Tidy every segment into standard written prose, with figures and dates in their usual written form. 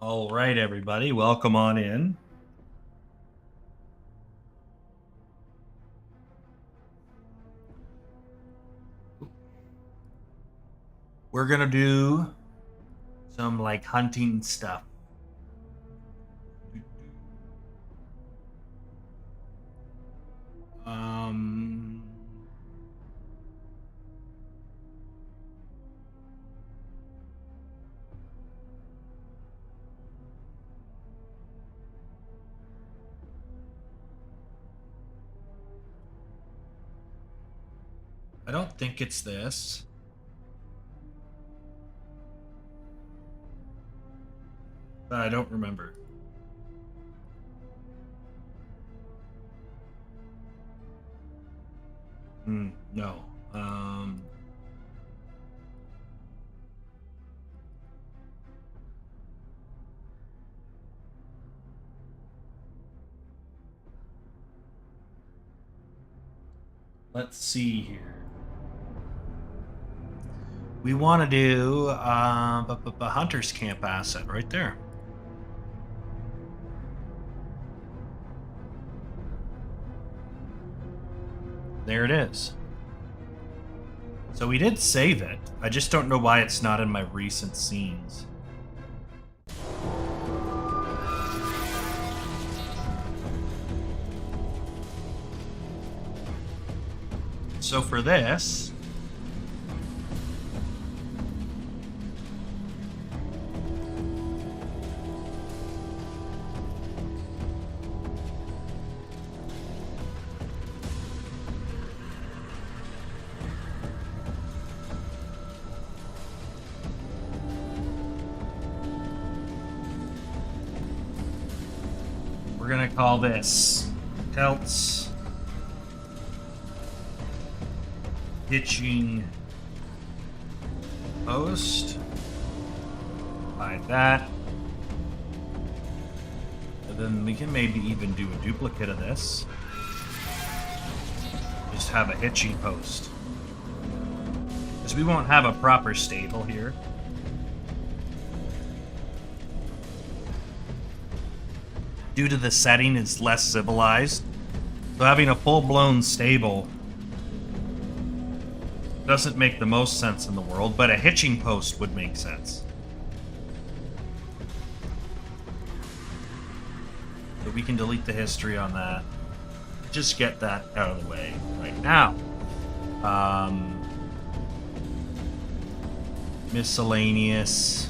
All right, everybody, welcome on in. We're gonna do some like hunting stuff. Um, I don't think it's this. But I don't remember. No. Let's see here. We want to do the Hunter's Camp asset right there. There it is. So we did save it. I just don't know why it's not in my recent scenes. So for this, we're gonna call this else hitching post. Like that. And then we can maybe even do a duplicate of this. Just have a hitching post. Because we won't have a proper stable here. Due to the setting, it's less civilized. So having a full-blown stable doesn't make the most sense in the world, but a hitching post would make sense. So we can delete the history on that. Just get that out of the way right now. Miscellaneous.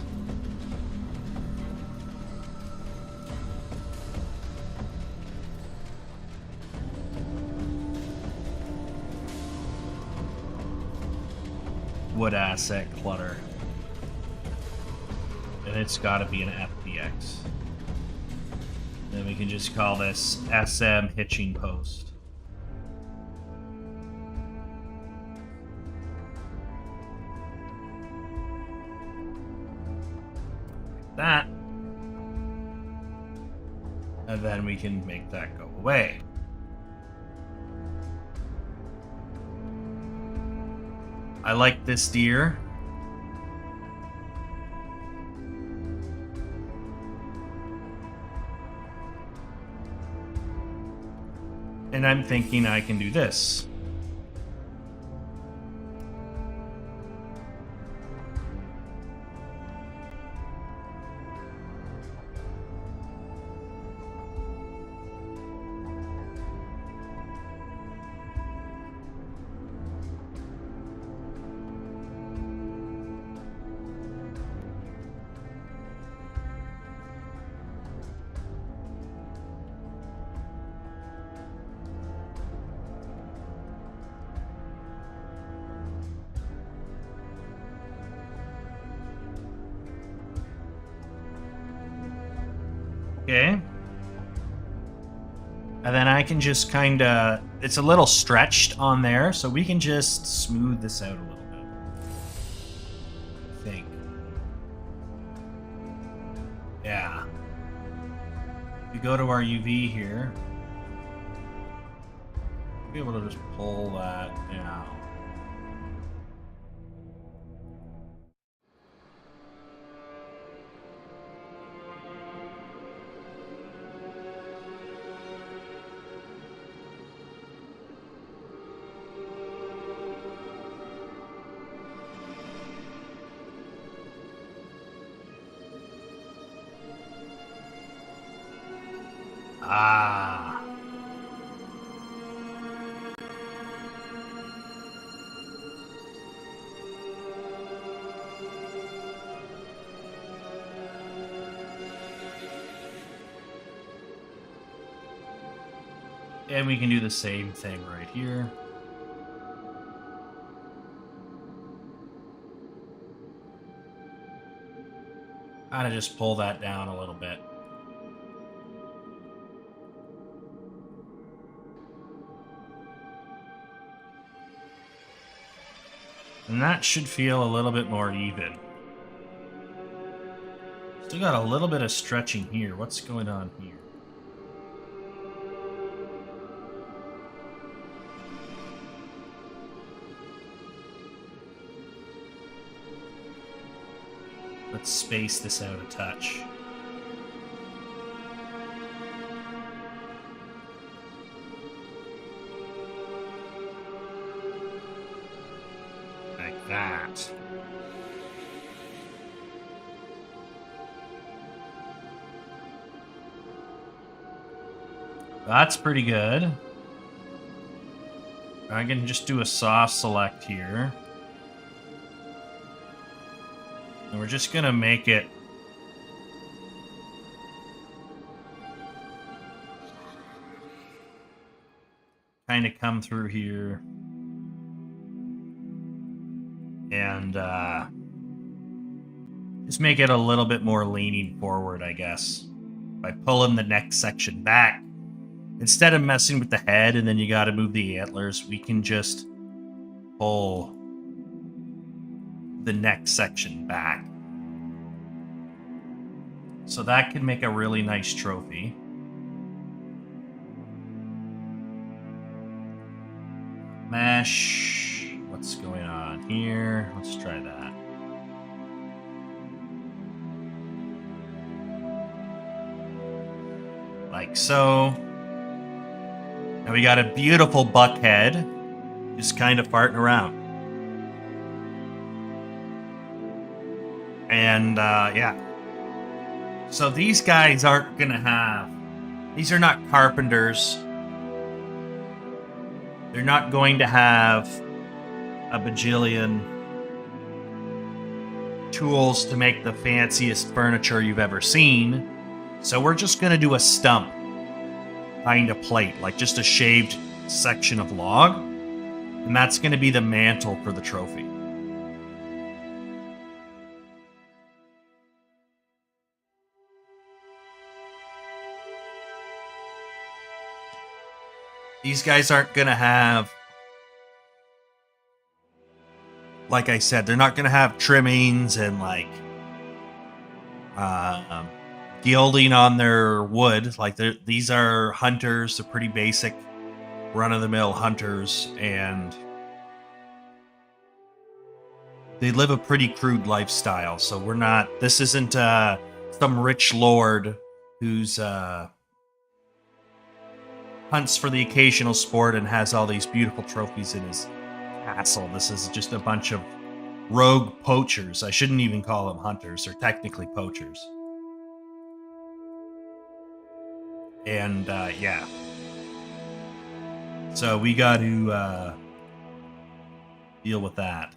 Wood asset clutter. And it's got to be an FBX. Then we can just call this SM hitching post. Like that. And then we can make that go away. I like this deer. And I'm thinking I can do this. Okay. And then I can just kind of... It's a little stretched on there, so we can just smooth this out a little bit. I think. Yeah. If we go to our UV here, we'll be able to just pull that down. Ah. And we can do the same thing right here. Kind of just pull that down a little bit. And that should feel a little bit more even. Still got a little bit of stretching here. What's going on here? Let's space this out a touch. Like that. That's pretty good. I can just do a soft select here. And we're just gonna make it kind of come through here. And just make it a little bit more leaning forward, I guess. By pulling the neck section back. Instead of messing with the head and then you gotta move the antlers, we can just pull the neck section back. So that can make a really nice trophy. Mesh. What's going on here? Let's try that. Like so. Now we got a beautiful buck head, just kind of farting around. And yeah. So these guys aren't gonna have, these are not carpenters. They're not going to have a bajillion tools to make the fanciest furniture you've ever seen. So we're just gonna do a stump kind of plate, like just a shaved section of log. And that's gonna be the mantle for the trophy. These guys aren't going to have, like I said, they're not going to have trimmings and like gilding on their wood. Like these are hunters, they're pretty basic, run-of-the-mill hunters, and they live a pretty crude lifestyle. So we're not, this isn't some rich lord who's hunts for the occasional sport and has all these beautiful trophies in his castle. This is just a bunch of rogue poachers. I shouldn't even call them hunters. They're technically poachers. And yeah. So we got to deal with that.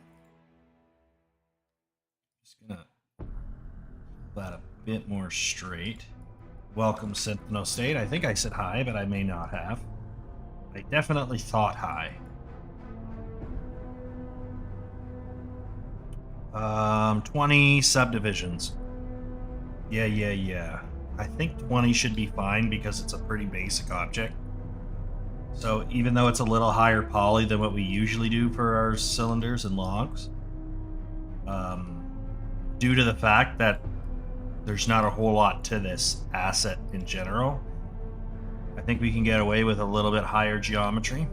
Just gonna pull that a bit more straight. Welcome, Sentinel State. I think I said hi, but I may not have. I definitely thought hi. 20 subdivisions. Yeah. I think 20 should be fine because it's a pretty basic object. So even though it's a little higher poly than what we usually do for our cylinders and logs, due to the fact that there's not a whole lot to this asset in general, I think we can get away with a little bit higher geometry.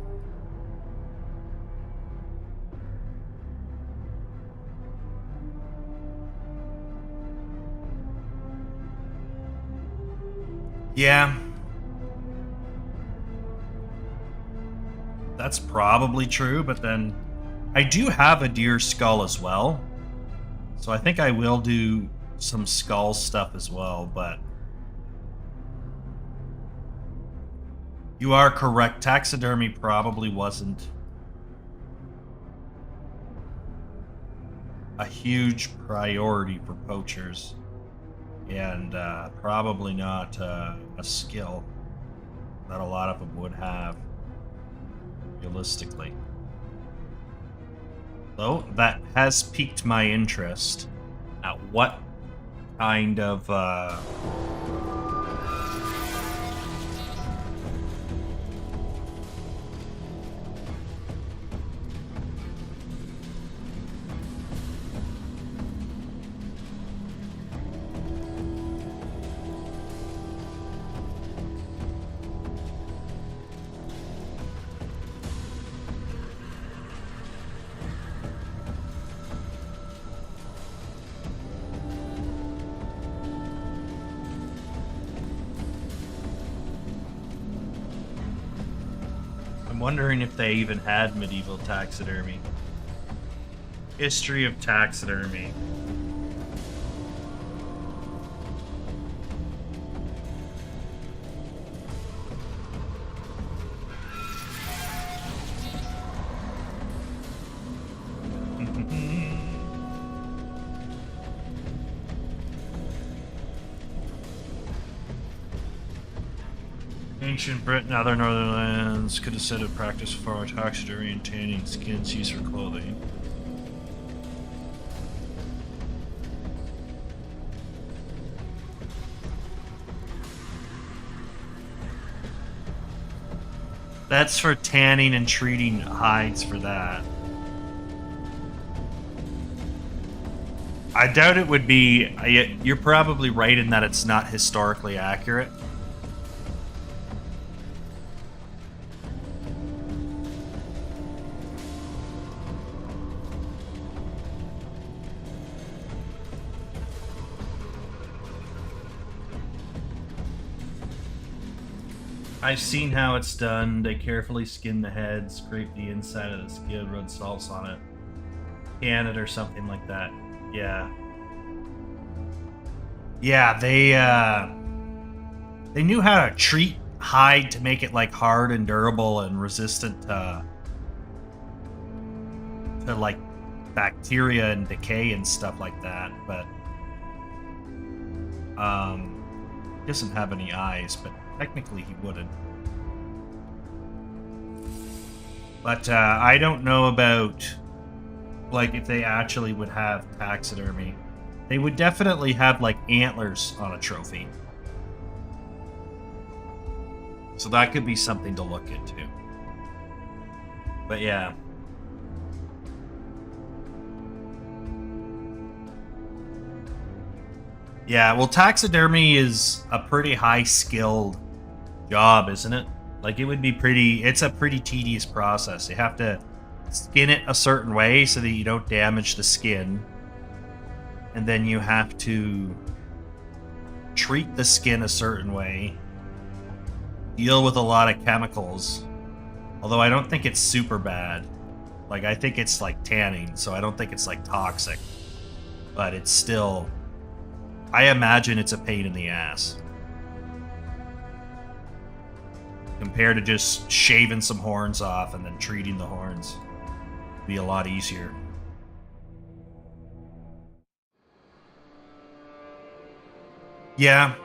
Yeah. That's probably true, but then I do have a deer skull as well. So I think I will do some skull stuff as well, but You are correct. Taxidermy probably wasn't a huge priority for poachers, and probably not a skill that a lot of them would have, realistically. Though that has piqued my interest. At what kind of I'm wondering if they even had medieval taxidermy. History of taxidermy. Ancient Britain and other northern lands could have set a practice for taxidermy and tanning skins used for clothing. That's for tanning and treating hides for that. I doubt it would be. You're probably right in that it's not historically accurate. I've seen how it's done. They carefully skin the head, scrape the inside of the skin, rub salts on it, can it or something like that. Yeah. Yeah, they knew how to treat hide to make it like hard and durable and resistant to like bacteria and decay and stuff like that. But he doesn't have any eyes, but technically he wouldn't. But I don't know about like if they actually would have taxidermy. They would definitely have like antlers on a trophy. So that could be something to look into. But yeah. Yeah, well, taxidermy is a pretty high-skilled job, isn't it? Like, it would be it's a pretty tedious process. You have to skin it a certain way so that you don't damage the skin. And then you have to treat the skin a certain way. Deal with a lot of chemicals. Although I don't think it's super bad. Like, I think it's like tanning, so I don't think it's like toxic. But it's still... I imagine it's a pain in the ass. Compared to just shaving some horns off and then treating the horns. It'd be a lot easier. Yeah.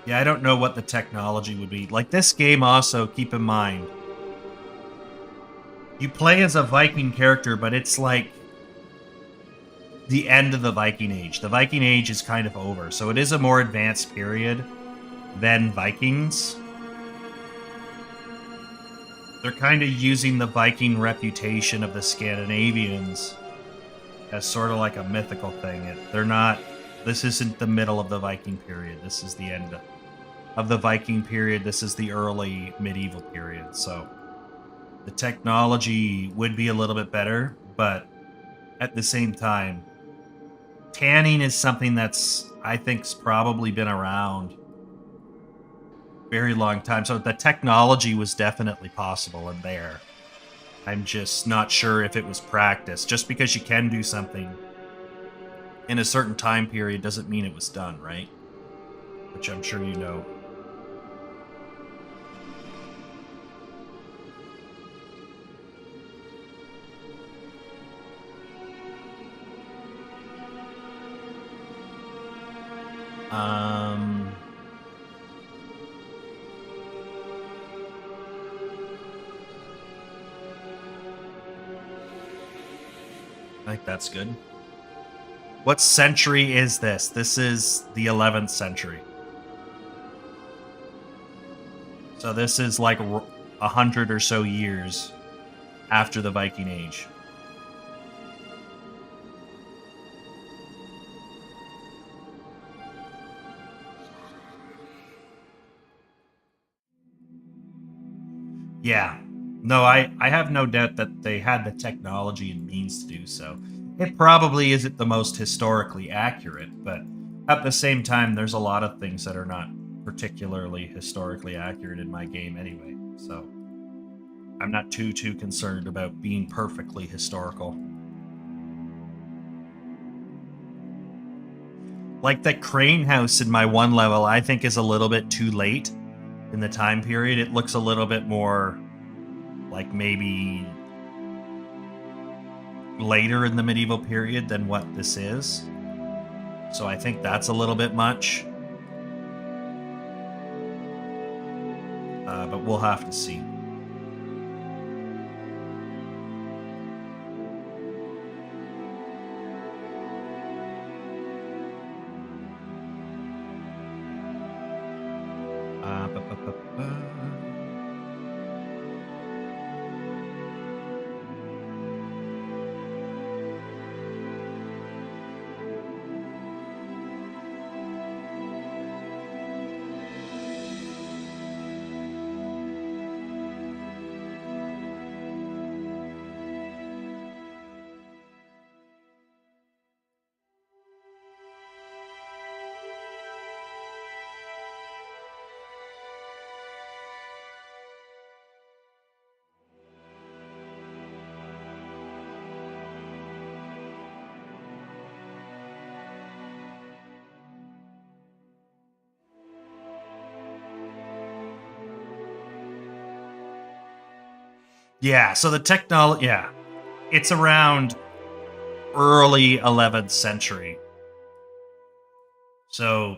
Yeah, I don't know what the technology would be. Like, this game also, keep in mind, you play as a Viking character, but it's like the end of the Viking Age. The Viking Age is kind of over, so it is a more advanced period than Vikings. They're kind of using the Viking reputation of the Scandinavians as sort of like a mythical thing. They're not... This isn't the middle of the Viking period. This is the end of the Viking period. This is the early medieval period. So the technology would be a little bit better, but at the same time, tanning is something that's, I think, probably been around a very long time. So the technology was definitely possible and there. I'm just not sure if it was practiced. Just because you can do something in a certain time period doesn't mean it was done, right? which I'm sure you know. I think that's good. What century is this? This is the 11th century. So this is like 100 or so years after the Viking Age. Yeah. No, I have no doubt that they had the technology and means to do so. It probably isn't the most historically accurate, but at the same time, there's a lot of things that are not particularly historically accurate in my game anyway, so I'm not too concerned about being perfectly historical. Like that crane house in my one level, I think is a little bit too late in the time period. It looks a little bit more like maybe later in the medieval period than what this is. So I think that's a little bit much. But we'll have to see. Yeah, so the technology, yeah, it's around early 11th century. So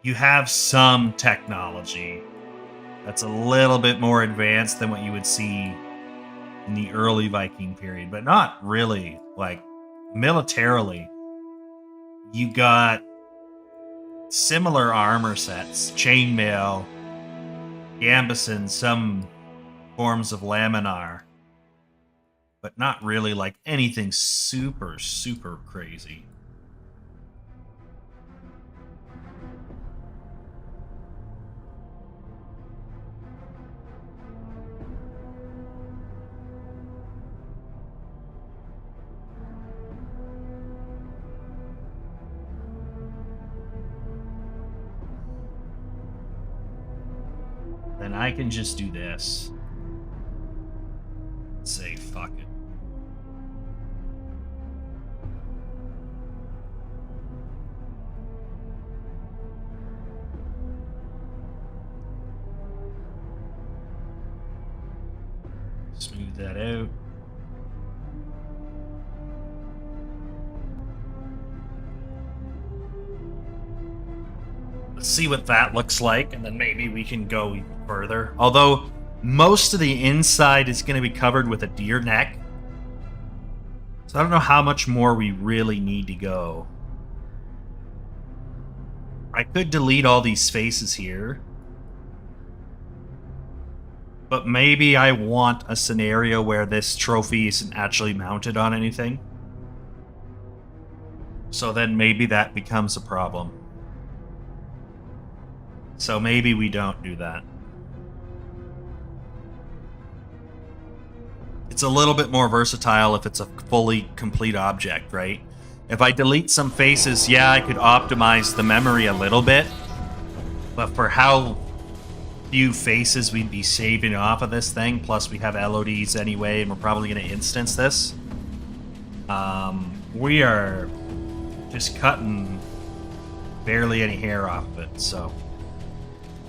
you have some technology that's a little bit more advanced than what you would see in the early Viking period, but not really. Like militarily, you got similar armor sets, chainmail, gambeson, some forms of laminar, but not really like anything super crazy. Then I can just do this. Say fuck it. Smooth that out. Let's see what that looks like, and then maybe we can go even further. Although most of the inside is going to be covered with a deer neck. So I don't know how much more we really need to go. I could delete all these faces here. But maybe I want a scenario where this trophy isn't actually mounted on anything. So then maybe that becomes a problem. So maybe we don't do that. It's a little bit more versatile if it's a fully complete object, right? If I delete some faces, yeah, I could optimize the memory a little bit. But for how few faces we'd be saving off of this thing, plus we have LODs anyway, and we're probably going to instance this. We are just cutting barely any hair off of it, so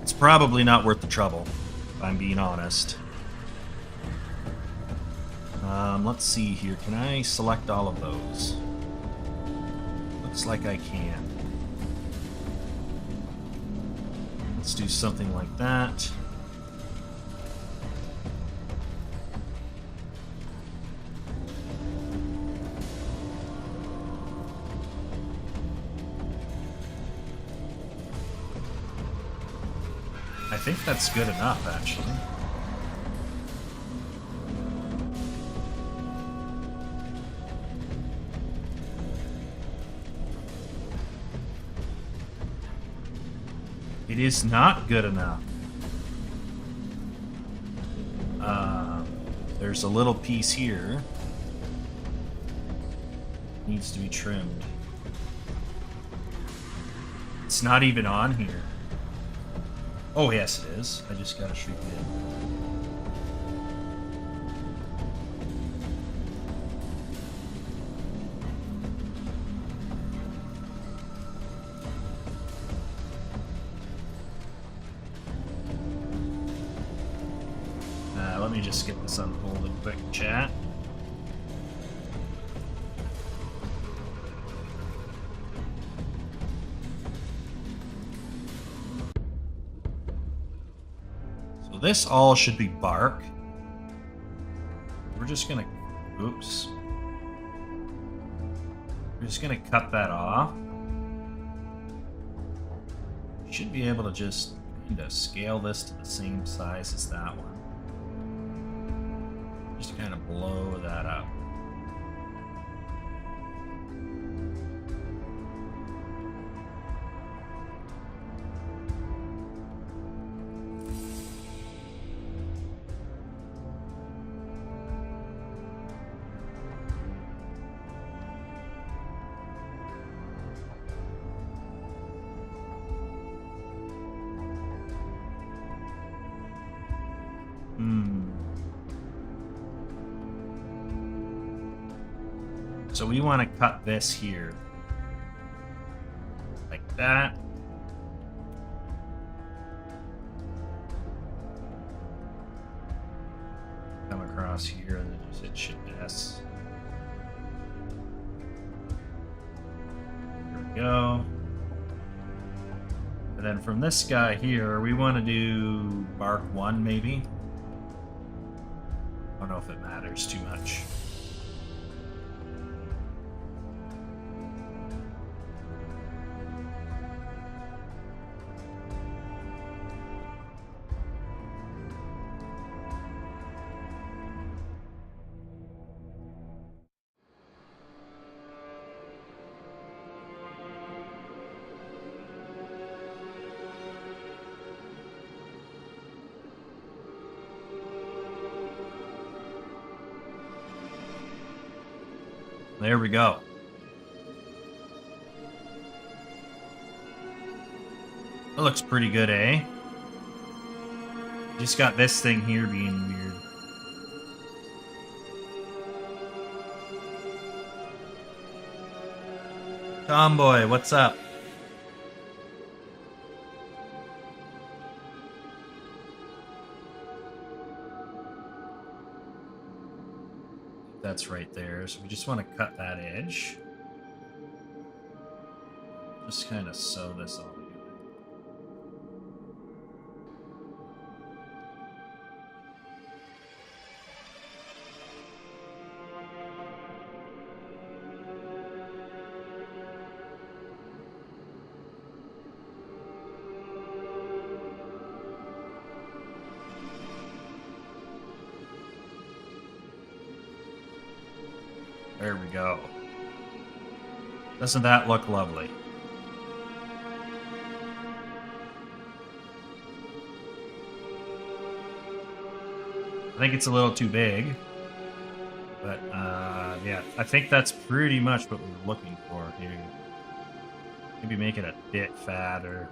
it's probably not worth the trouble, if I'm being honest. Let's see here. Can I select all of those? Looks like I can. Let's do something like that. I think that's good enough, actually. It is not good enough. There's a little piece here. Needs to be trimmed. It's not even on here. Oh, yes, it is. I just gotta shrink it in. Let me just get this unfolded quick, chat. So this all should be bark. We're just gonna, oops. We're just gonna cut that off. Should be able to just kind of scale this to the same size as that one. Just kind of blow that up. So we want to cut this here. Like that. Come across here and then just hit Shift S. There we go. And then from this guy here, we want to do bark 1 maybe. I don't know if it matters too much. There we go. That looks pretty good, eh? Just got this thing here being weird. Tomboy, what's up? That's right there. So we just want to cut that edge. Just kind of sew this all together. There we go. Doesn't that look lovely? I think it's a little too big, but yeah, I think that's pretty much what we're looking for here. Maybe make it a bit fatter.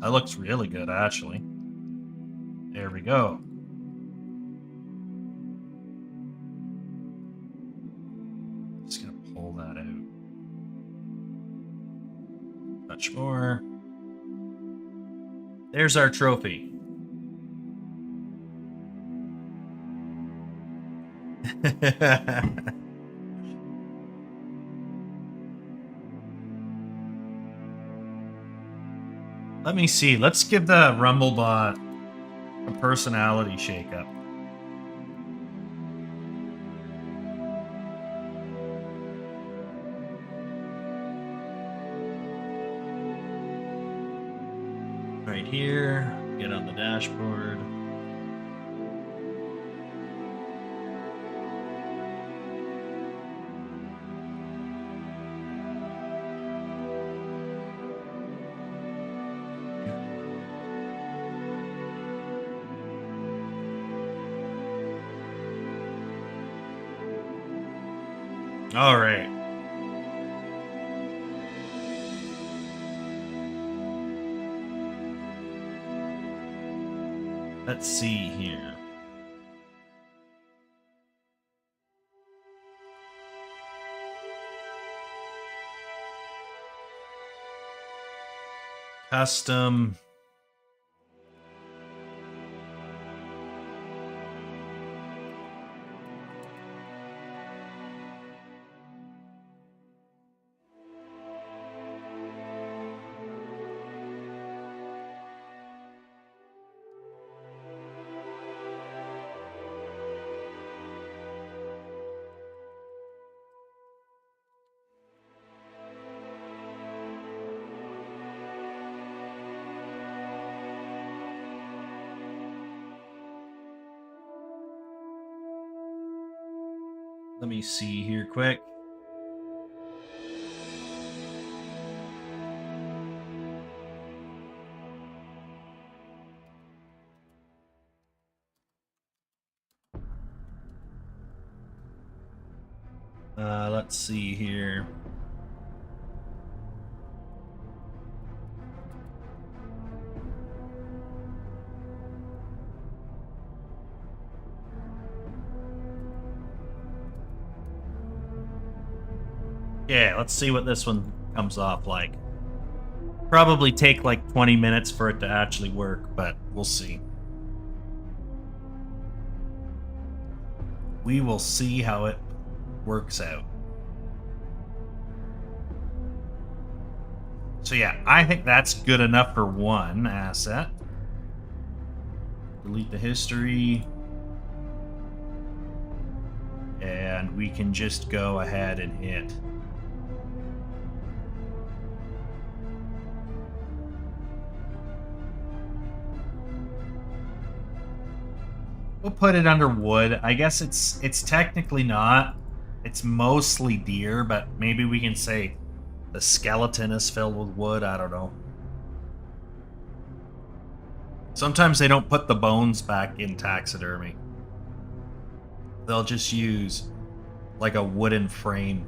That looks really good, actually. There we go. Just gonna pull that out. Touch more. There's our trophy. Let me see. Let's give the Rumblebot a personality shakeup. Right here. Get on the dashboard. All right. Let's see here. Custom. Let me see here quick. Let's see here. Yeah, let's see what this one comes off like. Probably take like 20 minutes for it to actually work, but we'll see. We will see how it works out. So yeah, I think that's good enough for one asset. Delete the history. And we can just go ahead and hit. We'll put it under wood. I guess it's technically not. It's mostly deer, but maybe we can say the skeleton is filled with wood. I don't know. Sometimes they don't put the bones back in taxidermy. They'll just use like a wooden frame.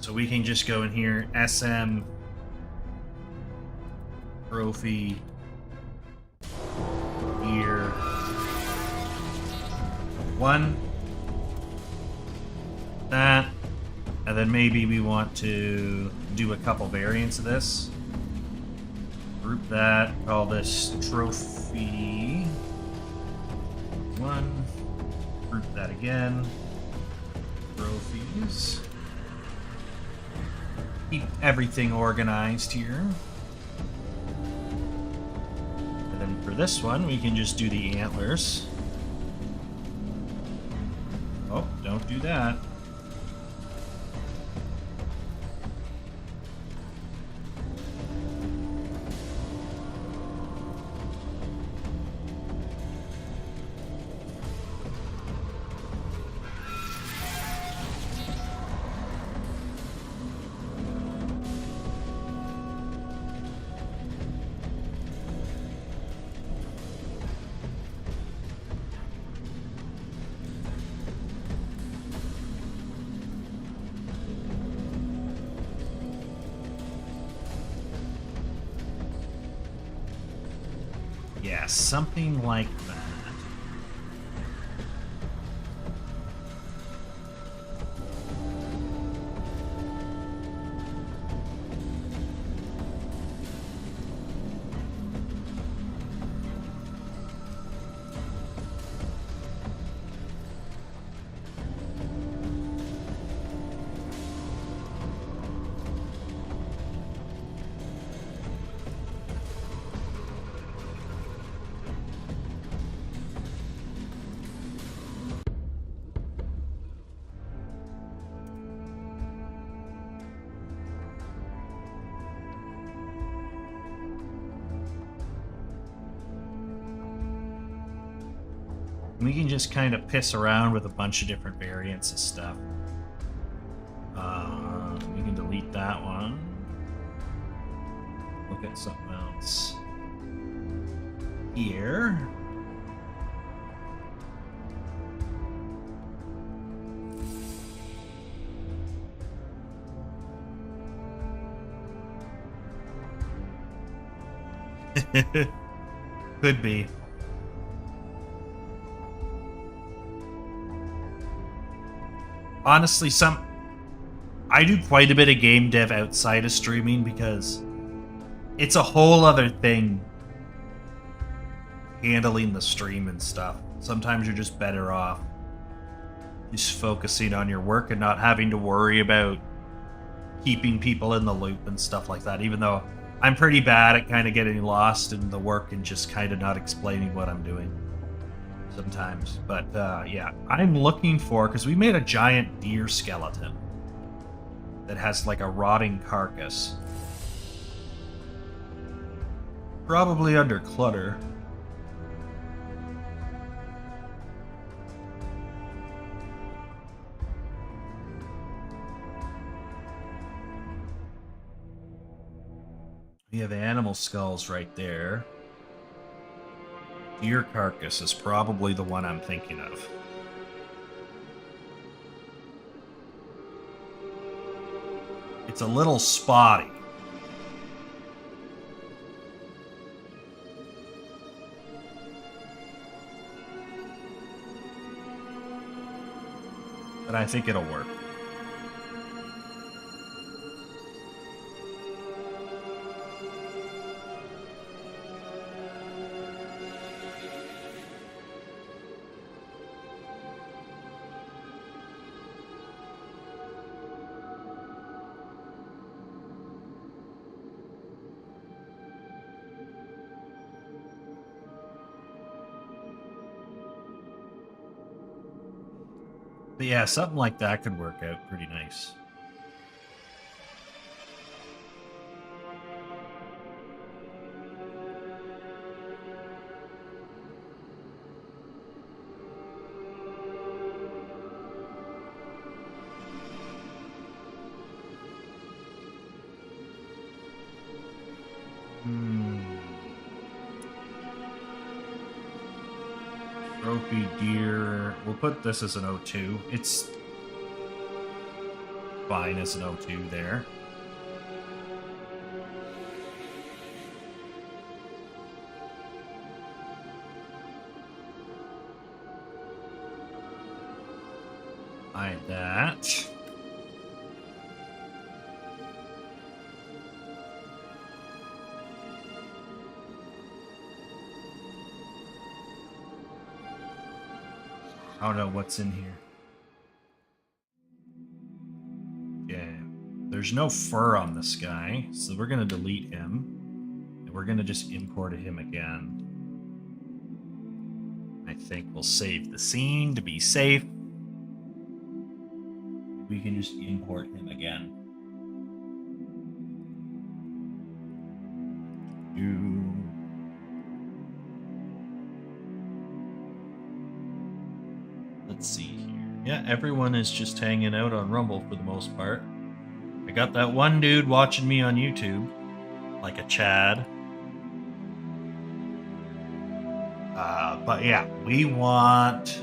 So we can just go in here, SM, trophy, here, 1, that, and then maybe we want to do a couple variants of this. Group that, call this trophy 1, group that again, trophies. Keep everything organized here. And then for this one, we can just do the antlers. Oh, don't do that. Yeah, something like that. We can just kind of piss around with a bunch of different variants of stuff. We can delete that one. Look at something else. Here. Could be. Honestly, I do quite a bit of game dev outside of streaming because it's a whole other thing handling the stream and stuff. Sometimes you're just better off just focusing on your work and not having to worry about keeping people in the loop and stuff like that, even though I'm pretty bad at kind of getting lost in the work and just kind of not explaining what I'm doing sometimes. But yeah, I'm looking for, because we made a giant deer skeleton that has like a rotting carcass. Probably under clutter. We have animal skulls right there. Deer carcass is probably the one I'm thinking of. It's a little spotty. But I think it'll work. But yeah, something like that could work out pretty nice. Trophy deer. We'll put this as an O2. It's fine as an O2 there. Hide that. I don't know what's in here. Yeah. There's no fur on this guy, so we're going to delete him. And we're going to just import him again. I think we'll save the scene to be safe. We can just import him again. Let's see here. Yeah, everyone is just hanging out on Rumble for the most part. I got that one dude watching me on YouTube, like a Chad. But yeah, we want...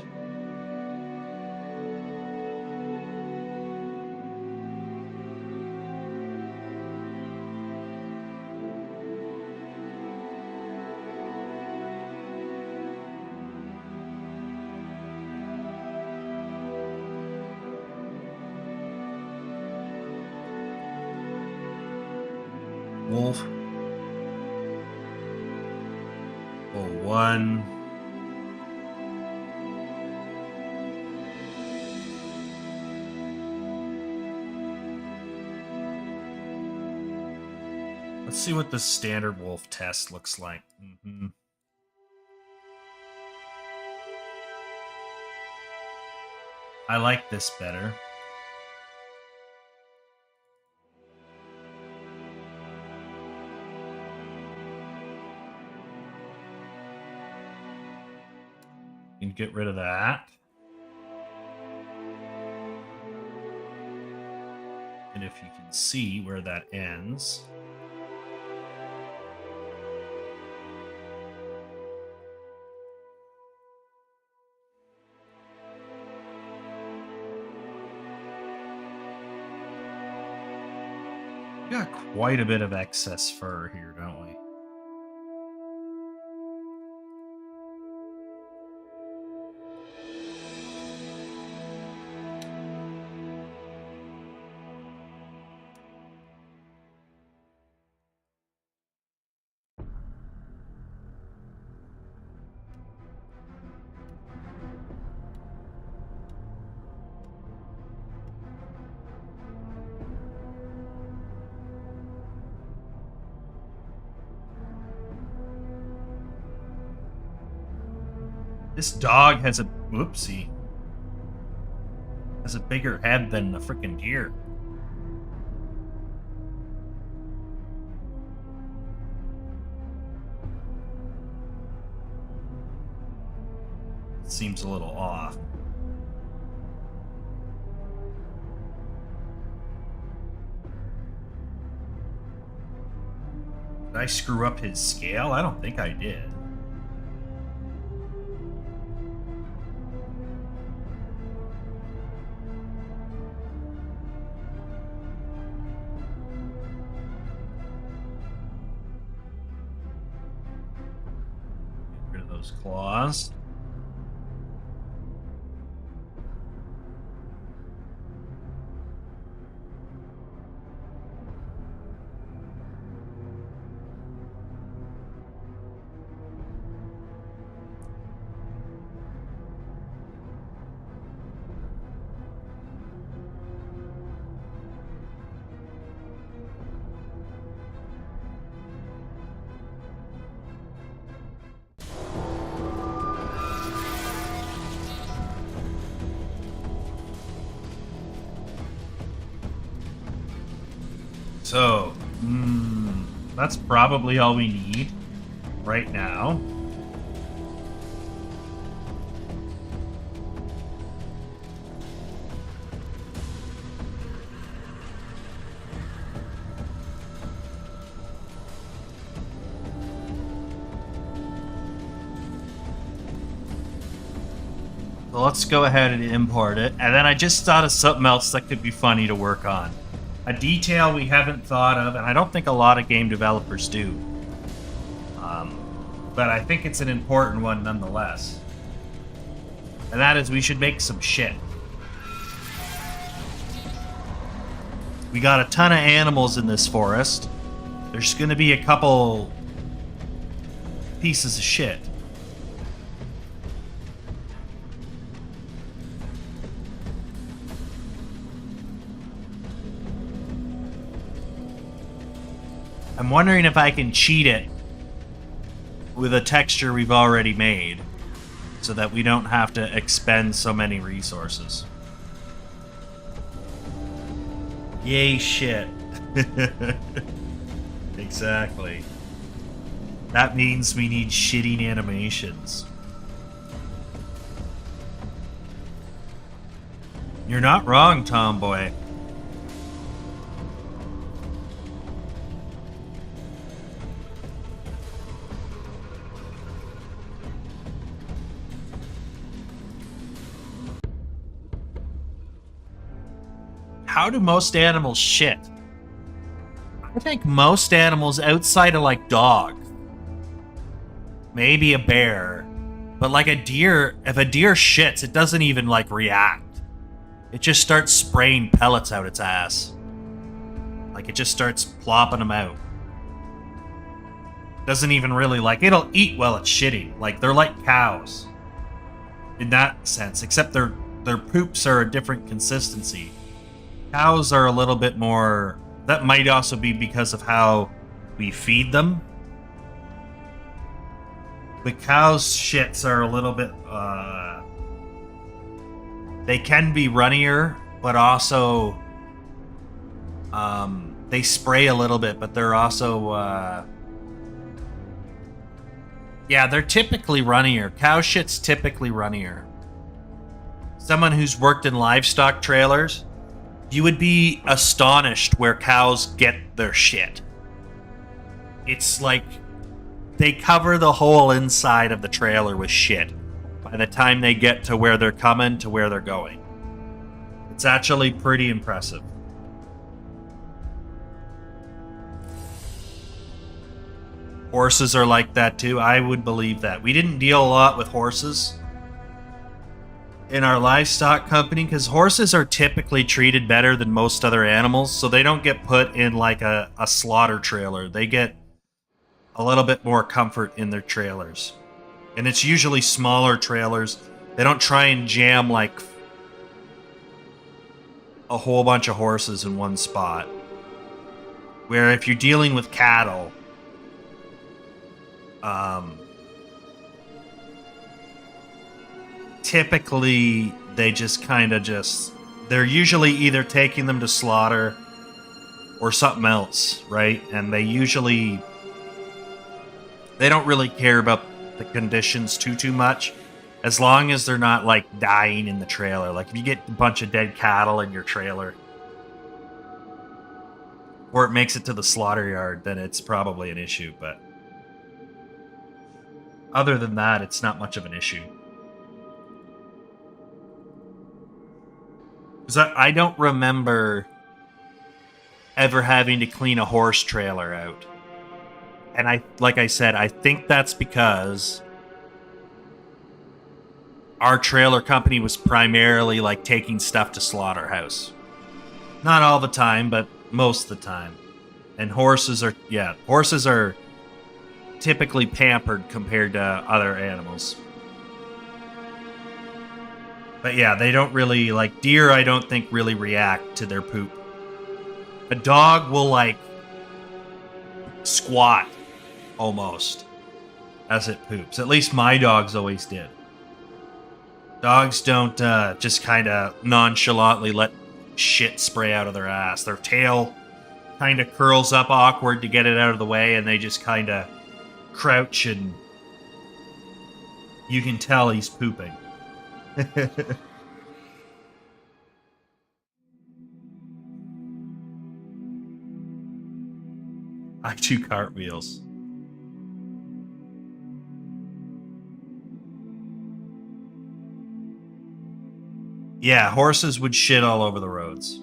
wolf. Pull one. Let's see what the standard wolf test looks like. I like this better. You can get rid of that. And if you can see where that ends. We got quite a bit of excess fur here, don't we? This dog has a whoopsie. Has a bigger head than the freaking deer. Seems a little off. Did I screw up his scale? I don't think I did. Claws. So, that's probably all we need right now. So let's go ahead and import it. And then I just thought of something else that could be funny to work on. A detail we haven't thought of, and I don't think a lot of game developers do. But I think it's an important one nonetheless. And that is we should make some shit. We got a ton of animals in this forest. There's going to be a couple pieces of shit. I'm wondering if I can cheat it with a texture we've already made so that we don't have to expend so many resources. Yay, shit. Exactly. That means we need shitting animations. You're not wrong, Tomboy. How do most animals shit? I think most animals outside of like dogs, maybe a bear, but like a deer, if a deer shits, it doesn't even like react. It just starts spraying pellets out its ass. Like it just starts plopping them out. doesn't even really like... It'll eat while it's shitting. Like, they're like cows. In that sense. Except their poops are a different consistency. Cows are a little bit more... That might also be because of how we feed them. The cows' shits are a little bit... they can be runnier, but also... they spray a little bit, but they're also... yeah, they're typically runnier. Cow shit's typically runnier. Someone who's worked in livestock trailers, you would be astonished where cows get their shit. It's like they cover the whole inside of the trailer with shit by the time they get to where they're coming to where they're going. It's actually pretty impressive. Horses are like that too. I would believe that. We didn't deal a lot with horses in our livestock company because horses are typically treated better than most other animals, so they don't get put in like a slaughter trailer. They get a little bit more comfort in their trailers. And it's usually smaller trailers. They don't try and jam like a whole bunch of horses in one spot. Where if you're dealing with cattle, typically they just kind of they're usually either taking them to slaughter or something else, right? And they don't really care about the conditions too much, as long as they're not like dying in the trailer. Like if you get a bunch of dead cattle in your trailer or it makes it to the slaughter yard, then it's probably an issue, but other than that, it's not much of an issue. Because I don't remember ever having to clean a horse trailer out. And like I said, I think that's because our trailer company was primarily like taking stuff to slaughterhouse. Not all the time, but most of the time. And horses are typically pampered compared to other animals. But yeah, they don't really, like deer, I don't think really react to their poop. A dog will like squat almost as it poops. At least my dogs always did. Dogs don't just kind of nonchalantly let shit spray out of their ass. Their tail kind of curls up awkward to get it out of the way, and they just kind of crouch, and you can tell he's pooping. I do cartwheels. Yeah, horses would shit all over the roads.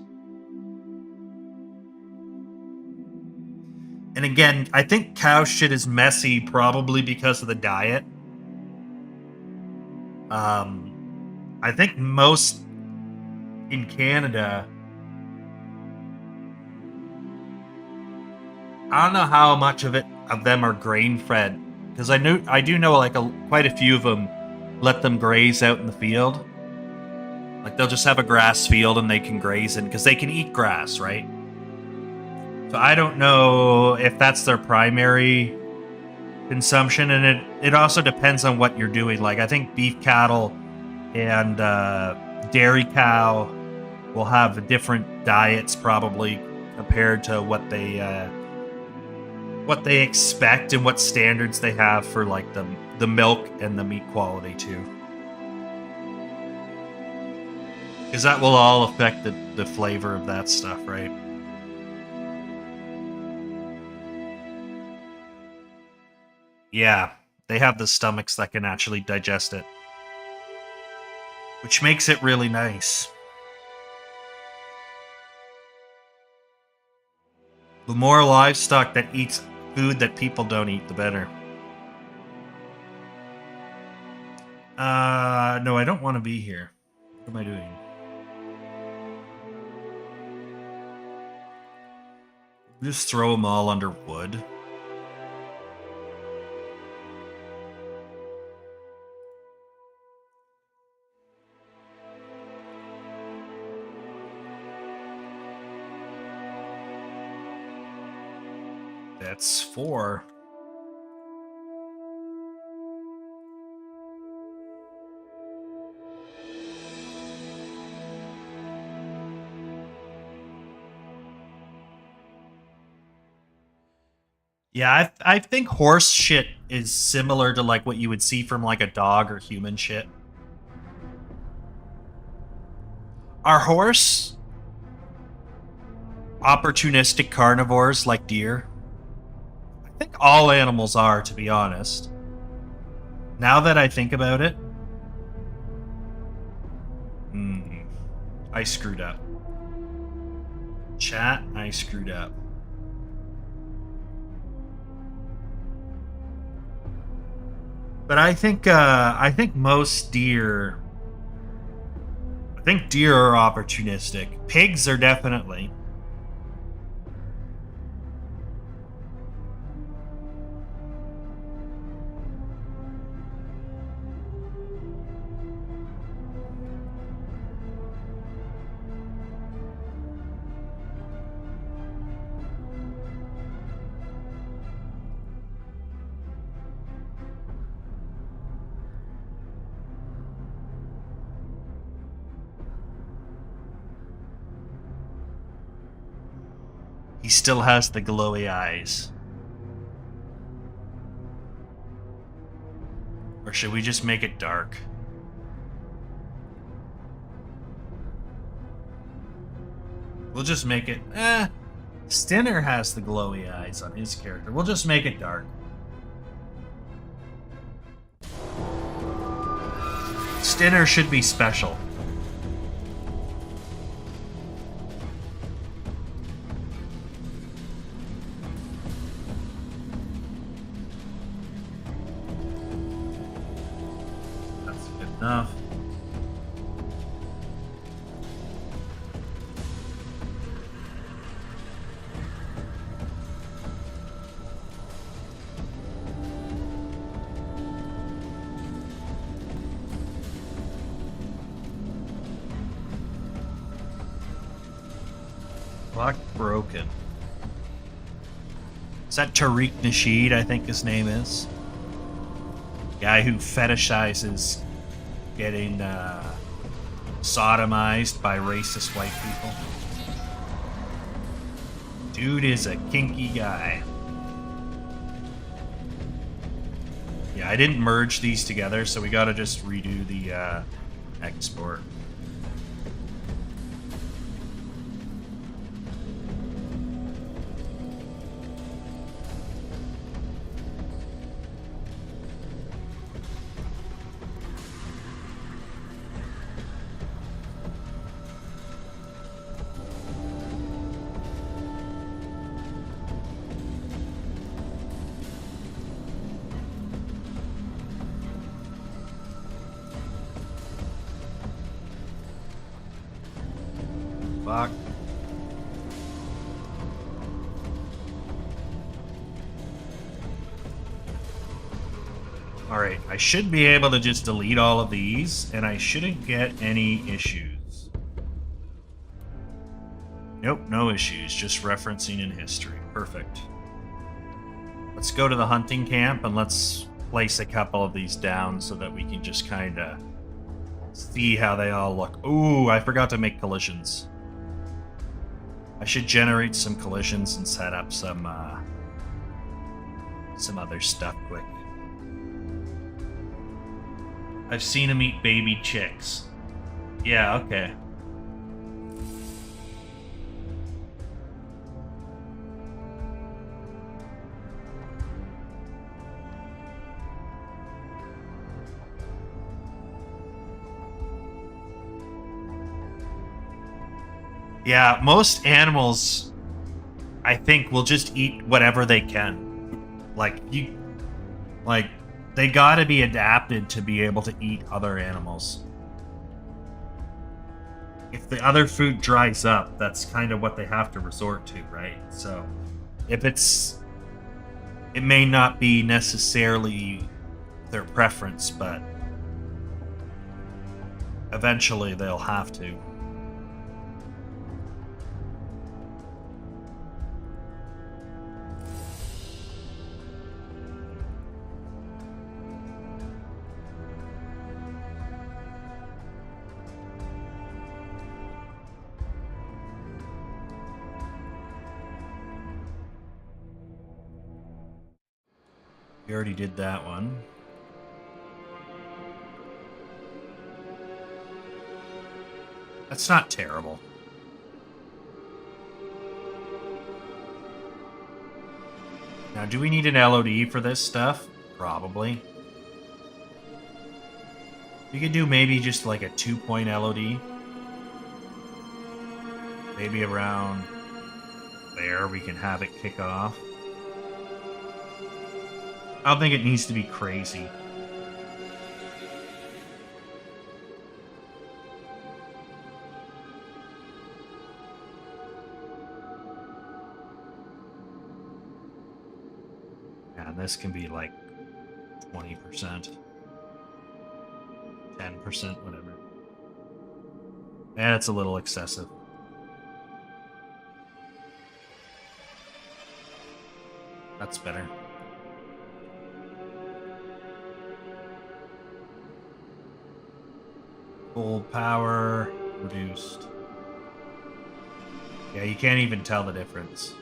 And again, I think cow shit is messy probably because of the diet. I think most in Canada, I don't know how much of them are grain fed, because I do know like quite a few of them let them graze out in the field. Like they'll just have a grass field and they can graze in because they can eat grass, right? So I don't know if that's their primary consumption, and it also depends on what you're doing. Like I think beef cattle and dairy cow will have different diets probably compared to what they expect and what standards they have for like the milk and the meat quality too. Because that will all affect the flavor of that stuff, right? Yeah, they have the stomachs that can actually digest it, which makes it really nice. The more livestock that eats food that people don't eat, the better. No, I don't want to be here. What am I doing? Just throw them all under wood. That's 4. Yeah, I think horse shit is similar to like what you would see from like a dog or human shit. Are horse opportunistic carnivores like deer? I think all animals are, to be honest. Now that I think about it, I screwed up. Chat, I screwed up. But I think most deer. I think deer are opportunistic. Pigs are definitely. He still has the glowy eyes. Or should we just make it dark? We'll just make it... Stinner has the glowy eyes on his character. We'll just make it dark. Stinner should be special. That's good enough. Clock broken. Is that Tariq Nasheed, I think his name is? Guy who fetishizes getting sodomized by racist white people. Dude is a kinky guy. Yeah, I didn't merge these together, so we gotta just redo the export. Fuck. Alright, I should be able to just delete all of these, and I shouldn't get any issues. Nope, no issues, just referencing in history. Perfect. Let's go to the hunting camp, and let's place a couple of these down so that we can just kind of see how they all look. Ooh, I forgot to make collisions. I should generate some collisions and set up some other stuff quick. I've seen him eat baby chicks. Yeah, okay. Yeah, most animals, I think, will just eat whatever they can. They gotta be adapted to be able to eat other animals. If the other food dries up, that's kind of what they have to resort to, right? So, if it may not be necessarily their preference, but eventually they'll have to. We already did that one. That's not terrible. Now, do we need an LOD for this stuff? Probably. We could do maybe just like a 2-point LOD. Maybe around there we can have it kick off. I don't think it needs to be crazy. And this can be like 20%. 10%, whatever. That's a little excessive. That's better. Full power reduced. Yeah, you can't even tell the difference.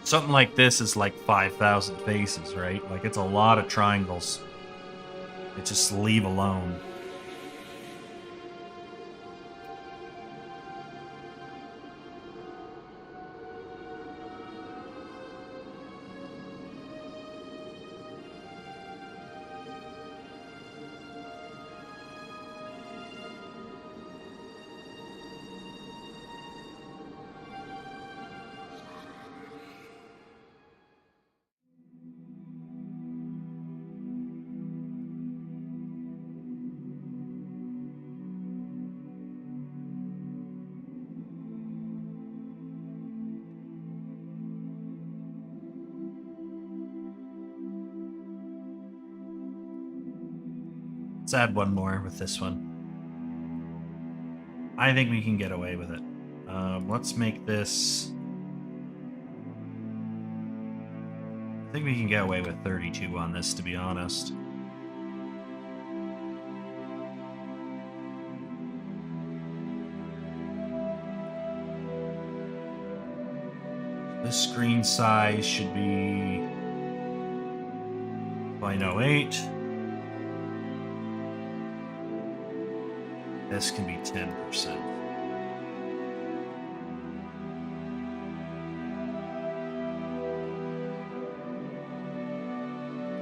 Something like this is like 5,000 faces, right? Like, it's a lot of triangles. They just leave alone. Let's add one more with this one. I think we can get away with it. Let's make this... I think we can get away with 32 on this, to be honest. This screen size should be 0.08. This can be 10%.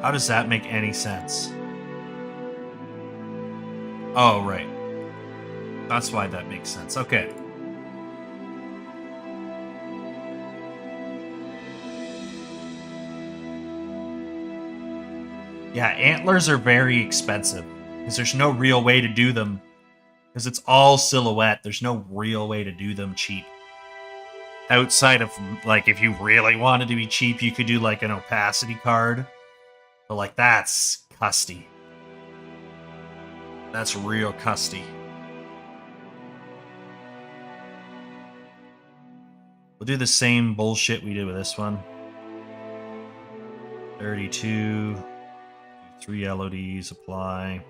How does that make any sense? Oh, right. That's why that makes sense. Okay. Yeah, antlers are very expensive because there's no real way to do them. Because it's all silhouette. There's no real way to do them cheap. Outside of, like, if you really wanted to be cheap, you could do, like, an opacity card. But, like, that's custy. That's real custy. We'll do the same bullshit we did with this one. 32. 3 LODs, apply.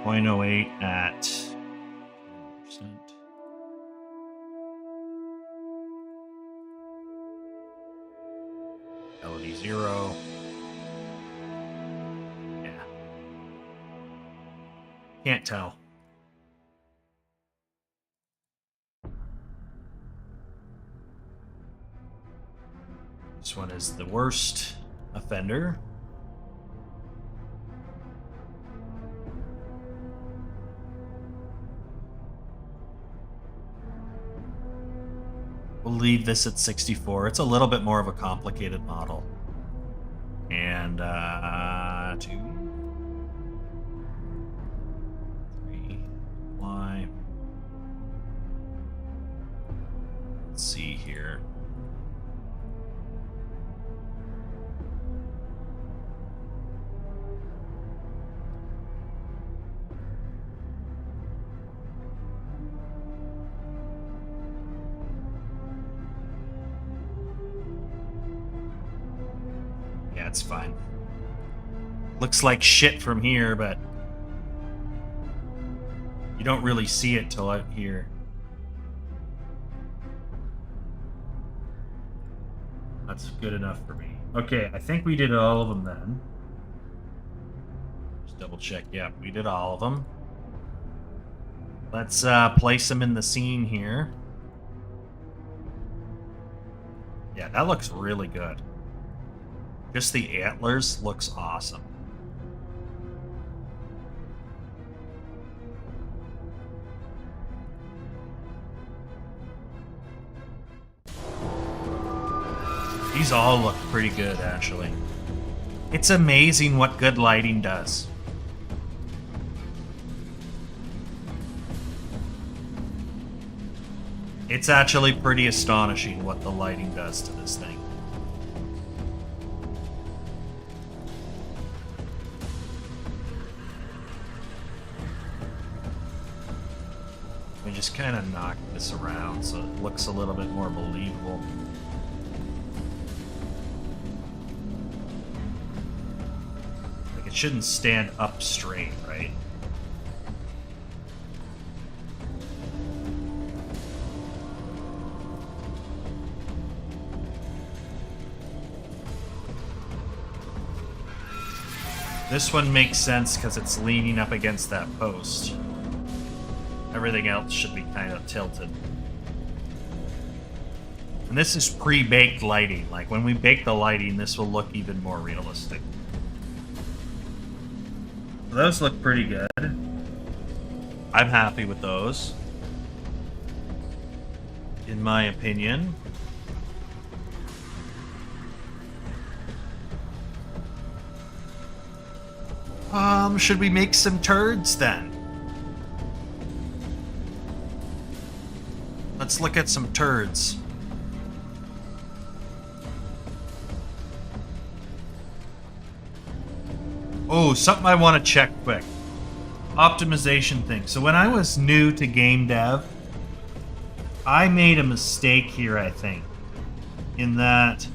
.08 at 10%. LOD 0. Yeah. Can't tell. This one is the worst offender. We'll leave this at 64. It's a little bit more of a complicated model. And 2, 3, Y. Let's see here. Yeah, it's fine. Looks like shit from here, but you don't really see it till out here. That's good enough for me. Okay, I think we did all of them then. Just double check. Yeah, we did all of them. Let's place them in the scene here. Yeah, that looks really good. Just the antlers looks awesome. These all look pretty good, actually. It's amazing what good lighting does. It's actually pretty astonishing what the lighting does to this thing. We just kind of knock this around so it looks a little bit more believable. Like, it shouldn't stand up straight, right? This one makes sense because it's leaning up against that post. Everything else should be kind of tilted. And this is pre-baked lighting. Like, when we bake the lighting, this will look even more realistic. So those look pretty good. I'm happy with those, in my opinion. Should we make some turds then? Let's look at some turds. Oh, something I want to check quick. Optimization thing. So when I was new to game dev, I made a mistake here, I think. In that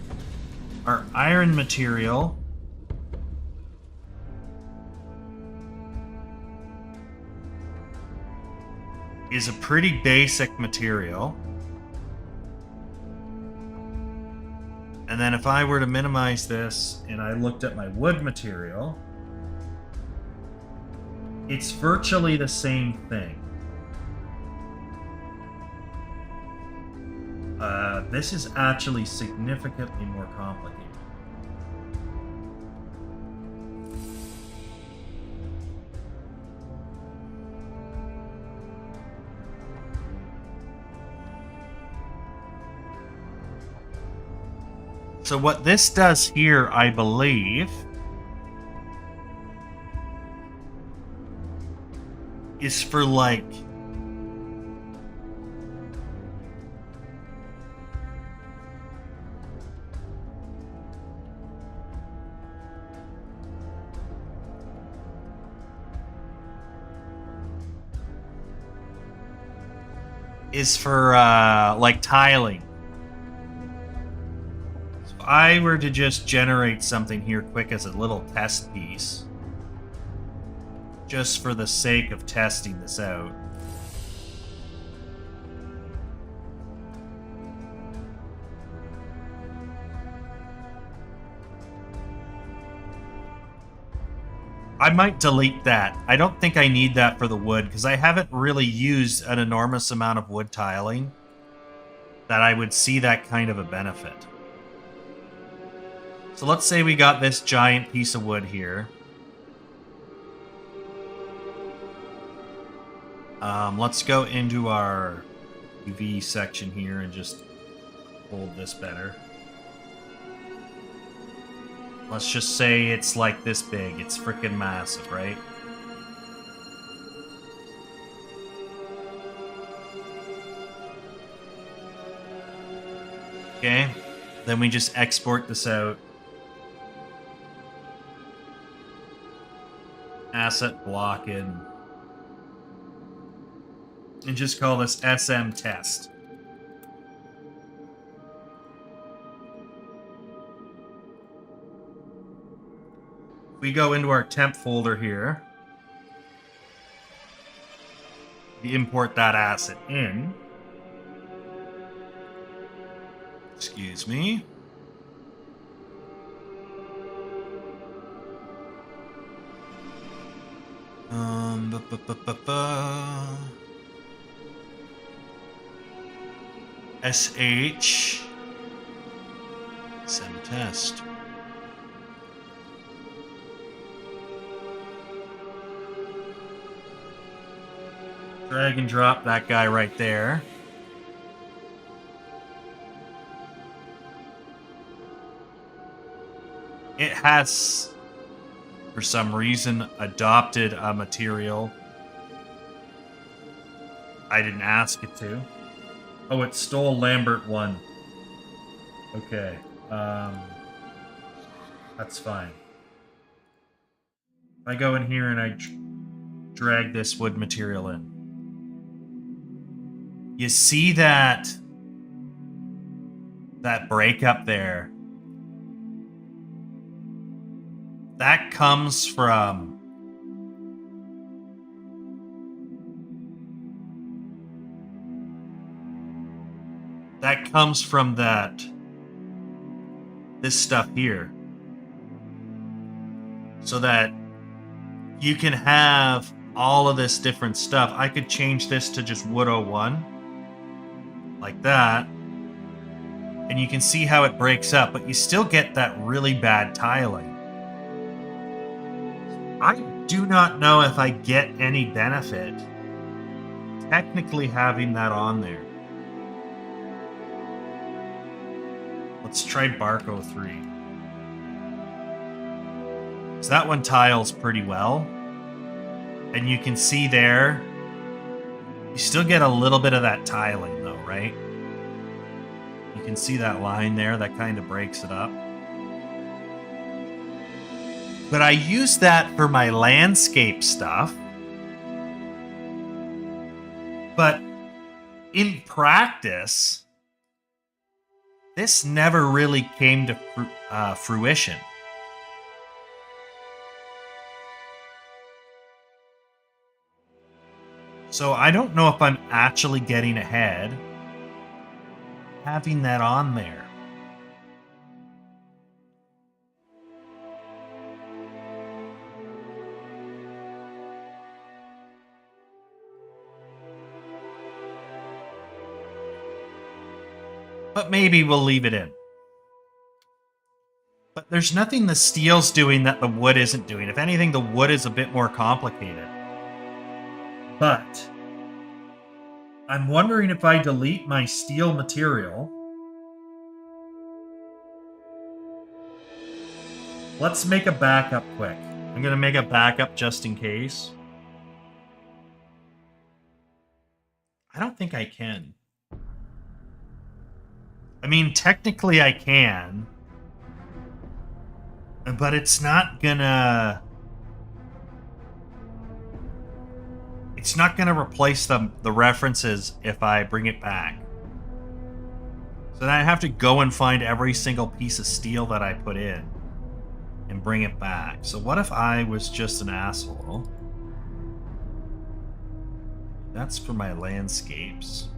our iron material is a pretty basic material. And then if I were to minimize this and I looked at my wood material, it's virtually the same thing. This is actually significantly more complicated. So what this does here, I believe, is for like like tiling. If I were to just generate something here quick as a little test piece, just for the sake of testing this out. I might delete that. I don't think I need that for the wood, because I haven't really used an enormous amount of wood tiling that I would see that kind of a benefit. So let's say we got this giant piece of wood here. Let's go into our UV section here and just hold this better. Let's just say it's like this big. It's freaking massive, right? Okay. Then we just export this out. Asset block in. And just call this SM test. We go into our temp folder here. We import that asset in. Excuse me. SH send test. Drag and drop that guy right there. It has, for some reason, adopted a material I didn't ask it to. Oh, it stole Lambert 1. Okay. That's fine. If I go in here and I drag this wood material in. You see that breakup there? That comes from this stuff here. So that you can have all of this different stuff. I could change this to just wood 01 like that. And you can see how it breaks up, but you still get that really bad tiling. I do not know if I get any benefit technically having that on there. Let's try Barco 3. So that one tiles pretty well. And you can see there, you still get a little bit of that tiling though, right? You can see that line there, that kind of breaks it up. But I use that for my landscape stuff. But in practice, this never really came to fruition. So I don't know if I'm actually getting ahead having that on there. But maybe we'll leave it in. But there's nothing the steel's doing that the wood isn't doing. If anything, the wood is a bit more complicated. But I'm wondering if I delete my steel material. Let's make a backup quick. I'm going to make a backup just in case. I don't think I can. I mean, technically I can. But it's not gonna... It's not gonna replace the references if I bring it back. So then I have to go and find every single piece of steel that I put in and bring it back. So what if I was just an asshole? That's for my landscapes.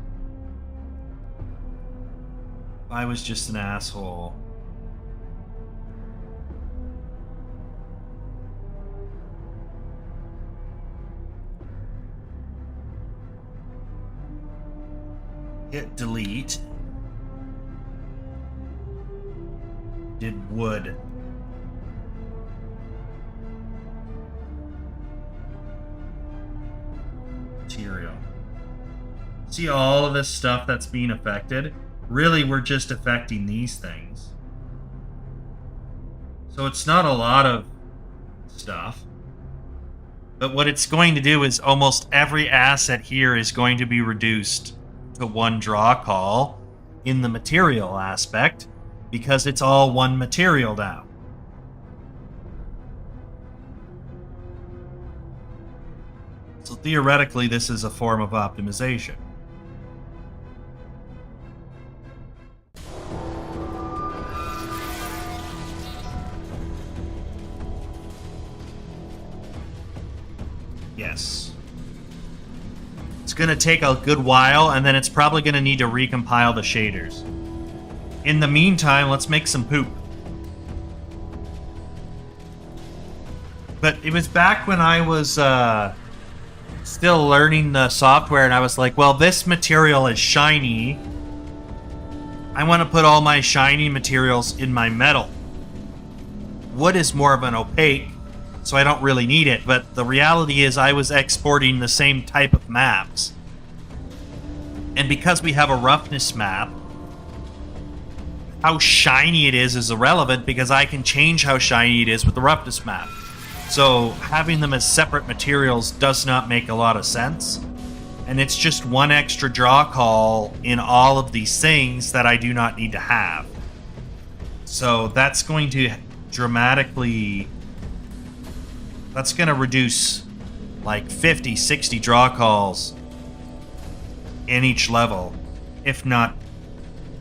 If I was just an asshole. Hit delete. Did wood. Material. See all of this stuff that's being affected? Really, we're just affecting these things. So it's not a lot of stuff. But what it's going to do is almost every asset here is going to be reduced to one draw call in the material aspect because it's all one material now. So theoretically, this is a form of optimization. Yes. It's going to take a good while, and then it's probably going to need to recompile the shaders. In the meantime, let's make some poop. But it was back when I was still learning the software, and I was like, well, this material is shiny. I want to put all my shiny materials in my metal. Wood is more of an opaque, so I don't really need it. But the reality is I was exporting the same type of maps. And because we have a roughness map, how shiny it is irrelevant because I can change how shiny it is with the roughness map. So having them as separate materials does not make a lot of sense. And it's just one extra draw call in all of these things that I do not need to have. So that's going to dramatically... That's going to reduce like 50, 60 draw calls in each level, if not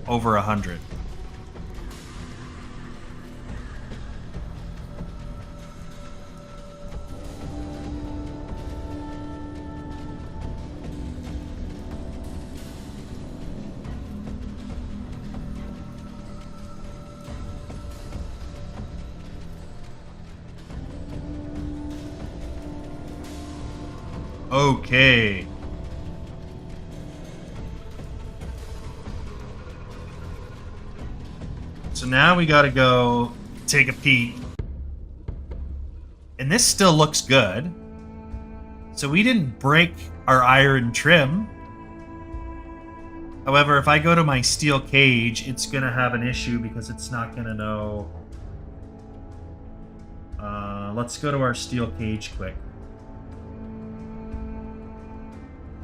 over 100. Okay. So now we gotta go take a peek. And this still looks good. So we didn't break our iron trim. However, if I go to my steel cage, it's gonna have an issue because it's not gonna know. Let's go to our steel cage quick.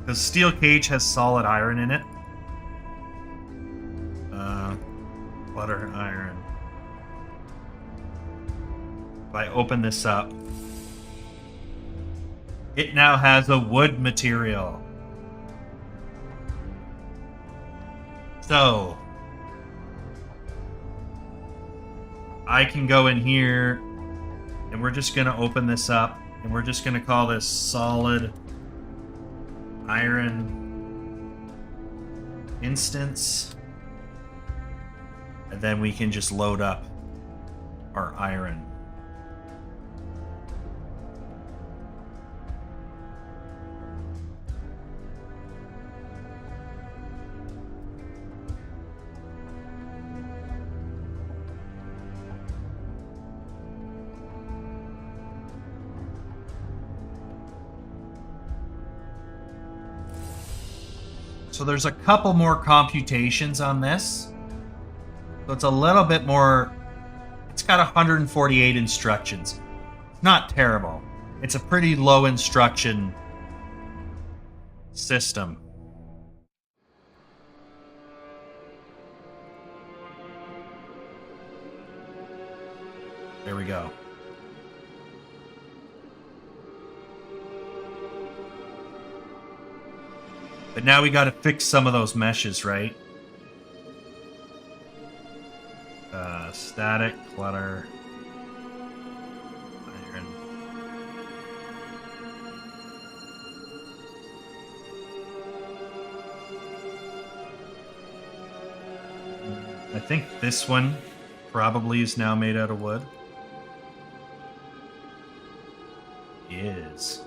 Because steel cage has solid iron in it. Butter iron. If I open this up, it now has a wood material. So I can go in here and we're just going to open this up and we're just going to call this solid iron instance, and then we can just load up our iron. So there's a couple more computations on this. So it's a little bit more... It's got 148 instructions. It's not terrible. It's a pretty low instruction system. There we go. But now we got to fix some of those meshes, right? Static, clutter, iron. I think this one probably is now made out of wood. Is.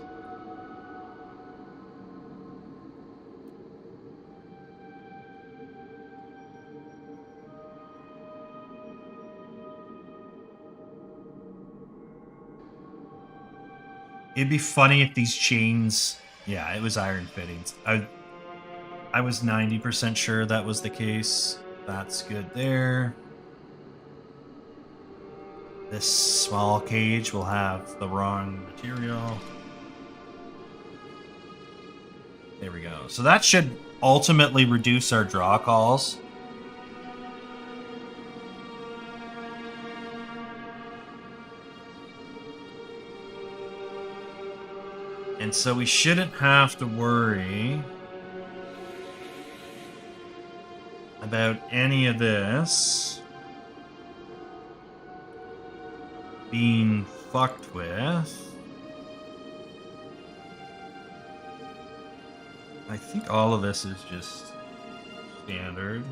It'd be funny if these chains... Yeah, it was iron fittings. I was 90% sure that was the case. That's good there. This small cage will have the wrong material. There we go. So that should ultimately reduce our draw calls. And so we shouldn't have to worry about any of this being fucked with. I think all of this is just standard.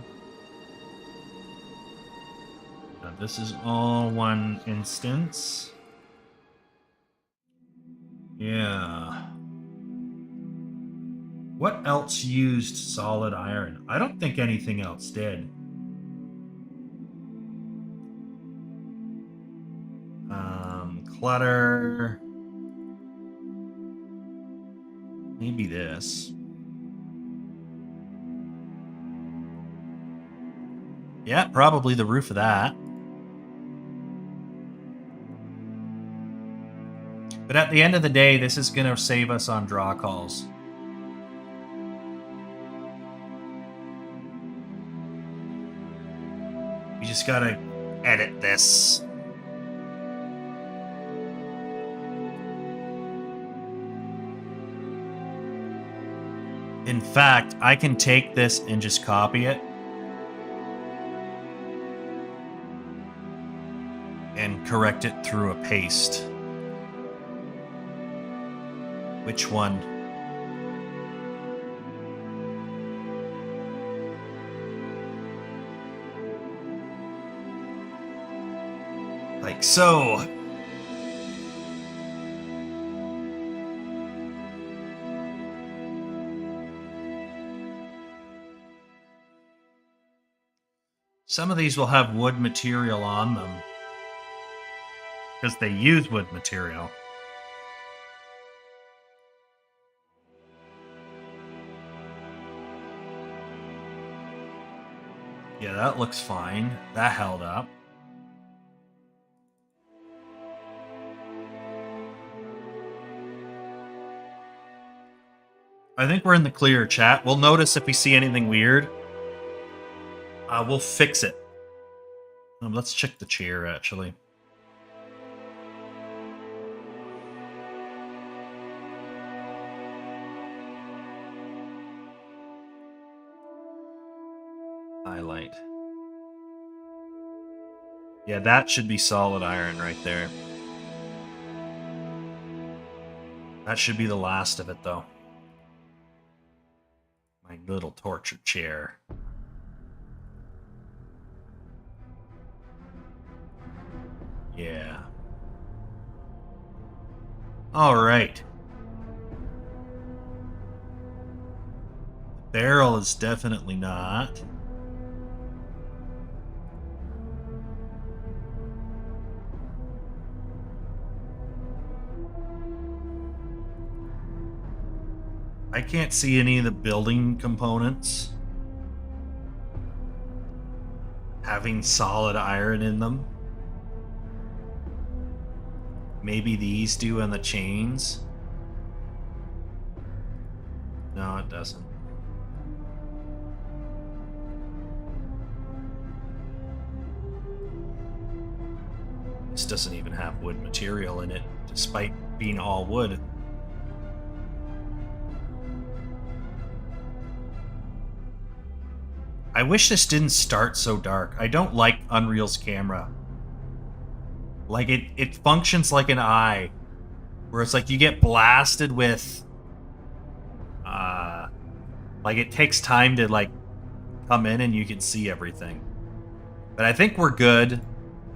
Now, this is all one instance. Yeah. What else used solid iron? I don't think anything else did. Clutter. Maybe this. Yeah, probably the roof of that. But at the end of the day, this is going to save us on draw calls. We just got to edit this. In fact, I can take this and just copy it. And correct it through a paste. Which one? Like so. Some of these will have wood material on them because they use wood material. Yeah, that looks fine. That held up. I think we're in the clear, chat. We'll notice if we see anything weird. We'll fix it. Let's check the chair, actually. Highlight. Yeah, that should be solid iron right there. That should be the last of it, though. My little torture chair. Yeah. All right. The barrel is definitely not. I can't see any of the building components having solid iron in them. Maybe these do on the chains. No, it doesn't. This doesn't even have wood material in it, despite being all wood. I wish this didn't start so dark. I don't like Unreal's camera. Like, it functions like an eye. Where it's like you get blasted with... like, it takes time to, like, come in and you can see everything. But I think we're good.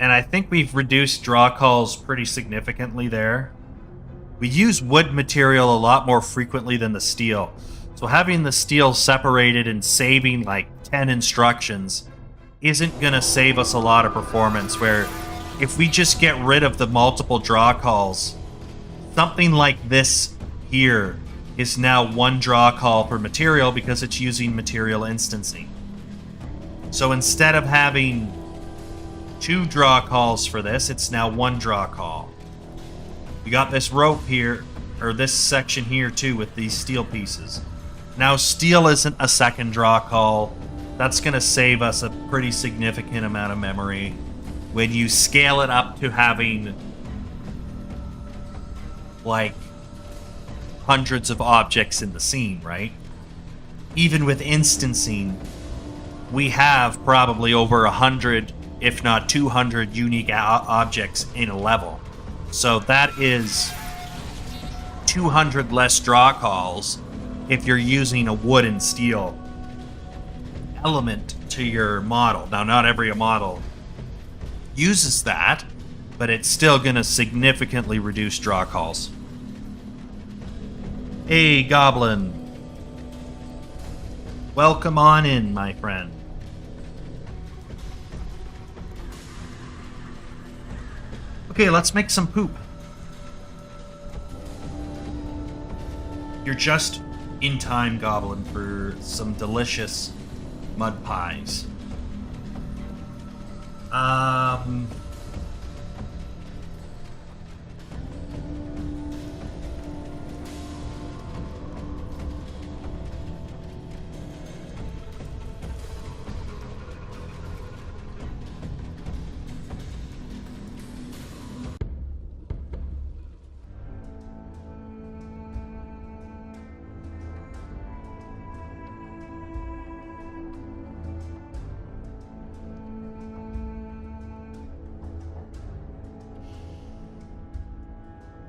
And I think we've reduced draw calls pretty significantly there. We use wood material a lot more frequently than the steel. So having the steel separated and saving, like, 10 instructions isn't going to save us a lot of performance, where if we just get rid of the multiple draw calls, something like this here is now one draw call per material because it's using material instancing. So instead of having 2 draw calls for this, it's now 1 draw call. We got this rope here, or this section here too, with these steel pieces. Now steel isn't a second draw call. That's going to save us a pretty significant amount of memory when you scale it up to having like hundreds of objects in the scene, right? Even with instancing, we have probably over 100, if not 200 unique objects in a level. So that is 200 less draw calls if you're using a wood and steel element to your model. Now, not every model uses that, but it's still going to significantly reduce draw calls. Hey, Goblin. Welcome on in, my friend. Okay, let's make some poop. You're just in time, Goblin, for some delicious mud pies.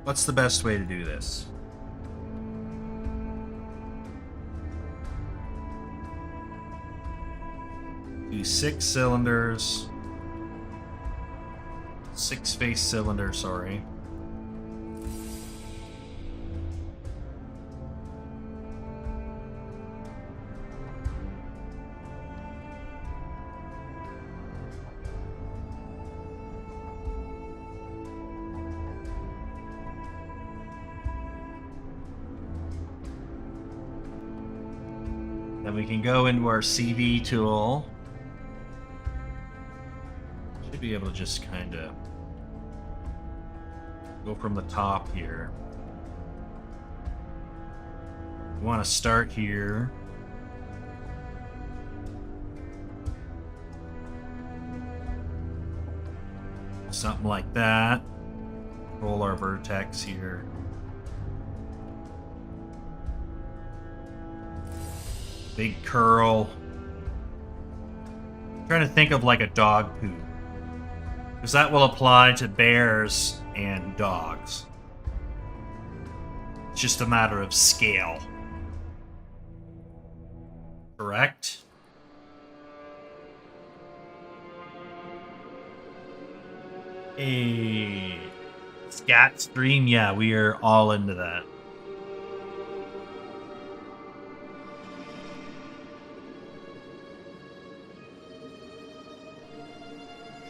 What's the best way to do this? Do 6 cylinders. 6 face cylinders, sorry. Then we can go into our CV tool. Should be able to just kind of go from the top here. We want to start here. Something like that. Roll our vertex here. Big curl. I'm trying to think of like a dog poo, because that will apply to bears and dogs. It's just a matter of scale. Correct? Hey, scat stream, yeah, we are all into that.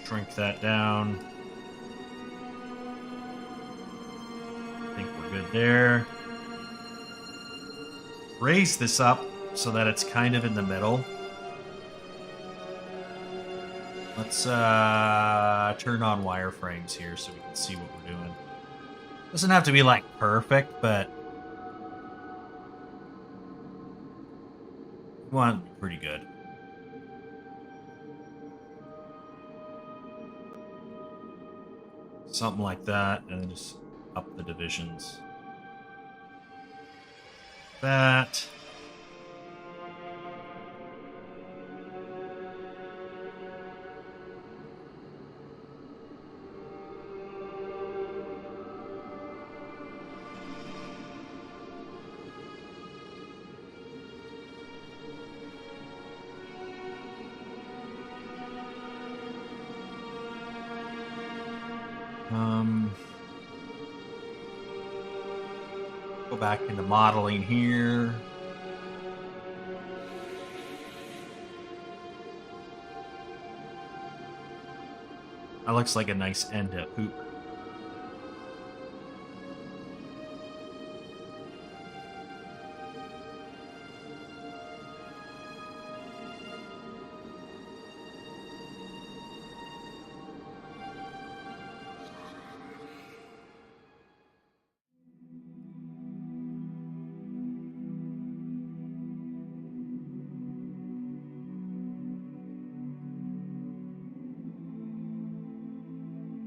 Shrink that down. I think we're good there. Raise this up so that it's kind of in the middle. Let's turn on wireframes here so we can see what we're doing. Doesn't have to be like perfect, but we want it to be pretty good. Something like that, and then just up the divisions. That. Go back into modeling here. That looks like a nice end to poop.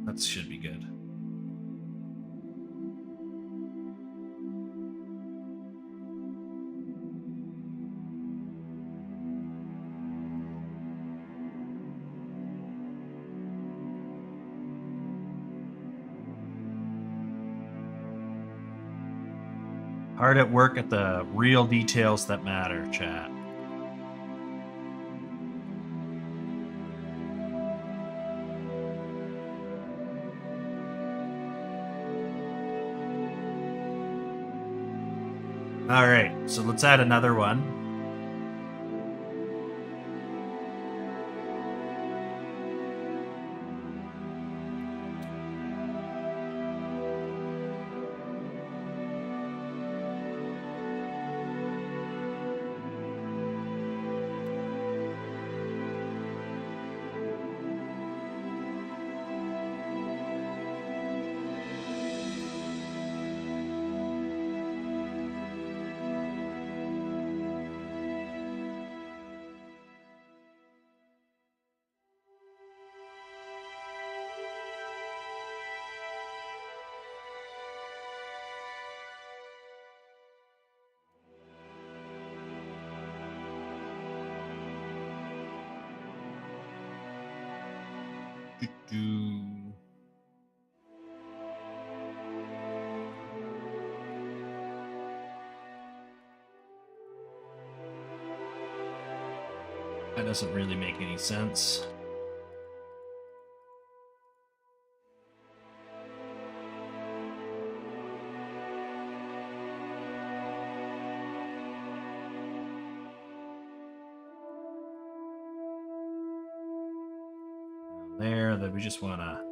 That should be good. Hard at work at the real details that matter, chat. All right, so let's add another one. That doesn't really make any sense. There, that we just want to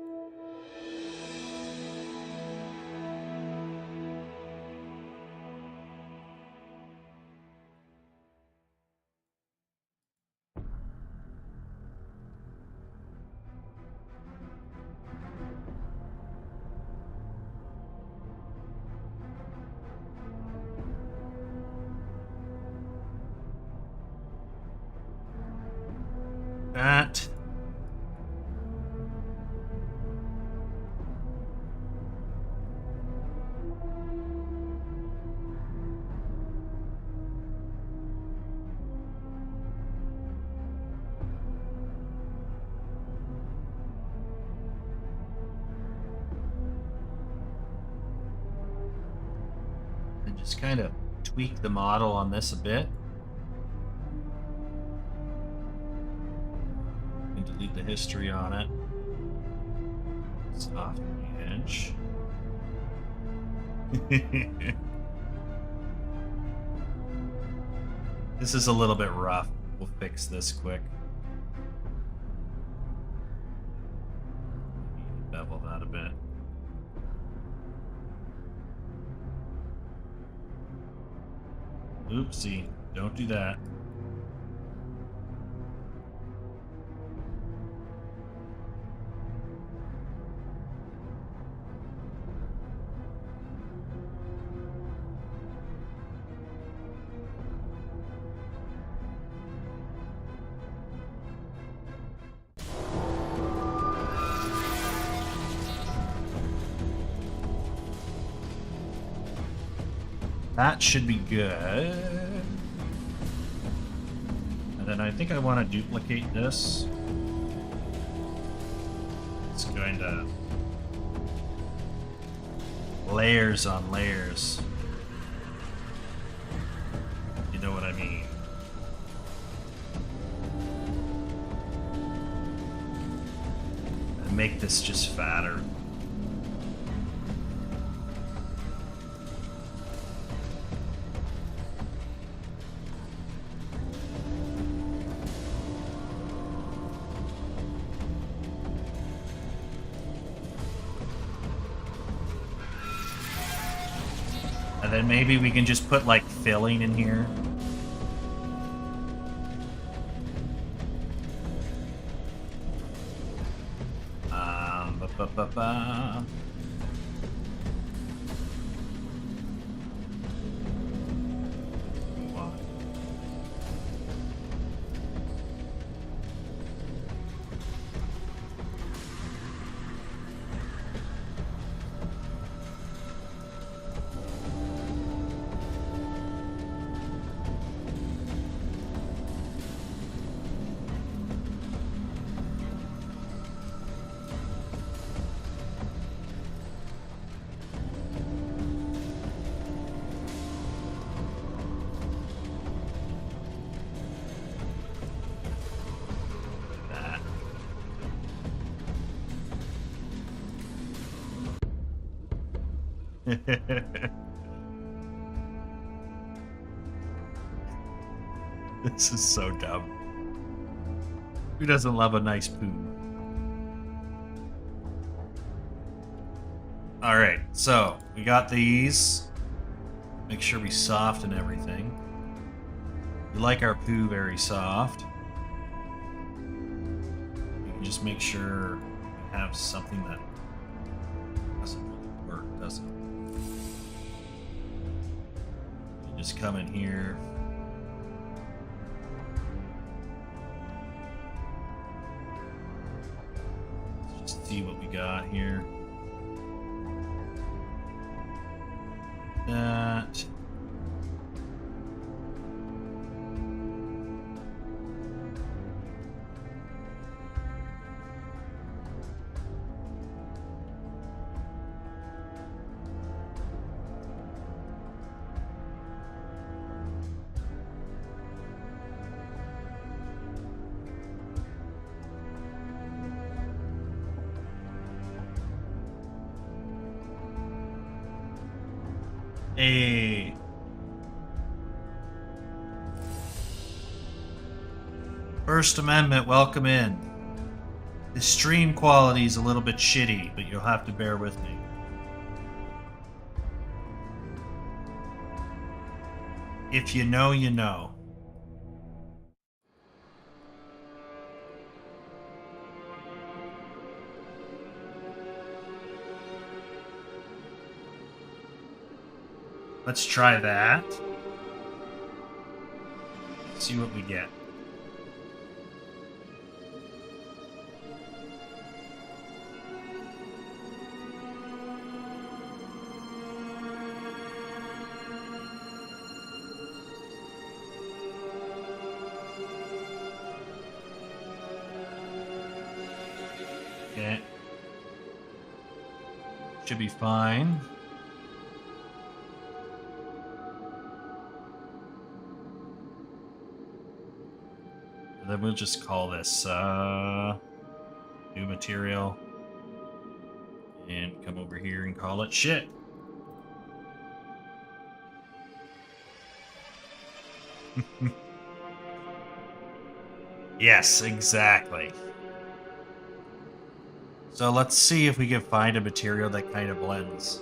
that. And just kind of tweak the model on this a bit. And delete the history on it. Soft edge. This is a little bit rough. We'll fix this quick. Bevel that a bit. Oopsie, don't do that. That should be good. And then I think I want to duplicate this. It's going to layers on layers. You know what I mean. And make this just fatter. And then maybe we can just put like filling in here. Ba-ba-ba-ba. This is so dumb. Who doesn't love a nice poo? Alright, so we got these. Make sure we soften everything. We like our poo very soft. We can just make sure we have something that doesn't really work, does it? You just come in here. Let's just see what we got here. That. Hey. First Amendment, welcome in. The stream quality is a little bit shitty, but you'll have to bear with me. If you know, you know. Let's try that. See what we get. Okay. Should be fine. And then we'll just call this new material and come over here and call it shit. Yes, exactly. So let's see if we can find a material that kind of blends.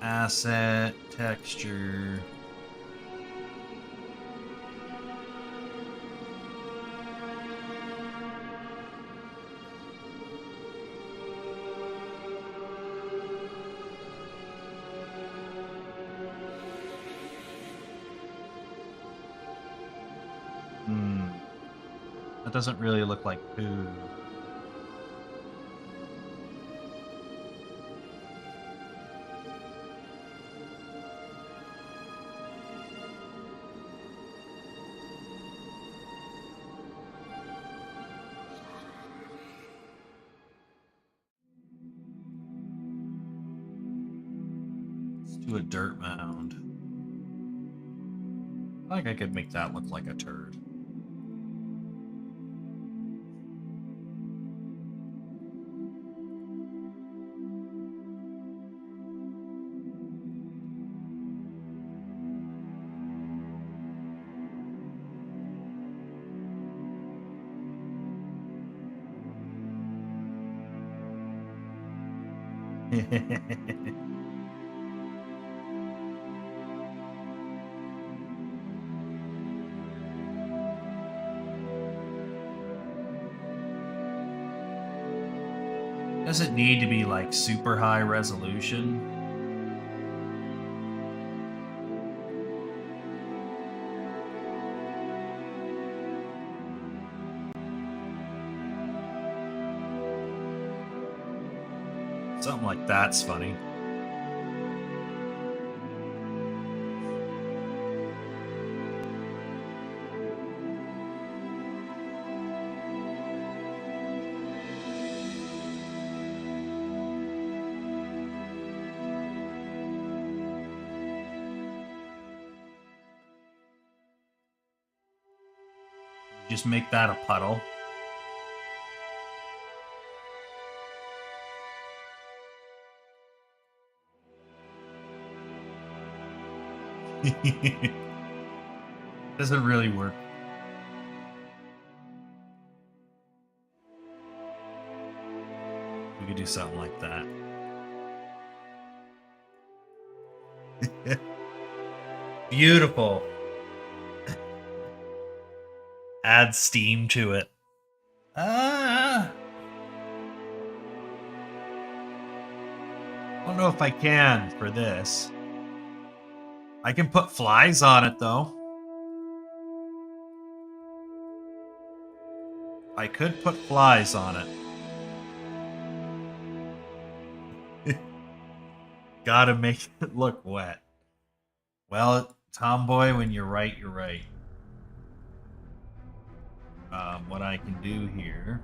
Asset, texture. That doesn't really look like poo. Let's do a dirt mound. I think I could make that look like a turd. Does it need to be like super high resolution? Something like that's funny. Just make that a puddle. Doesn't really work. We could do something like that. Beautiful. Add steam to it. I don't know if I can for this. I can put flies on it though. I could put flies on it. Gotta make it look wet. Well, Tomboy, when you're right, you're right. What I can do here.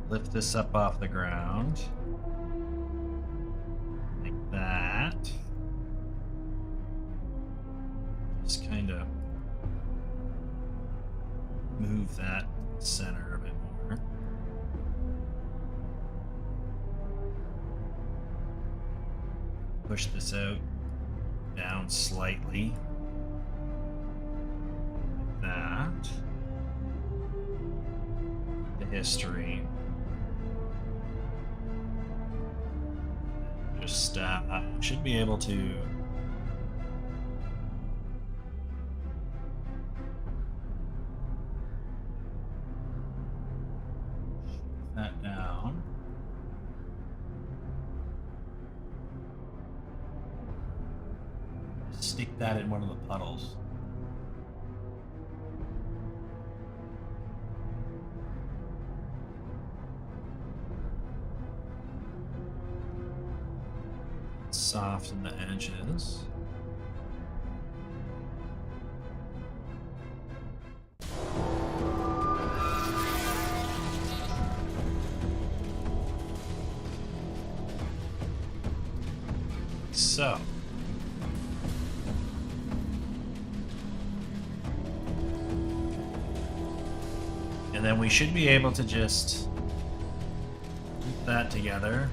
Lift this up off the ground. Like that. Just kind of move that center a bit more. Push this out down slightly. Like that. The history. Just should be able to that down. Stick that in one of the puddles. Soften the edges. So. And then we should be able to just put that together.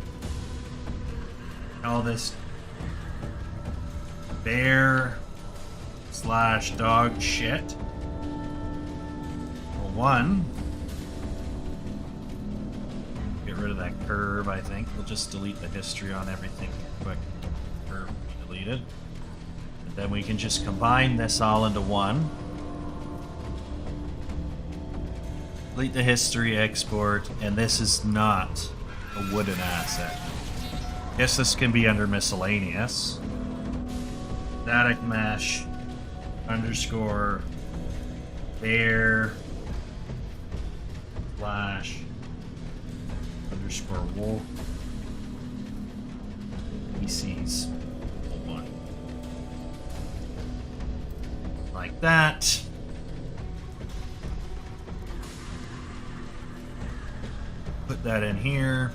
All this bear / dog shit. Well, one, get rid of that curve, I think. We'll just delete the history on everything quick. Curve deleted. And then we can just combine this all into one. Delete the history, export, and this is not a wooden asset. Guess this can be under miscellaneous. Static mesh underscore bear / underscore wolf species 1. Like that. Put that in here.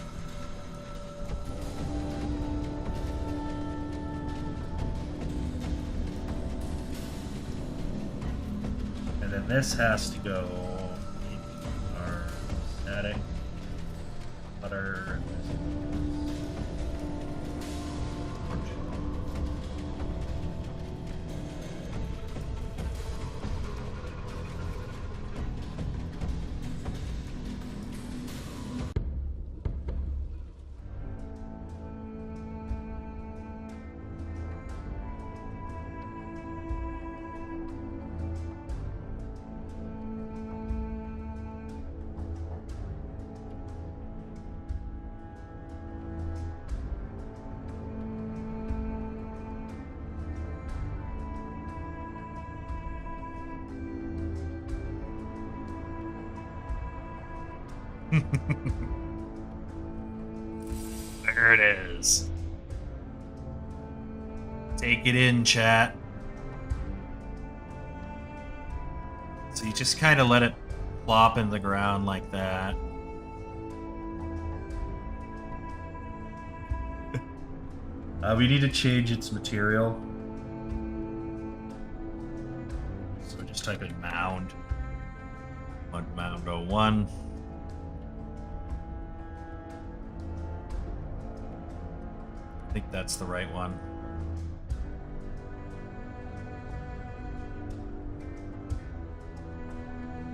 And then this has to go in our static butter. There it is. Take it in, chat. So you just kind of let it plop in the ground like that. We need to change its material. type in mound. Mud mound 01. I think that's the right one.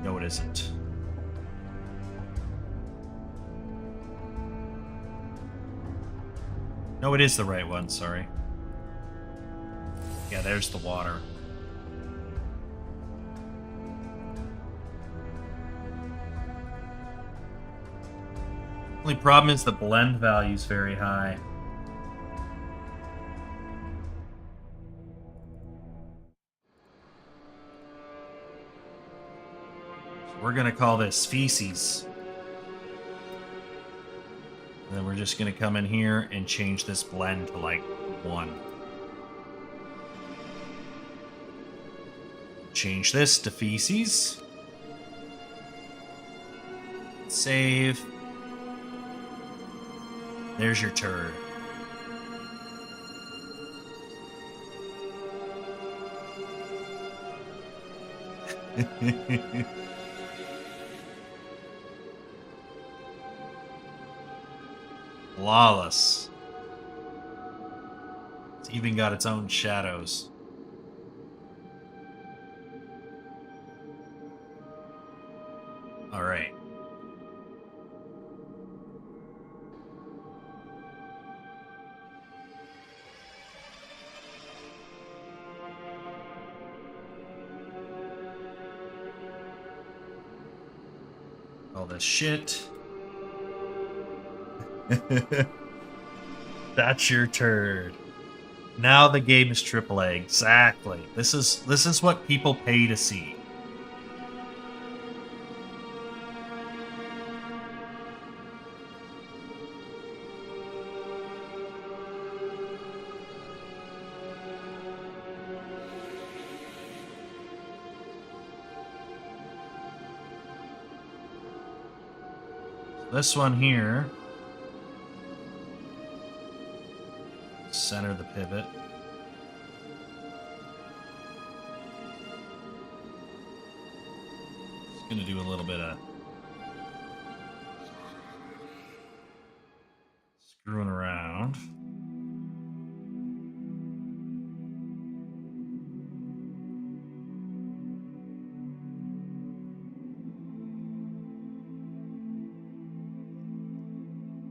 No, it isn't. No, it is the right one, sorry. Yeah, there's the water. Only problem is the blend value is very high. So we're gonna call this feces. And then we're just gonna come in here and change this blend to like 1. Change this to feces. Save. There's your turd. Flawless. It's even got its own shadows. All right. All this shit. That's your turd. Now the game is AAA. Exactly. This is what people pay to see. This one here. Center the pivot. Just gonna do a little bit of screwing around.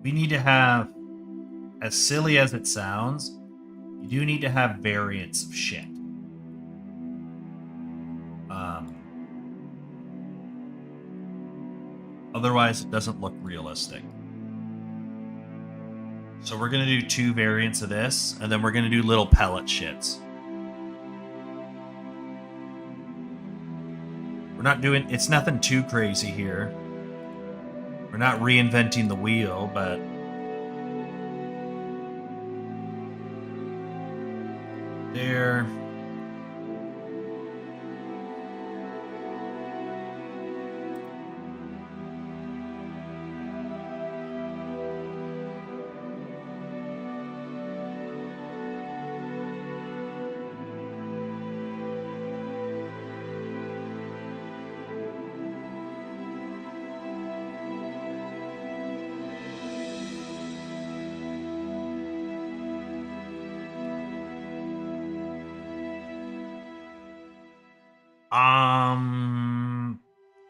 We need to have, as silly as it sounds, you do need to have variants of shit. Otherwise, it doesn't look realistic. So we're going to do 2 variants of this, and then we're going to do little pellet shits. We're not doing... It's nothing too crazy here. We're not reinventing the wheel, but... There.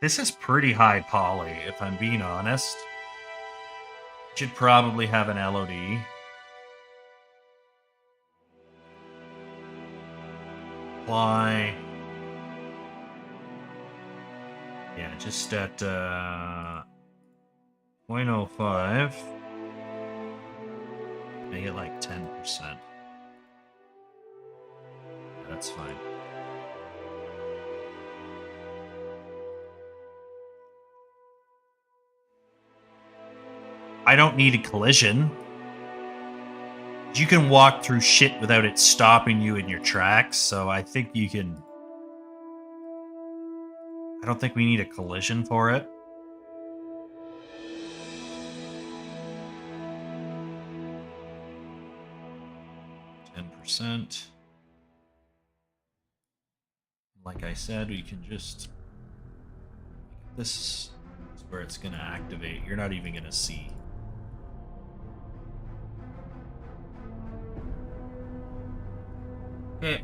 This is pretty high poly, if I'm being honest. Should probably have an LOD. Apply. Yeah, just at 0.05. Make it like 10%. That's fine. I don't need a collision. You can walk through shit without it stopping you in your tracks, so I think you can... I don't think we need a collision for it. %. like I said, we can just... This is where it's going to activate. You're not even going to see. Okay.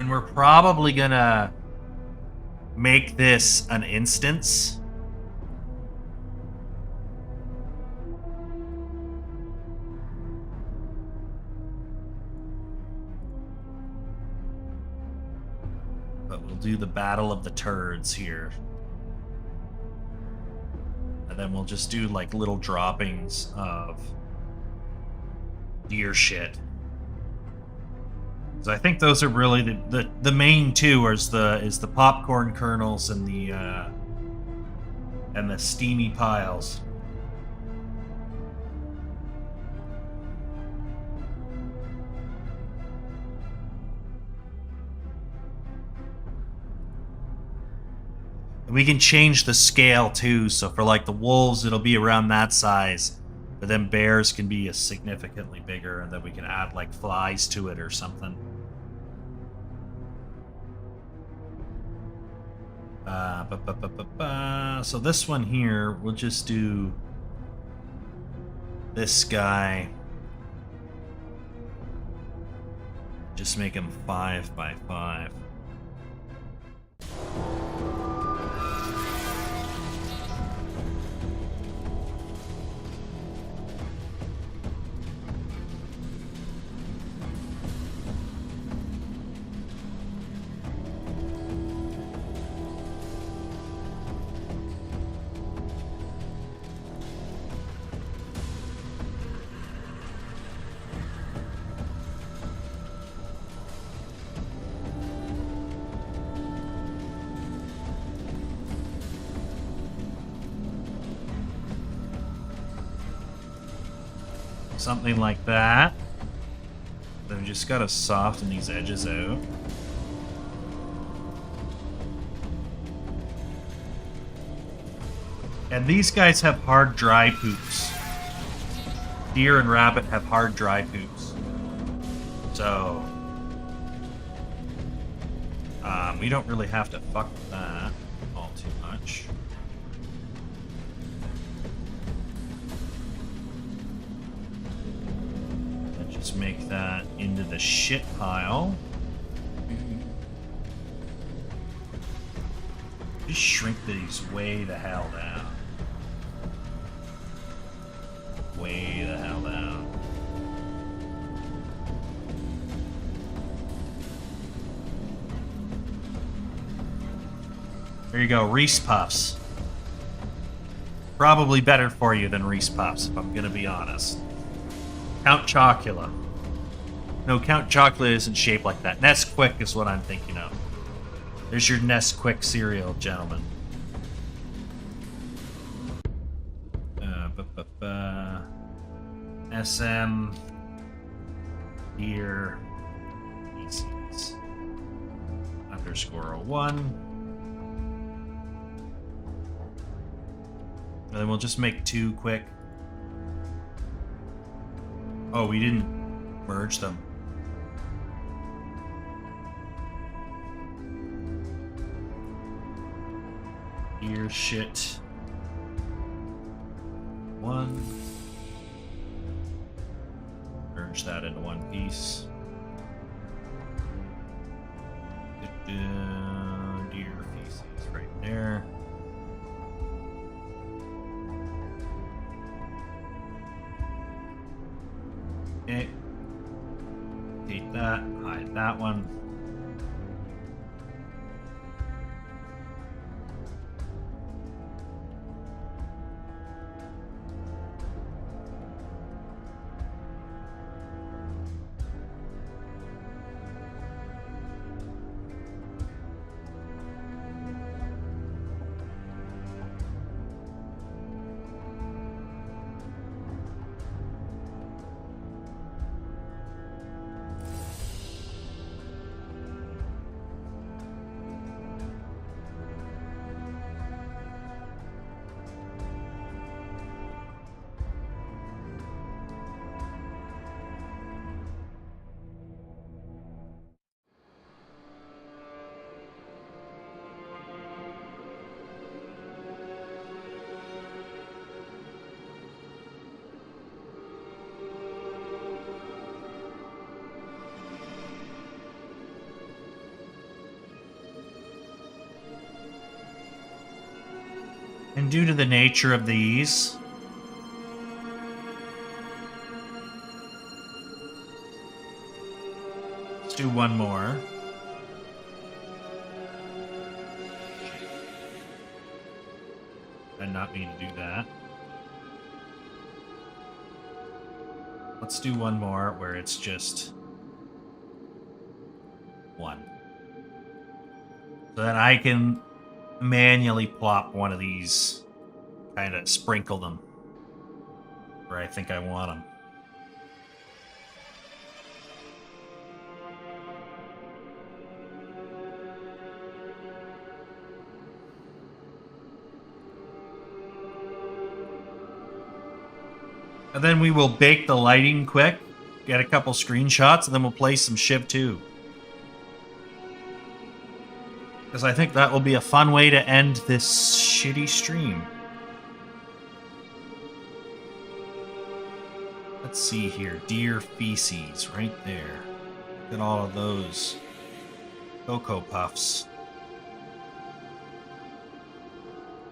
And we're probably going to make this an instance. But we'll do the Battle of the Turds here. And then we'll just do like little droppings of deer shit. So I think those are really the main two is the popcorn kernels and the steamy piles. And we can change the scale too, so for like the wolves it'll be around that size, but then bears can be significantly bigger, and then we can add like flies to it or something. So this one here, we'll just do this guy. Just make him 5 by 5. Something like that. Then we just gotta soften these edges out. And these guys have hard, dry poops. Deer and rabbit have hard, dry poops. So... we don't really have to fuck with that all too much. Just make that into the shit pile. Just shrink these way the hell down. Way the hell down. There you go, Reese Puffs. Probably better for you than Reese Puffs, if I'm gonna be honest. Count Chocula. No, Count Chocula isn't shaped like that. Nesquik is what I'm thinking of. There's your Nesquik cereal, gentlemen. SM here species _01. And then we'll just make 2 quick. Oh, we didn't merge them. Ear shit. 1. Merge that into one piece. Deer feces right there. Okay. Take that, hide that one. And due to the nature of these, let's do one more. I did not mean to do that. Let's do one more where it's just one. So that I can manually plop one of these, kind of sprinkle them where I think I want them. And then we will bake the lighting quick, get a couple screenshots, and then we'll play some Chiv 2. Because I think that will be a fun way to end this shitty stream. Let's see here. Deer feces, right there. Look at all of those. Cocoa Puffs.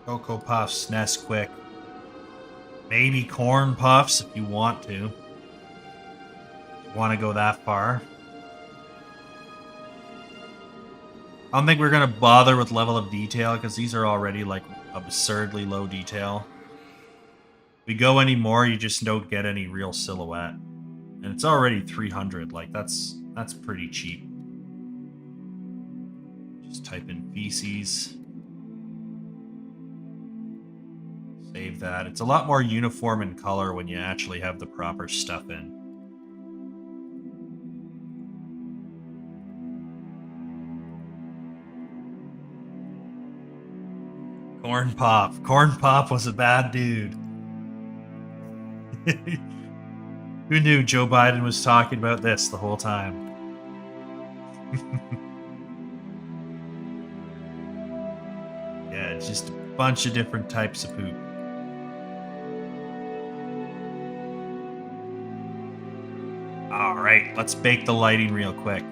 Cocoa Puffs, Nesquik. Maybe Corn Puffs if you want to. Want to go that far. I don't think we're going to bother with level of detail because these are already like absurdly low detail. If we go any more, you just don't get any real silhouette. And it's already 300. Like that's pretty cheap. Just type in feces. Save that. It's a lot more uniform in color when you actually have the proper stuff in. Corn Pop. Corn Pop was a bad dude. Who knew Joe Biden was talking about this the whole time? Yeah, it's just a bunch of different types of poop. Alright, let's bake the lighting real quick.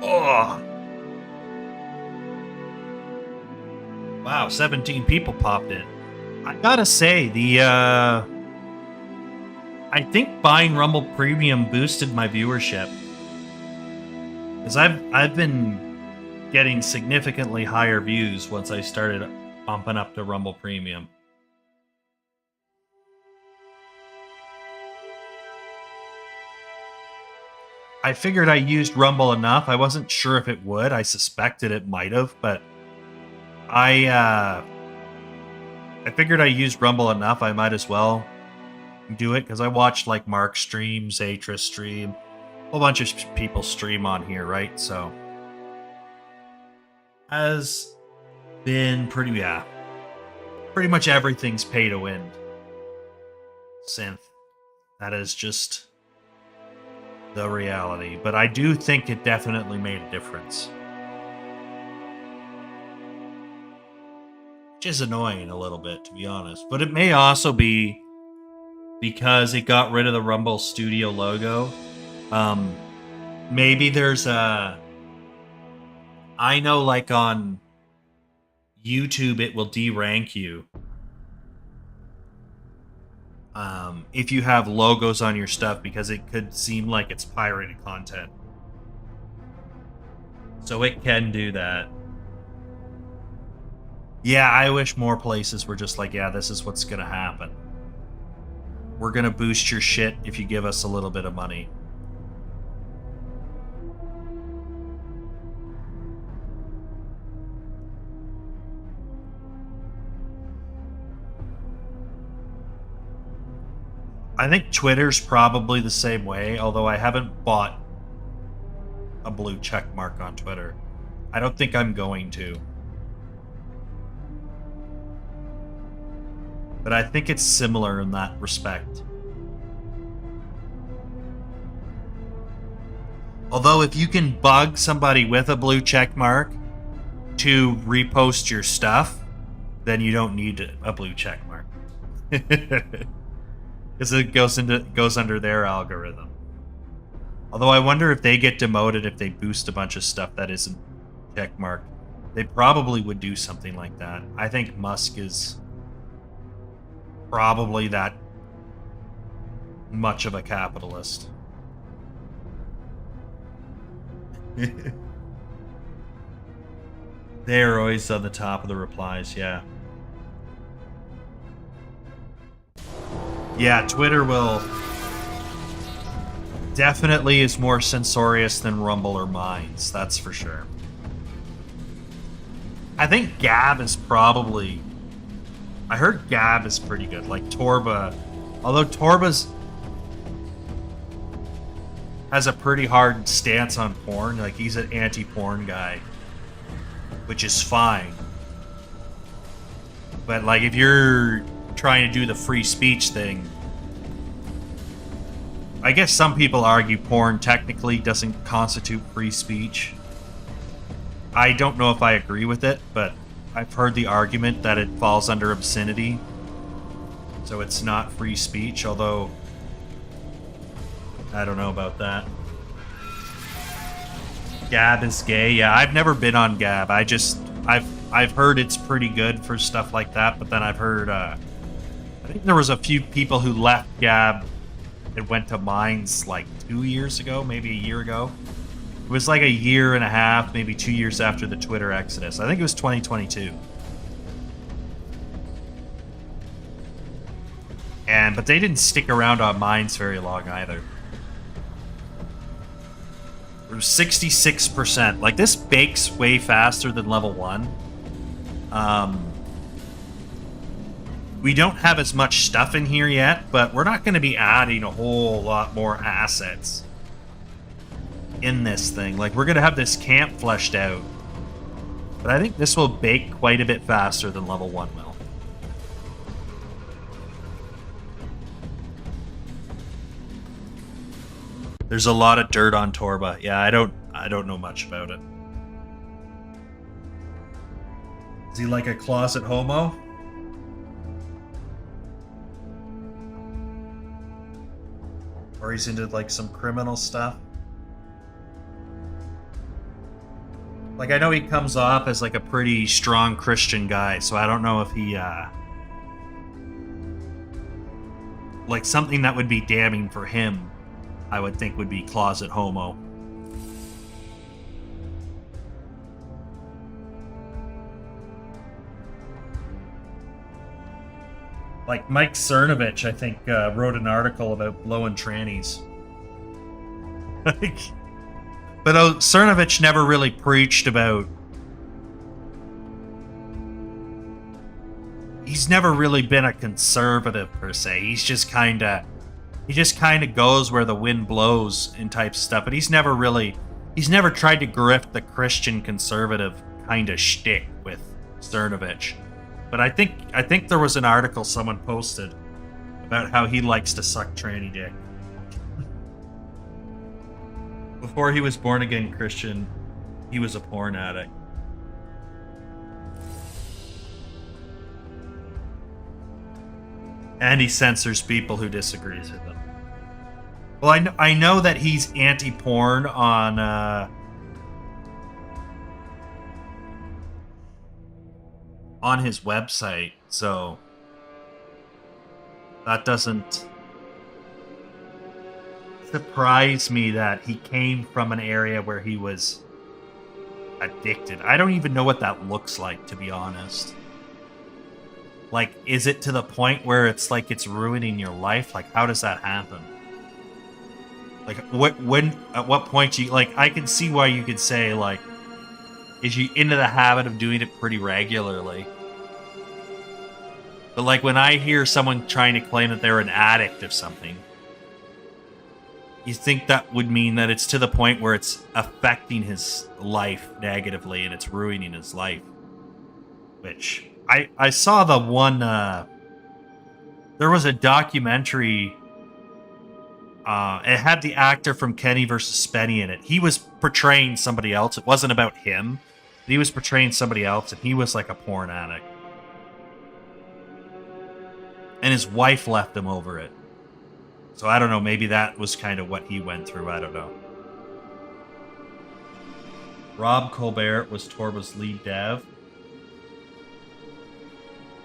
Oh! Wow, 17 people popped in. I gotta say, I think buying Rumble Premium boosted my viewership. Because I've been getting significantly higher views once I started bumping up to Rumble Premium. I figured I used Rumble enough. I wasn't sure if it would. I suspected it might have, but I figured I used Rumble enough. I might as well do it because I watched like Mark stream, Zatra stream, a whole bunch of people stream on here, right? So has been pretty much everything's pay to win. Synth. That is just the reality. But I do think it definitely made a difference. Which is annoying a little bit, to be honest. But it may also be because it got rid of the Rumble Studio logo. Maybe there's a... I know, like, on YouTube, it will derank you if you have logos on your stuff because it could seem like it's pirated content. So it can do that. Yeah, I wish more places were just like, yeah, this is what's going to happen. We're going to boost your shit if you give us a little bit of money. I think Twitter's probably the same way, although I haven't bought a blue check mark on Twitter. I don't think I'm going to. But I think it's similar in that respect. Although if you can bug somebody with a blue check mark to repost your stuff, then you don't need a blue check mark. because it goes under their algorithm. Although I wonder if they get demoted if they boost a bunch of stuff that isn't checkmarked. They probably would do something like that. I think Musk is probably that much of a capitalist. They're always on the top of the replies, yeah. Yeah, Twitter will definitely is more censorious than Rumble or Minds, that's for sure. I think Gab is probably... I heard Gab is pretty good, like Torba. Although Torba's has a pretty hard stance on porn, like he's an anti-porn guy, which is fine. But like if you're trying to do the free speech thing, I guess some people argue porn technically doesn't constitute free speech. I don't know if I agree with it, but I've heard the argument that it falls under obscenity, so it's not free speech, although I don't know about that. Gab is gay. Yeah, I've never been on Gab. I've heard it's pretty good for stuff like that, but then I've heard I think there was a few people who left Gab and went to Minds like 2 years ago, maybe a year ago. It was like a year and a half, maybe 2 years after the Twitter exodus. I think it was 2022. But they didn't stick around on Minds very long either. It was 66%. Like, this bakes way faster than level 1. We don't have as much stuff in here yet, but we're not going to be adding a whole lot more assets in this thing. Like, we're going to have this camp fleshed out, but I think this will bake quite a bit faster than level 1 will. There's a lot of dirt on Torba. Yeah, I don't know much about it. Is he like a closet homo? Or he's into like some criminal stuff? Like, I know he comes off as like a pretty strong Christian guy, so I don't know if he like something that would be damning for him, I would think would be closet homo. Like Mike Cernovich, I think, wrote an article about blowing trannies. But Cernovich never really preached about... He's never really been a conservative, per se. He's just kind of... He just kind of goes where the wind blows and type stuff. But he's never really... He's never tried to grift the Christian conservative kind of shtick with Cernovich. But I think there was an article someone posted about how he likes to suck tranny dick. Before he was born again Christian, he was a porn addict. And he censors people who disagrees with him. Well, I know that he's anti-porn on his website, so that doesn't surprise me that he came from an area where he was addicted. I don't even know what that looks like, to be honest. Like, is it to the point where it's like it's ruining your life? Like, how does that happen? Like, at what point do you, like, I can see why you could say, like, is you into the habit of doing it pretty regularly? But like when I hear someone trying to claim that they're an addict of something, you think that would mean that it's to the point where it's affecting his life negatively and it's ruining his life. Which I saw the one there was a documentary, it had the actor from Kenny vs. Spenny in it. He was portraying somebody else. It wasn't about him. He was portraying somebody else, and he was like a porn addict. And his wife left him over it. So I don't know, maybe that was kind of what he went through, I don't know. Rob Colbert was Torba's lead dev.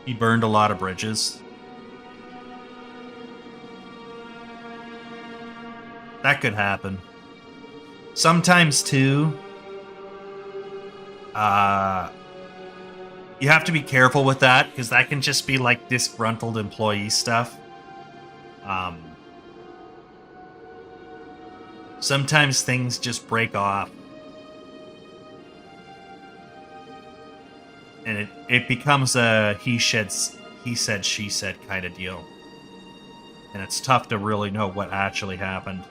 He burned a lot of bridges. That could happen. Sometimes, too, you have to be careful with that, because that can just be like disgruntled employee stuff. Sometimes things just break off. And it becomes a he said, she said kind of deal. And it's tough to really know what actually happened.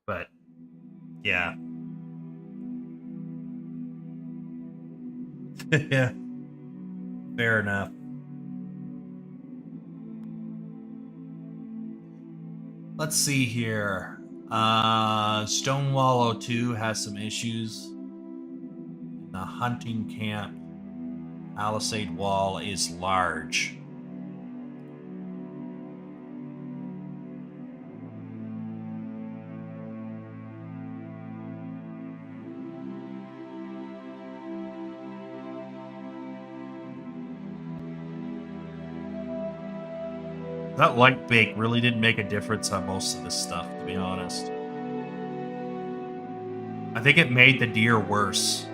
But, yeah. Yeah. Fair enough. Let's see here. Stonewall 02 has some issues. The hunting camp palisade wall is large. That light bake really didn't make a difference on most of this stuff, to be honest. I think it made the deer worse.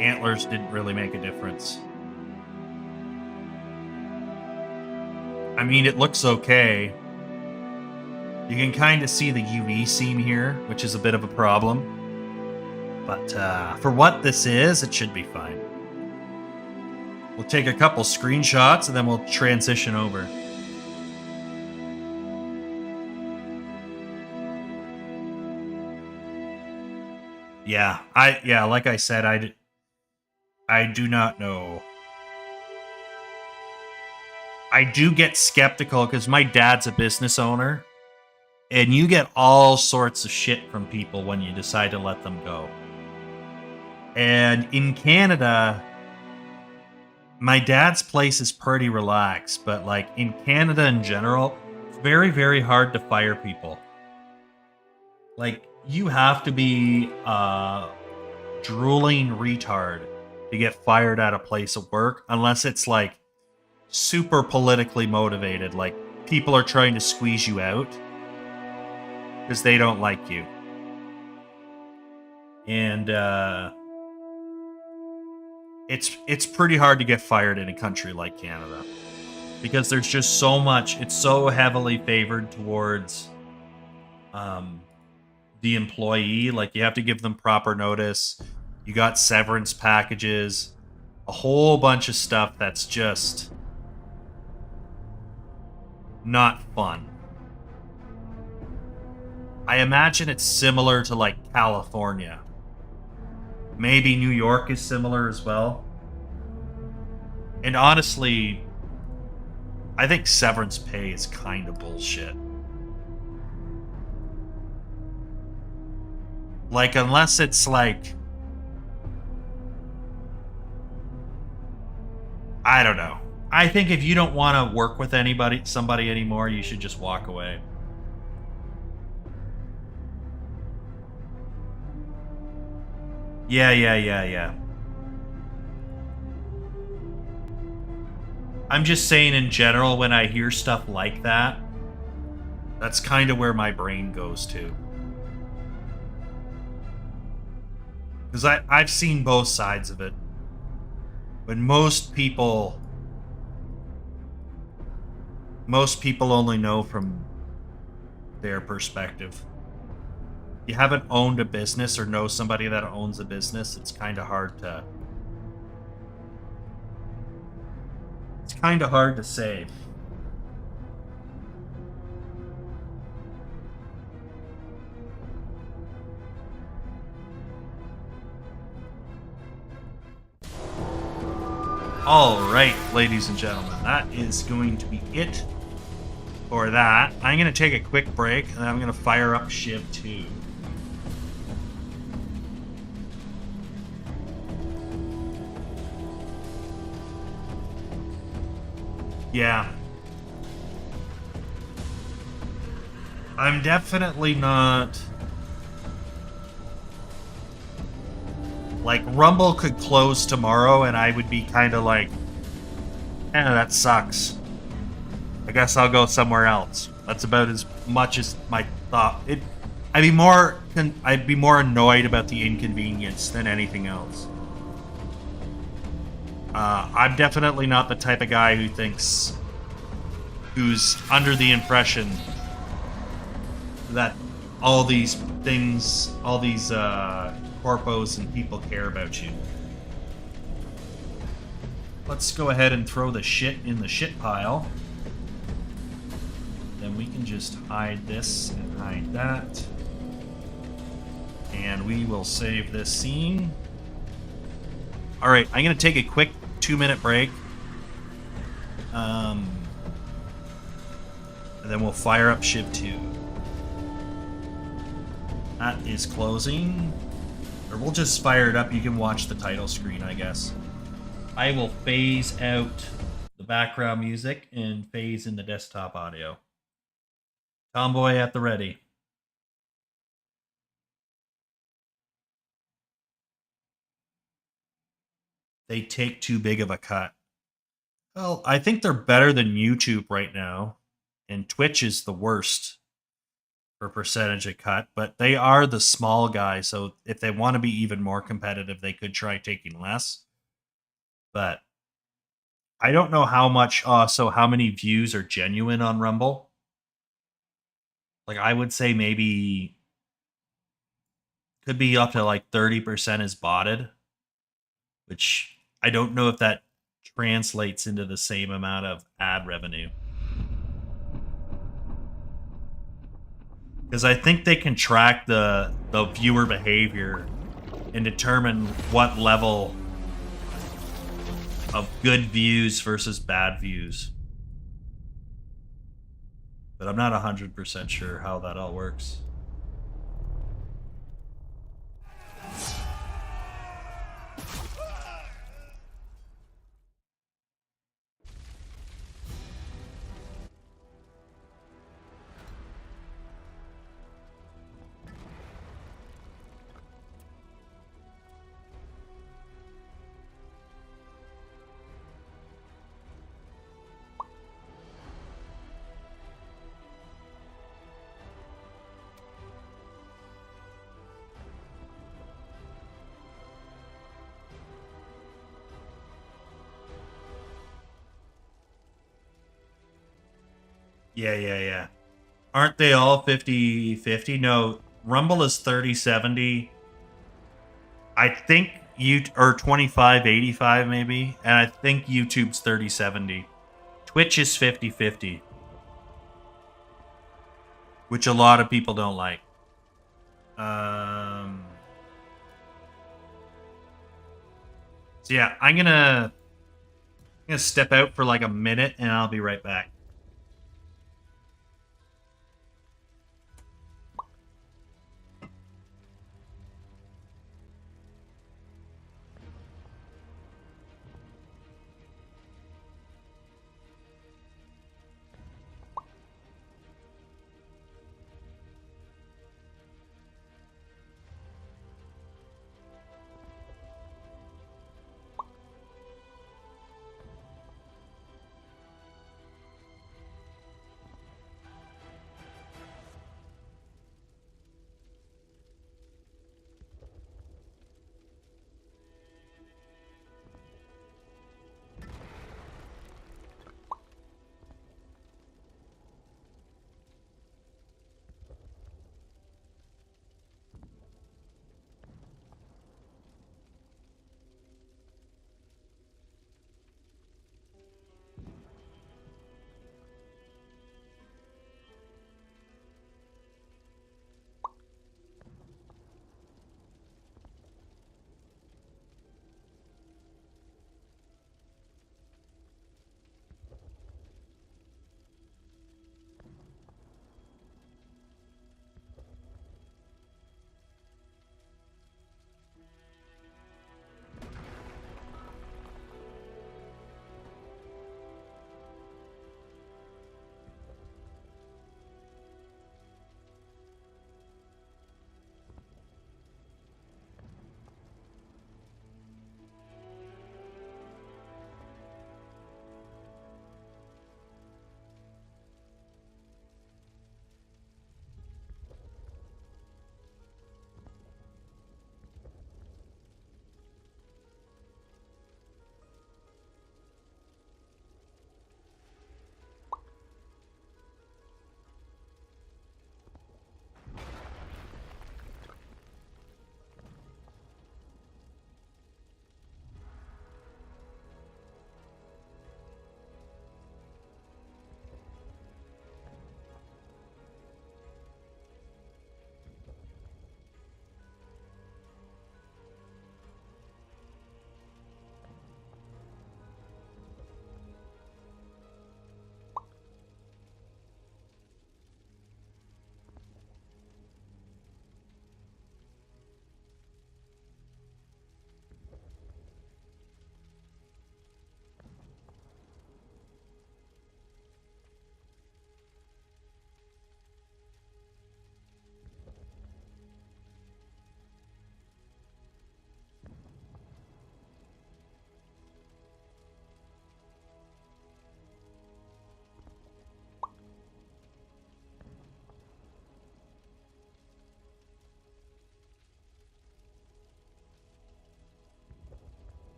Antlers didn't really make a difference. I mean, it looks okay. You can kind of see the UV seam here, which is a bit of a problem. But for what this is, it should be fine. We'll take a couple screenshots and then we'll transition over. Yeah, like I said, I do not know. I do get skeptical because my dad's a business owner, and you get all sorts of shit from people when you decide to let them go. And in Canada, my dad's place is pretty relaxed, but like in Canada in general, it's very, very hard to fire people. Like, you have to be a drooling retard to get fired at a place of work, unless it's like super politically motivated, like people are trying to squeeze you out because they don't like you. And it's pretty hard to get fired in a country like Canada because there's just so much, it's so heavily favored towards the employee. Like, you have to give them proper notice. You got severance packages, a whole bunch of stuff that's just not fun. I imagine it's similar to like California. Maybe New York is similar as well. And honestly, I think severance pay is kind of bullshit. Like, unless it's like, I don't know. I think if you don't want to work with somebody anymore, you should just walk away. Yeah. I'm just saying in general, when I hear stuff like that, that's kind of where my brain goes to. Because I've seen both sides of it. But most people only know from their perspective. If you haven't owned a business or know somebody that owns a business, it's kind of hard to... It's kind of hard to say. Alright, ladies and gentlemen, that is going to be it for that. I'm going to take a quick break, and then I'm going to fire up Chiv 2. Yeah. I'm definitely not... Like, Rumble could close tomorrow, and I would be kind of like, that sucks. I guess I'll go somewhere else. That's about as much as my thought. I'd be more annoyed about the inconvenience than anything else. I'm definitely not the type of guy who's under the impression that all these things, all these corpos and people care about you. Let's go ahead and throw the shit in the shit pile. Then we can just hide this and hide that. And we will save this scene. Alright, I'm going to take a quick 2-minute break. And then we'll fire up Chiv 2. That is closing. Or we'll just fire it up. You can watch the title screen, I guess. I will phase out the background music and phase in the desktop audio. Tomboy at the ready. They take too big of a cut. Well, I think they're better than YouTube right now. And Twitch is the worst for percentage of cut, but they are the small guy, so if they want to be even more competitive, they could try taking less. But I don't know how much, how many views are genuine on Rumble. Like, I would say maybe could be up to like 30% is botted, which I don't know if that translates into the same amount of ad revenue. Because I think they can track the viewer behavior and determine what level of good views versus bad views. But I'm not 100% sure how that all works. Yeah. Aren't they all 50-50? No, Rumble is 30-70. I think or 25-85 maybe, and I think YouTube's 30-70. Twitch is 50-50, which a lot of people don't like. So yeah, I'm gonna step out for like a minute, and I'll be right back.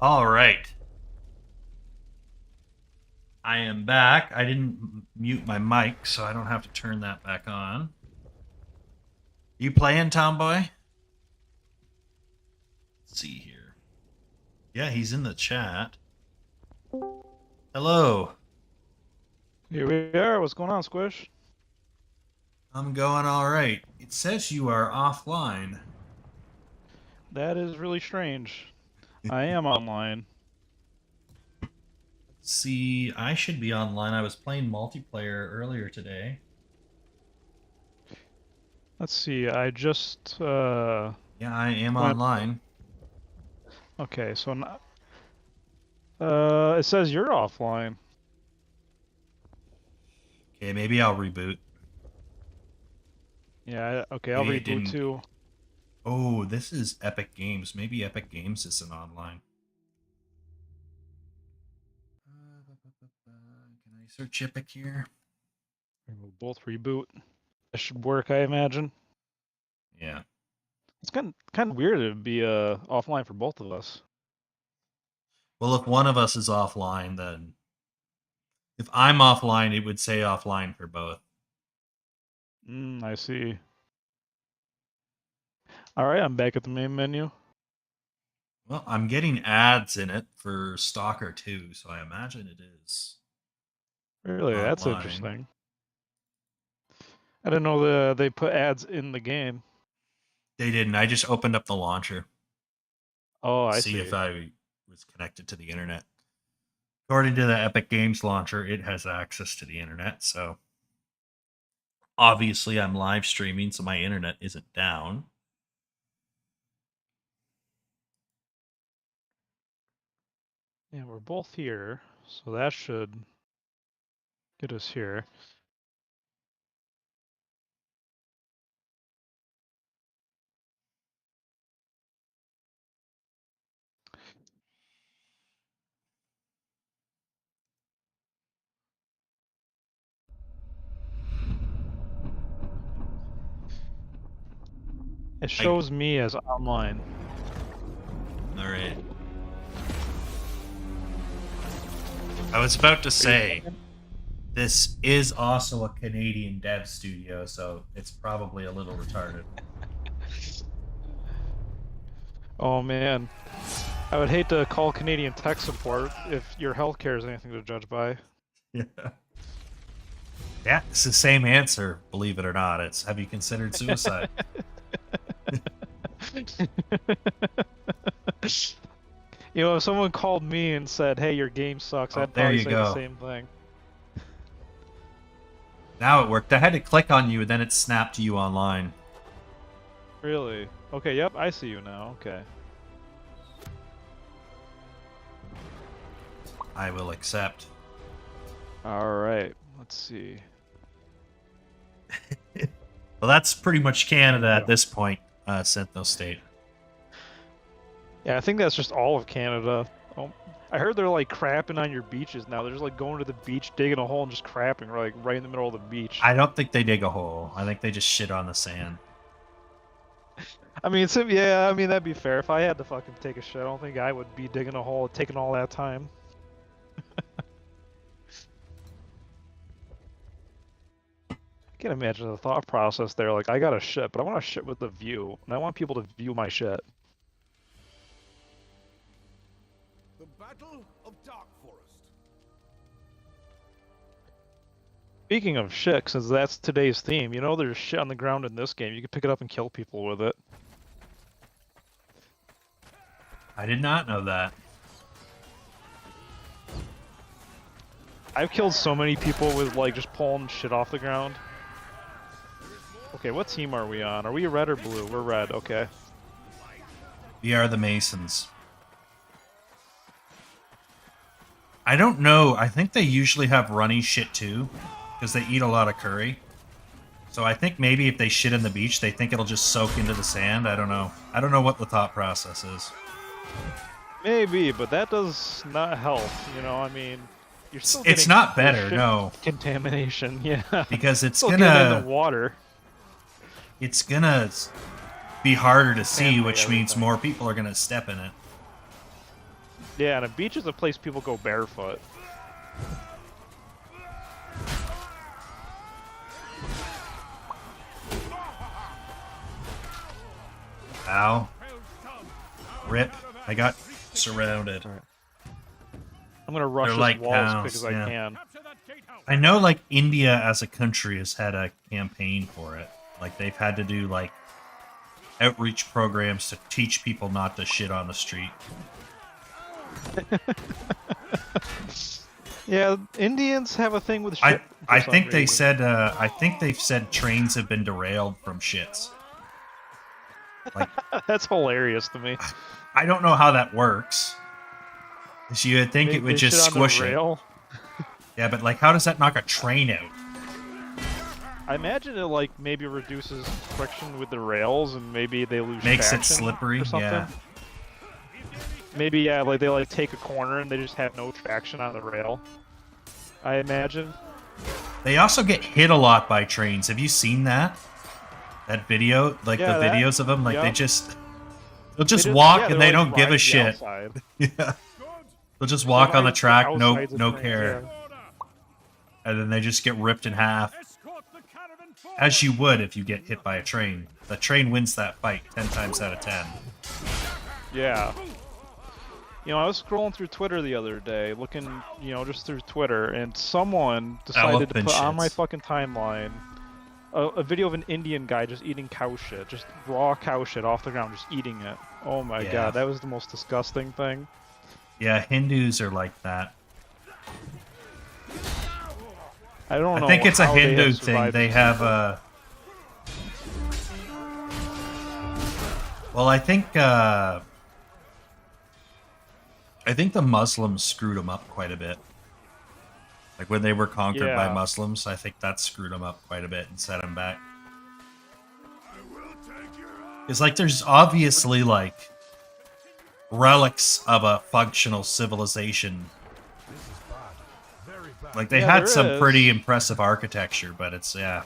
All right. I am back. I didn't mute my mic, so I don't have to turn that back on. You playing, Tomboy? Let's see here. Yeah, he's in the chat. Hello. Here we are. What's going on, Squish? I'm going all right. It says you are offline. That is really strange. I am online. See, I should be online. I was playing multiplayer earlier today. Let's see. I just Yeah, I am online. Okay, so it says you're offline. Okay, maybe I'll reboot. Yeah. Okay, I'll reboot too. Oh, this is Epic Games. Maybe Epic Games isn't online. Can I search Epic here? We'll both reboot. That should work, I imagine. Yeah. It's kind of weird to be offline for both of us. Well, if one of us is offline, then if I'm offline, it would say offline for both. I see. All right, I'm back at the main menu. Well, I'm getting ads in it for Stalker 2, so I imagine it is. Really, online. That's interesting. I didn't know they put ads in the game. They didn't. I just opened up the launcher. Oh, I see. See if I was connected to the internet. According to the Epic Games launcher, it has access to the internet, so obviously I'm live streaming, so my internet isn't down. Yeah, we're both here, so that should get us here. It shows me as online. All right. I was about to say, this is also a Canadian dev studio, so it's probably a little retarded. Oh man, I would hate to call Canadian tech support if your healthcare is anything to judge by. Yeah. Yeah, it's the same answer, believe it or not. It's, have you considered suicide? You know, if someone called me and said, "Hey, your game sucks," I'd probably say the same thing. Now it worked. I had to click on you, and then it snapped you online. Really? Okay, yep, I see you now. Okay. I will accept. Alright, let's see. Well, that's pretty much Canada at this point, Sentinel State. Yeah, I think that's just all of Canada. Oh, I heard they're like crapping on your beaches now. They're just like going to the beach, digging a hole, and just crapping like right in the middle of the beach. I don't think they dig a hole. I think they just shit on the sand. I mean, so, yeah, I mean that'd be fair. If I had to fucking take a shit, I don't think I would be digging a hole, taking all that time. I can't imagine the thought process there. Like, I got a shit, but I want to shit with the view, and I want people to view my shit. The Battle of Dark Forest. Speaking of shit, since that's today's theme, you know there's shit on the ground in this game. You can pick it up and kill people with it. I did not know that. I've killed so many people with, like, just pulling shit off the ground. Okay, what team are we on? Are we red or blue? We're red, okay. We are the Masons. I don't know. I think they usually have runny shit too, because they eat a lot of curry. So I think maybe if they shit in the beach, they think it'll just soak into the sand. I don't know. I don't know what the thought process is. Maybe, but that does not help, you know, I mean... You're still it's not better, no. Contamination, yeah. Because it's still gonna... in the water. It's gonna be harder to see, which means more people are gonna step in it. Yeah, and a beach is a place people go barefoot. Ow. Rip. I got surrounded. I'm gonna rush They're this like wall as cows, quick as I yeah. can. I know, like, India as a country has had a campaign for it. Like, they've had to do, like, outreach programs to teach people not to shit on the street. Yeah, Indians have a thing with shit. I think they said, I think they've said trains have been derailed from shits. Like, That's hilarious to me. I don't know how that works. 'Cause you would think it would They just shit on the squish it. rail. Yeah, but, like, how does that knock a train out? I imagine it like maybe reduces friction with the rails and maybe they lose Makes it traction slippery, or something. yeah. Maybe yeah, like they like take a corner and they just have no traction on the rail. I imagine. They also get hit a lot by trains. Have you seen that? That video? Like, Yeah, the videos of them? Like, yep. they'll just They just- walk yeah, and they're, they like, don't give a riding the shit. outside. Yeah. They'll just walk on the Right, track, no outsides of no trains, care. yeah. And then they just get ripped in half. Escort the caravan forward. As you would if you get hit by a train. The train wins that fight 10 times out of 10. Yeah. You know, I was scrolling through Twitter the other day, looking, you know, just through Twitter, and someone decided to Elephant put on my shits. fucking timeline a video of an Indian guy just eating cow shit, just raw cow shit off the ground, just eating it. Oh my Yeah. god, that was the most disgusting thing. Yeah, Hindus are like that. I don't know. I think it's a how they have Hindu thing. survived They this. have a... Well, I think the Muslims screwed them up quite a bit. Like, when they were conquered by Yeah. Muslims, I think that screwed them up quite a bit and set them back. Because, like, there's obviously, like, relics of a functional civilization. Like, they Yeah, had there some is. pretty impressive architecture, but it's, yeah.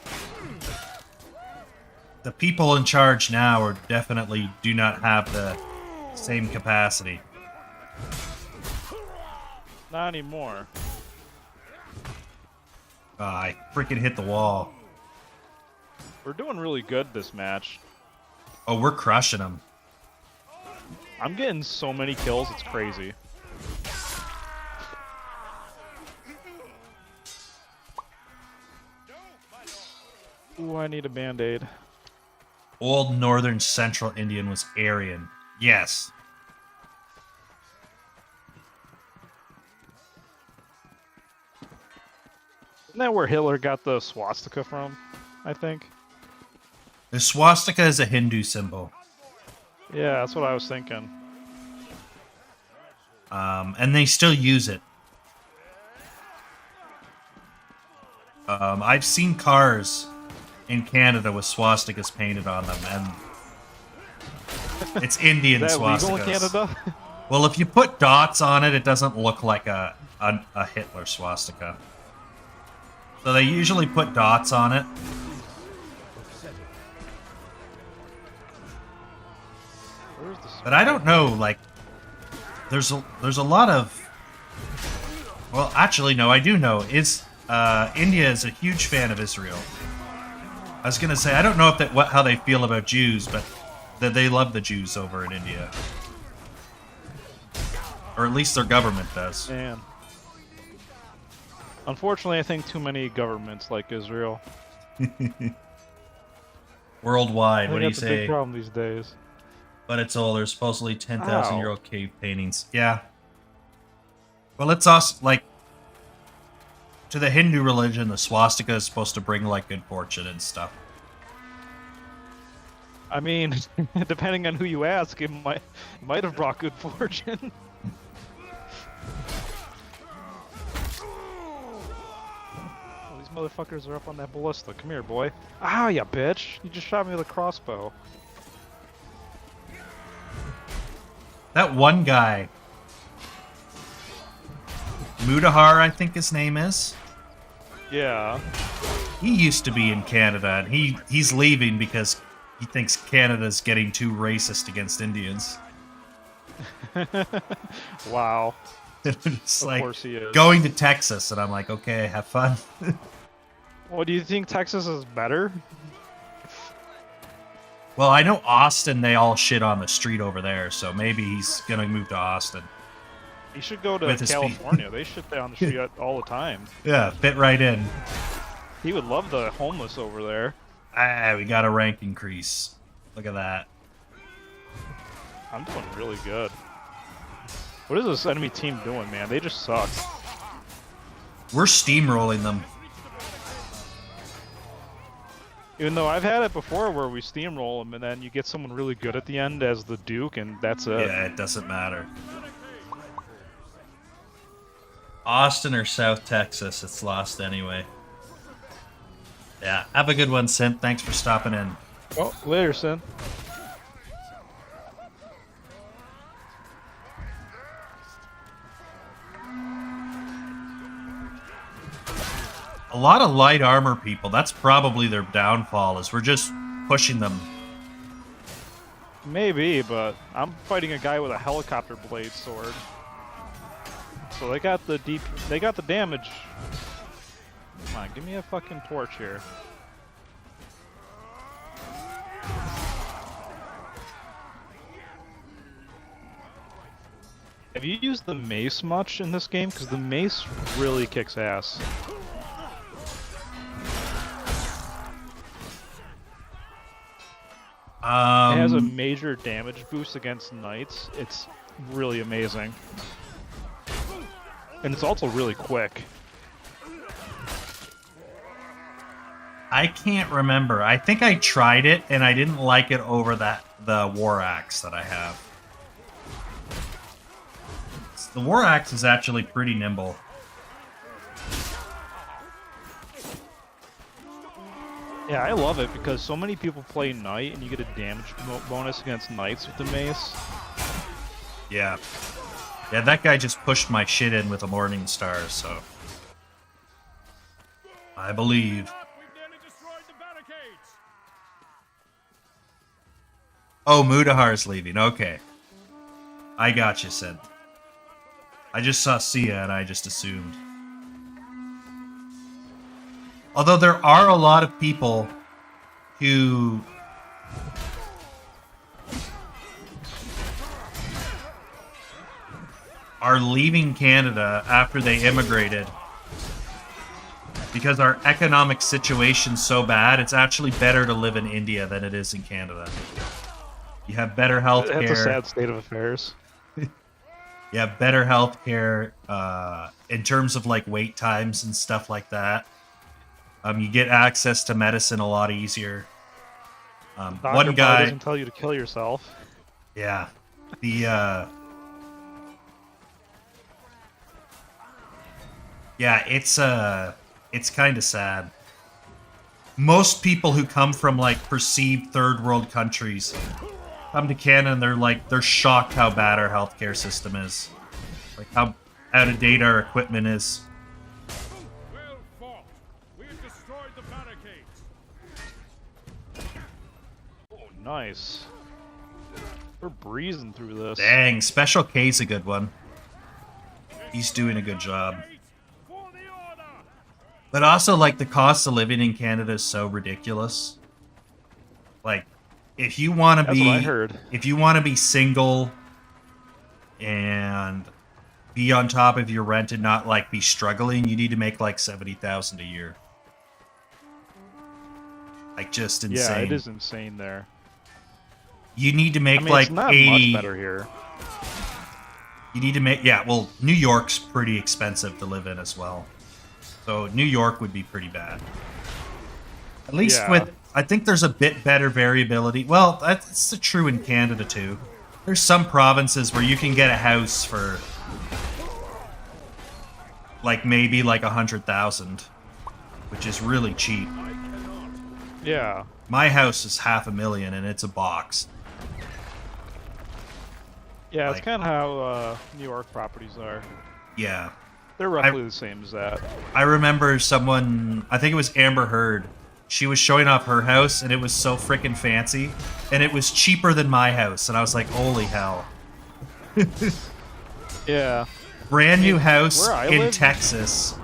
The people in charge now are definitely do not have the same capacity. Not anymore. I freaking hit the wall. We're doing really good this match. Oh, we're crushing them. I'm getting so many kills, it's crazy. Ooh, I need a band-aid. Old northern central Indian was Aryan. Yes. Isn't that where Hitler got the swastika from? I think. The swastika is a Hindu symbol. Yeah, that's what I was thinking. And they still use it. I've seen cars in Canada with swastikas painted on them, and it's Indian Is that swastikas. legal in Canada? Well, if you put dots on it, it doesn't look like a Hitler swastika. So they usually put dots on it. Where's the But I don't know, like, there's a lot of... Well, actually, no, I do know. India is a huge fan of Israel. I was gonna say, I don't know if how they feel about Jews, but that they love the Jews over in India. Or at least their government does. Man. Unfortunately, I think too many governments like Israel. Worldwide, I what think do you that's a big say? problem these days. But it's all, there's supposedly 10,000-year-old Ow. cave paintings. Yeah. Well, it's also, like, to the Hindu religion, the swastika is supposed to bring, like, good fortune and stuff. I mean, depending on who you ask, it might have brought good fortune. Oh, these motherfuckers are up on that ballista. Come here, boy. Ah, you bitch! You just shot me with a crossbow. That one guy, Mudahar, I think his name is. Yeah. He used to be in Canada, and he's leaving because he thinks Canada's getting too racist against Indians. Wow. It's Of like course he is. going to Texas, and I'm like, okay, have fun. Well, do you think Texas is better? Well, I know Austin, they all shit on the street over there, so maybe he's gonna move to Austin. He should go to With his feet. California. They shit down the street all the time. Yeah, fit right in. He would love the homeless over there. Ah, we got a rank increase. Look at that. I'm doing really good. What is this enemy team doing, man? They just suck. We're steamrolling them. Even though I've had it before where we steamroll them and then you get someone really good at the end as the Duke and that's it. Yeah, it doesn't matter. Austin or South Texas, it's lost anyway. Yeah, have a good one, Synth. Thanks for stopping in. Well, later, Sin. A lot of light armor people, that's probably their downfall, is we're just pushing them. Maybe, but I'm fighting a guy with a helicopter blade sword. So they got the they got the damage. Come on, give me a fucking torch here. Have you used the mace much in this game? Because the mace really kicks ass. It has a major damage boost against knights. It's really amazing. And it's also really quick. I can't remember. I think I tried it and I didn't like it over the war axe that I have. The war axe is actually pretty nimble. Yeah, I love it because so many people play knight and you get a damage bonus against knights with the mace. Yeah. Yeah, that guy just pushed my shit in with a morning star, so I believe. We've nearly destroyed the barricades. Oh, Mudahar's leaving. Okay. I got you, Sid. I just saw Sia and I just assumed. Although there are a lot of people who are leaving Canada after they immigrated because our economic situation's so bad, it's actually better to live in India than it is in Canada. You have better health care. That's a sad state of affairs. You have better health care in terms of like wait times and stuff like that. You get access to medicine a lot easier. Doctor One guy doesn't tell you to kill yourself. Yeah. The yeah, it's kind of sad. Most people who come from like perceived third world countries come to Canada and they're shocked how bad our healthcare system is. Like how out of date our equipment is. Well fought. We've destroyed the barricades. Oh, nice. We're breezing through this. Dang, Special K's a good one. He's doing a good job. For the order. But also, like, the cost of living in Canada is so ridiculous. Like, if you want to That's be, what I heard. if you want to be single and be on top of your rent and not like be struggling, you need to make like $70,000 a year. Like, just insane. Yeah, it is insane there. You need to make I mean, like it's not 80. much better here. You need to make, yeah, well, New York's pretty expensive to live in as well. So New York would be pretty bad. At least Yeah. with, I think there's a bit better variability. Well, that's true in Canada too. There's some provinces where you can get a house for like maybe like 100,000, which is really cheap. Yeah. My house is $500,000 and it's a box. Yeah, Like- it's kind of how New York properties are. Yeah. They're roughly the same as that. I remember someone, I think it was Amber Heard, she was showing off her house and it was so freaking fancy and it was cheaper than my house and I was like, holy hell. Yeah. Brand new house where I in live- Texas.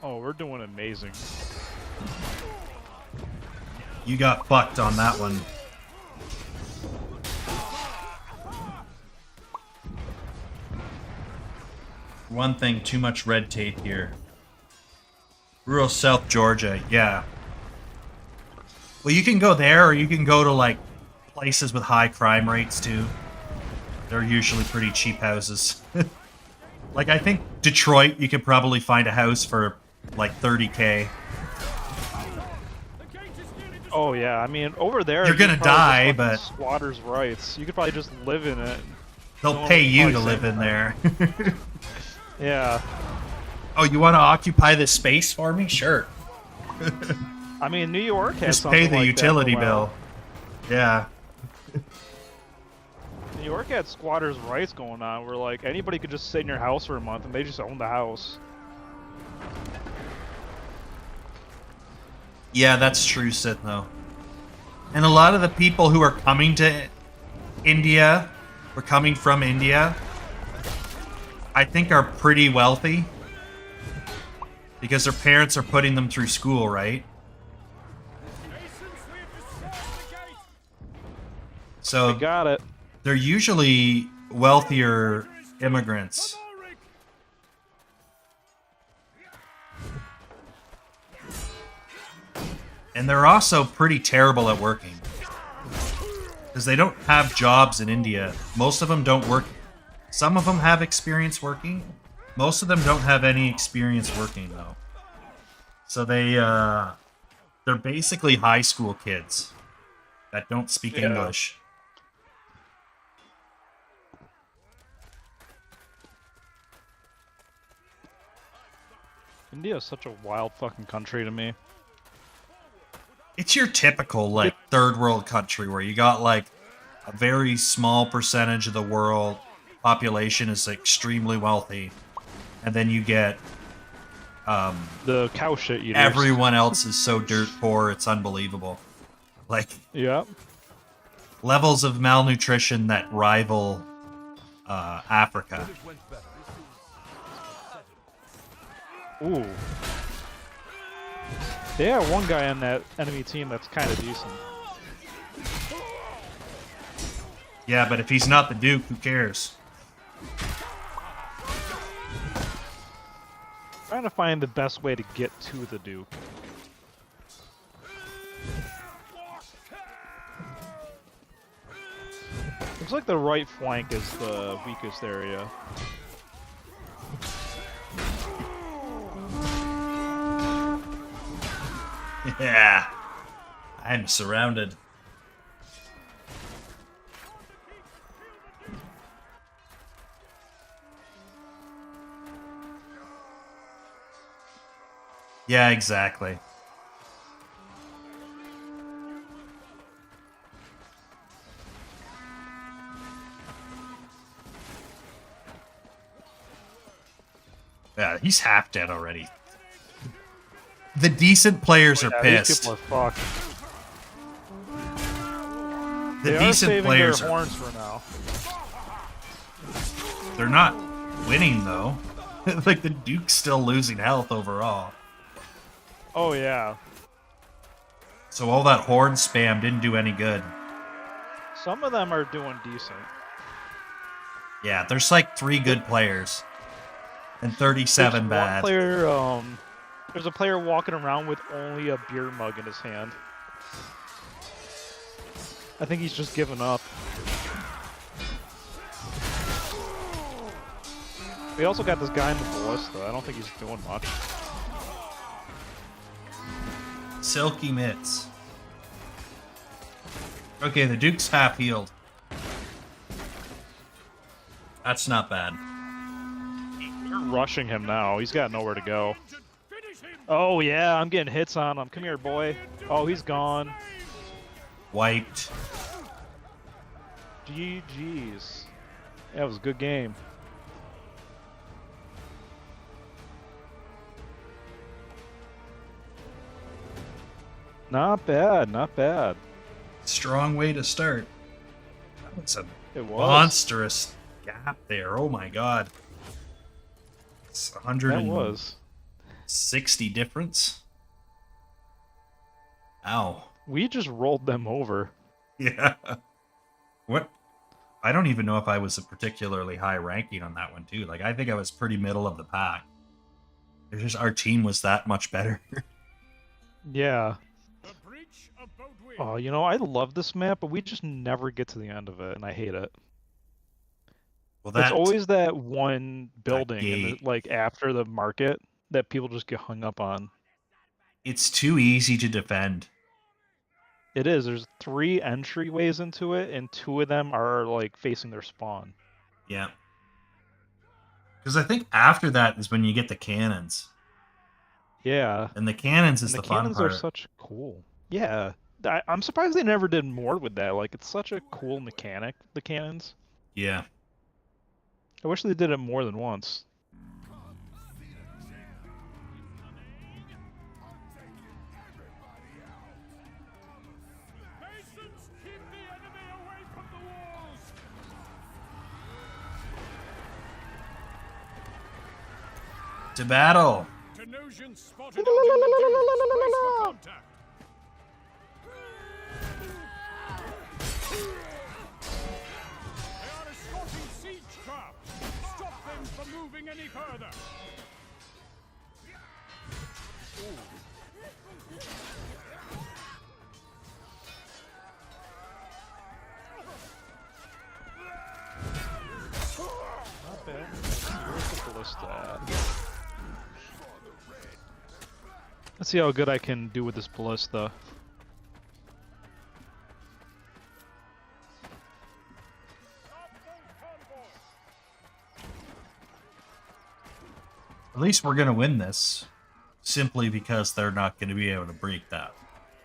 Oh, we're doing amazing. You got fucked on that one. One thing, too much red tape here. Rural South Georgia, yeah. Well, you can go there, or you can go to, like, places with high crime rates, too. They're usually pretty cheap houses. Like, I think Detroit, you could probably find a house for, like, $30K. Oh yeah, I mean over there You're gonna you probably die, just fucking but- squatters' rights. You could probably just live in it. They'll No one pay would you to probably live say in there. Yeah, Oh, you want to occupy this space for me? Sure. I mean New York has Just something pay the like utility that for a while. bill. Yeah. New York had squatters' rights going on, where like anybody could just sit in your house for a month and they just own the house. Yeah, that's true, Sid, though. And a lot of the people who are coming to India, or coming from India, I think are pretty wealthy. Because their parents are putting them through school, right? So They got it. they're usually wealthier immigrants. And they're also pretty terrible at working. Because they don't have jobs in India. Most of them don't work. Some of them have experience working. Most of them don't have any experience working, though. So they're basically high school kids that don't speak Yeah. English. India is such a wild fucking country to me. It's your typical, like, third world country where you got, like, a very small percentage of the world population is extremely wealthy. And then you get The cow shit eaters. everyone else is so dirt poor, it's unbelievable. Like, Yeah. levels of malnutrition that rival Africa. Ooh. They have one guy on that enemy team that's kind of decent. Yeah, but if he's not the Duke, who cares? Trying to find the best way to get to the Duke. Looks like the right flank is the weakest area. Yeah. I'm surrounded. Yeah, exactly. Yeah, he's half dead already. The decent players are Yeah, these pissed. people are fucked. The They are decent saving players their are. horns for now. They're not winning though. Like the Duke's still losing health overall. Oh yeah. So all that horn spam didn't do any good. Some of them are doing decent. Yeah, there's like 3 good players. And 37 There's bad. One player, there's a player walking around with only a beer mug in his hand. I think he's just given up. We also got this guy in the ballista. I don't think he's doing much. Silky mitts. Okay, the Duke's half healed. That's not bad. They're rushing him now. He's got nowhere to go. Oh yeah, I'm getting hits on him. Come here, boy. Oh, he's gone. Wiped. GG's. Yeah, it was a good game. Not bad, not bad. Strong way to start. That's a It was. monstrous gap there. Oh my god. It's That 160 was. difference. Ow. We just rolled them over. Yeah. What? I don't even know if I was a particularly high ranking on that one too. Like I think I was pretty middle of the pack. It's just our team was that much better. Yeah. The breach of Bodwin. Oh, you know, I love this map, but we just never get to the end of it, and I hate it. Well, It's always that one building, gate. like after the market, that people just get hung up on. It's too easy to defend. It is. There's 3 entryways into it, and 2 of them are like facing their spawn. Yeah. Because I think after that is when you get the cannons. Yeah. And the cannons is And the the fun cannons part. are such cool. Yeah. I'm surprised they never did more with that. Like, it's such a cool mechanic, the cannons. Yeah. I wish they did it more than once. Masons, keep the enemy away from the walls. To battle. Tenosians spotted out in the distance. Brace for contact. They are escorting siege craft. Stop them from moving any further. Not bad. Where's the ballista at? Let's see how good I can do with this ballista. At least we're going to win this. Simply because they're not going to be able to break that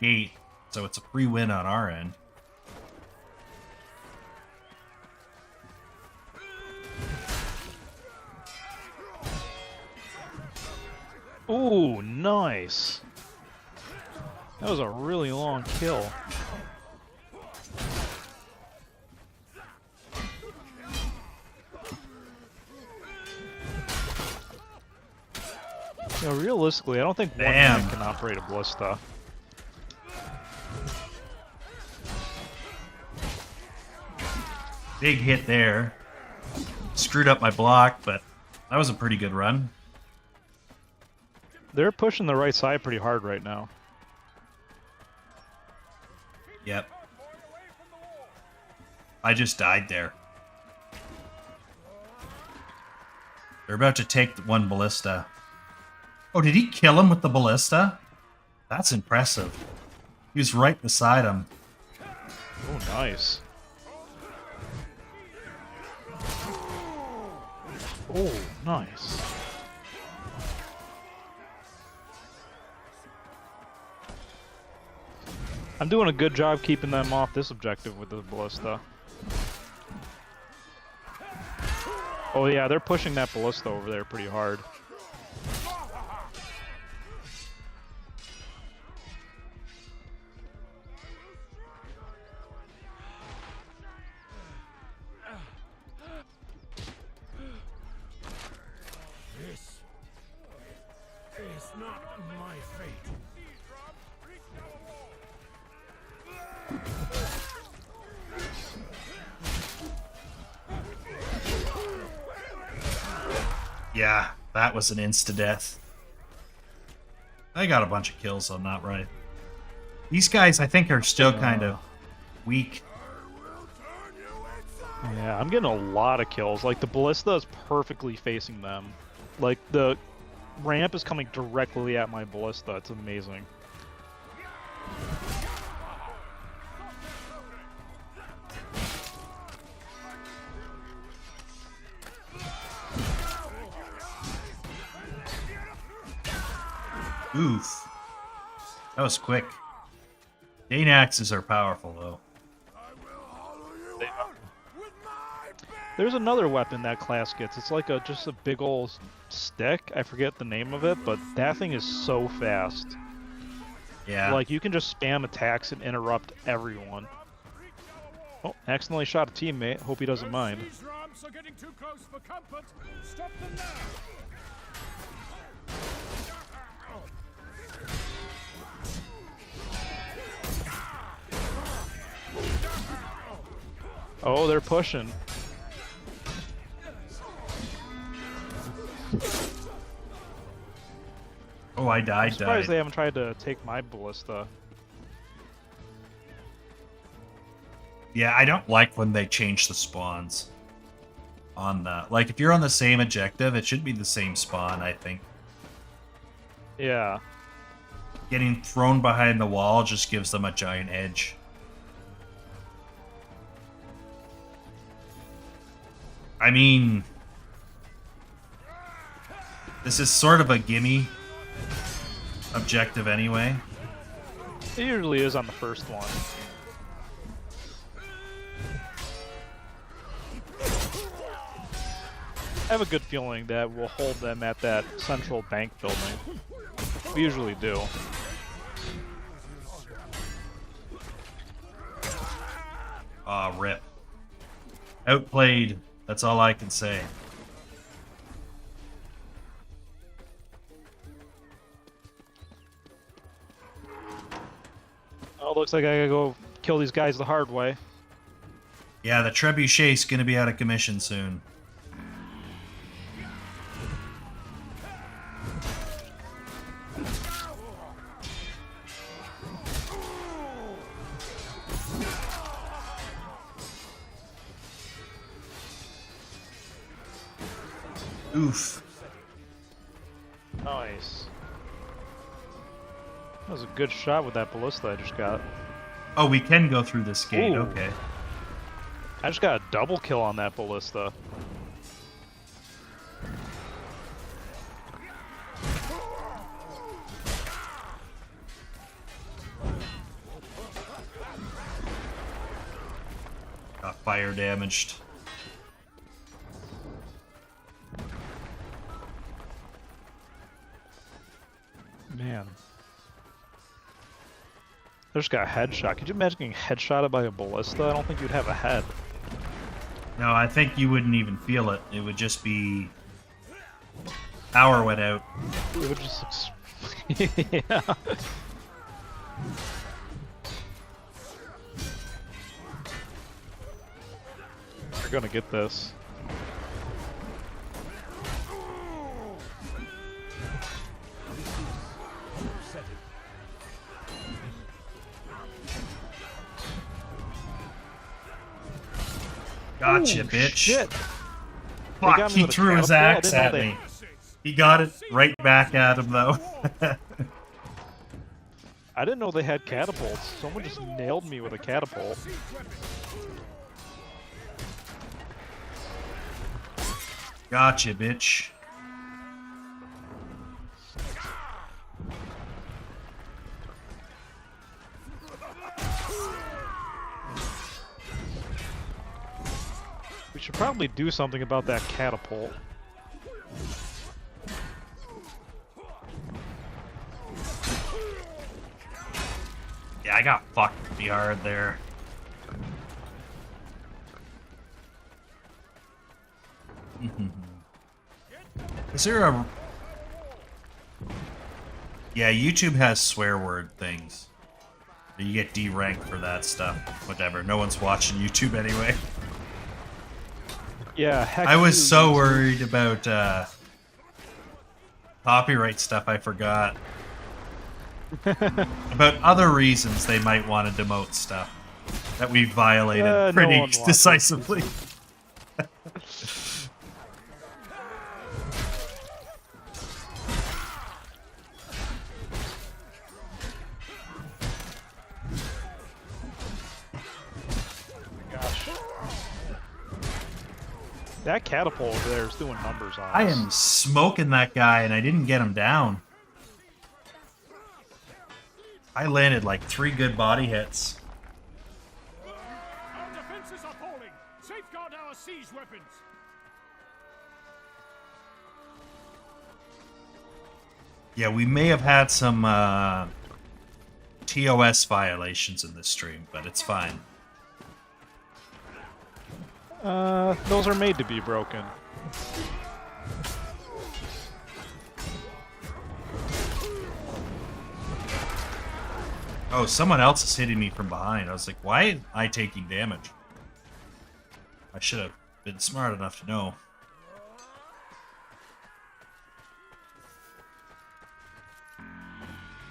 gate. So it's a free win on our end. Ooh, nice. That was a really long kill. You know, realistically, I don't think one Damn. man can operate a ballista. Big hit there. Screwed up my block, but that was a pretty good run. They're pushing the right side pretty hard right now. Yep. I just died there. They're about to take one ballista. Oh, did he kill him with the ballista? That's impressive. He was right beside him. Oh, nice. Oh, nice. I'm doing a good job keeping them off this objective with the ballista. Oh yeah, they're pushing that ballista over there pretty hard. This is not my fate. Yeah, that was an insta-death. I got a bunch of kills on that, right? These guys, I think, are still kind of weak. Yeah, I'm getting a lot of kills. Like, the ballista is perfectly facing them. Like, the ramp is coming directly at my ballista. It's amazing. Oof. That was quick. Dane axes are powerful, though. There's another weapon that class gets. It's like just a big old stick. I forget the name of it, but that thing is so fast. Yeah. Like, you can just spam attacks and interrupt everyone. Oh, accidentally shot a teammate. Hope he doesn't mind. These ramps are getting too close for comfort. Stop them now. Oh, they're pushing. Oh, I I'm died. surprised they haven't tried to take my ballista. Yeah, I don't like when they change the spawns. On the like, if you're on the same objective, it should be the same spawn. I think Yeah. getting thrown behind the wall just gives them a giant edge. I mean, this is sort of a gimme objective anyway. It usually is on the first one. I have a good feeling that we'll hold them at that central bank building. We usually do. Aw, rip. Outplayed. That's all I can say. Oh, looks like I gotta go kill these guys the hard way. Yeah, the trebuchet's gonna be out of commission soon. Oof. Nice. That was a good shot with that ballista I just got. Oh, we can go through this gate. Ooh. Okay. I just got a double kill on that ballista. Got fire damaged. Man. I just got a headshot. Could you imagine getting headshotted by a ballista? I don't think you'd have a head. No, I think you wouldn't even feel it. It would just be... Power went out. It would just... yeah. We're gonna get this. Gotcha, Ooh, bitch. Shit. Fuck, got me he with a threw his catapult. I axe didn't at know they- me. He got it right back at him, though. I didn't know they had catapults. Someone just nailed me with a catapult. Gotcha, bitch. We should probably do something about that catapult. Yeah, I got fucked pretty hard there. Is there a... Yeah, YouTube has swear word things. You get D-ranked for that stuff. Whatever, no one's watching YouTube anyway. Yeah, heck I was you, so YouTube. worried about copyright stuff, I forgot. About other reasons they might want to demote stuff that we violated No pretty one wants it. decisively. Gosh. That catapult over there is doing numbers on us. I am smoking that guy and I didn't get him down. I landed like 3 good body hits. Our defenses are falling. Safeguard our siege weapons. Yeah, we may have had some TOS violations in this stream, but it's fine. Those are made to be broken. Oh, someone else is hitting me from behind. I was like, why am I taking damage? I should have been smart enough to know.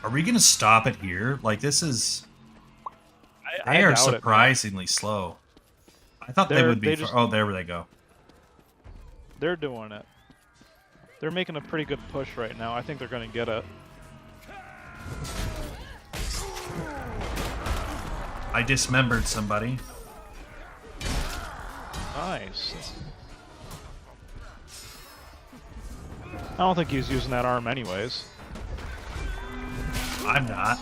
Are we gonna stop it here? Like, this is... They are surprisingly slow. I thought they would be... Oh, there they go. They're doing it. They're making a pretty good push right now. I think they're gonna get it. I dismembered somebody. Nice. I don't think he's using that arm anyways. I'm not.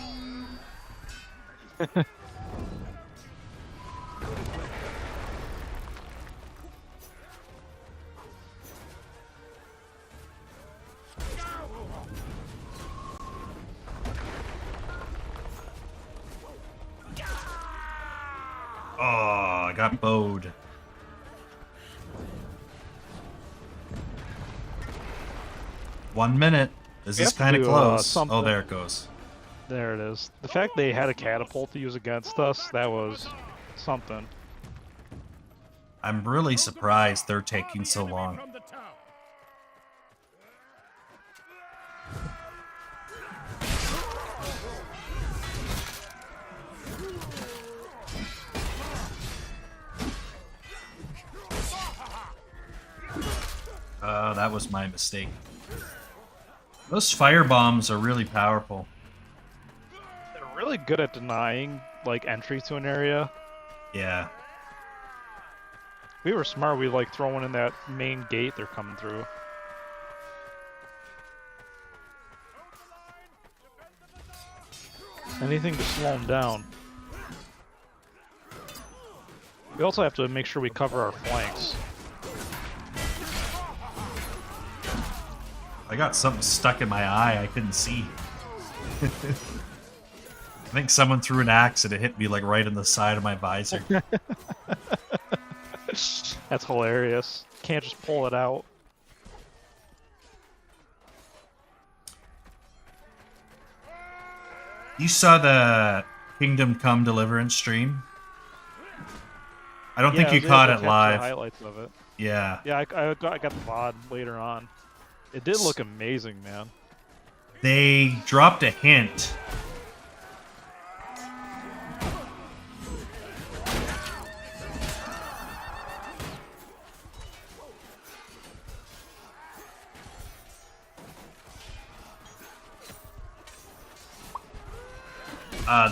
Oh, I got bowed. One minute. This is kind of close. Oh, there it goes. There it is. The fact they had a catapult to use against us, that was something. I'm really surprised they're taking so long. From the tower. That was my mistake. Those fire bombs are really powerful. They're really good at denying, like, entry to an area. Yeah. We were smart. We, like, throw one in that main gate they're coming through. Anything to slow them down. We also have to make sure we cover our flanks. I got something stuck in my eye I couldn't see. I think someone threw an axe and it hit me like right in the side of my visor. That's hilarious. Can't just pull it out. You saw the Kingdom Come Deliverance stream? I don't think you caught it live. Highlights of it. Yeah. Yeah, I got the VOD later on. It did look amazing, man. They dropped a hint.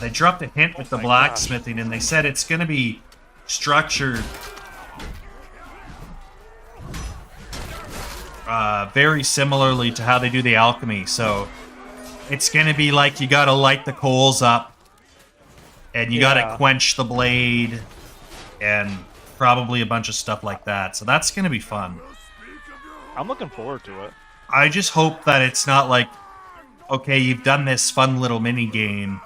They dropped a hint with the blacksmithing, and they said it's going to be structured very similarly to how they do the alchemy. So it's going to be like you got to light the coals up, and you got to quench the blade, and probably a bunch of stuff like that. So that's going to be fun. I'm looking forward to it. I just hope that it's not like, okay, you've done this fun little mini game.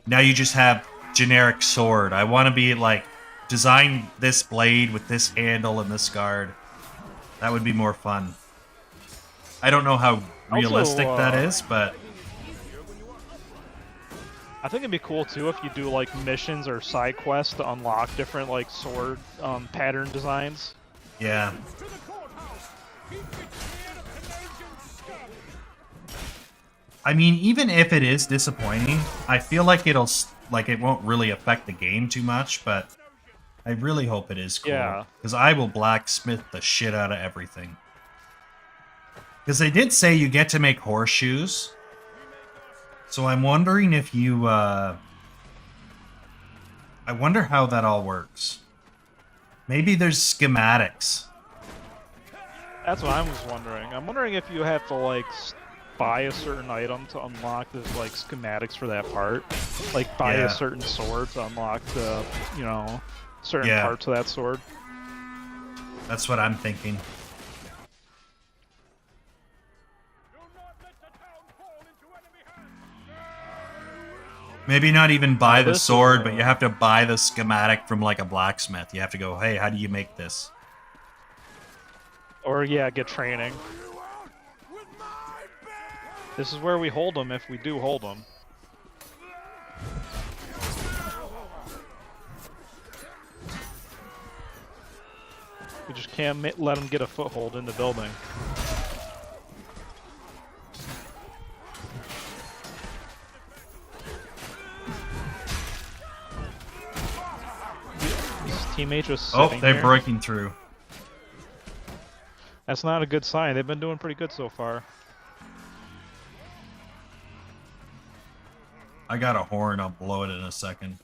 Now you just have generic sword. I want to be like, design this blade with this handle and this guard. That would be more fun. I don't know how realistic that is, but I think it'd be cool too if you do like missions or side quests to unlock different like sword pattern designs. Yeah. I mean, even if it is disappointing, I feel like it won't really affect the game too much, but I really hope it is cool. Yeah. Because I will blacksmith the shit out of everything. Because they did say you get to make horseshoes. So I'm wondering if you, I wonder how that all works. Maybe there's schematics. That's what I was wondering. I'm wondering if you have to like buy a certain item to unlock the like schematics for that part. Like buy a certain sword to unlock the, you know, certain parts of that sword. That's what I'm thinking. Maybe not even buy the this is, sword, but you have to buy the schematic from like a blacksmith. You have to go, hey, how do you make this? Or yeah, get training. This is where we hold them if we do hold them. We just can't let them get a foothold in the building. His teammate just Oh, sitting they're here. breaking through. That's not a good sign. They've been doing pretty good so far. I got a horn. I'll blow it in a second.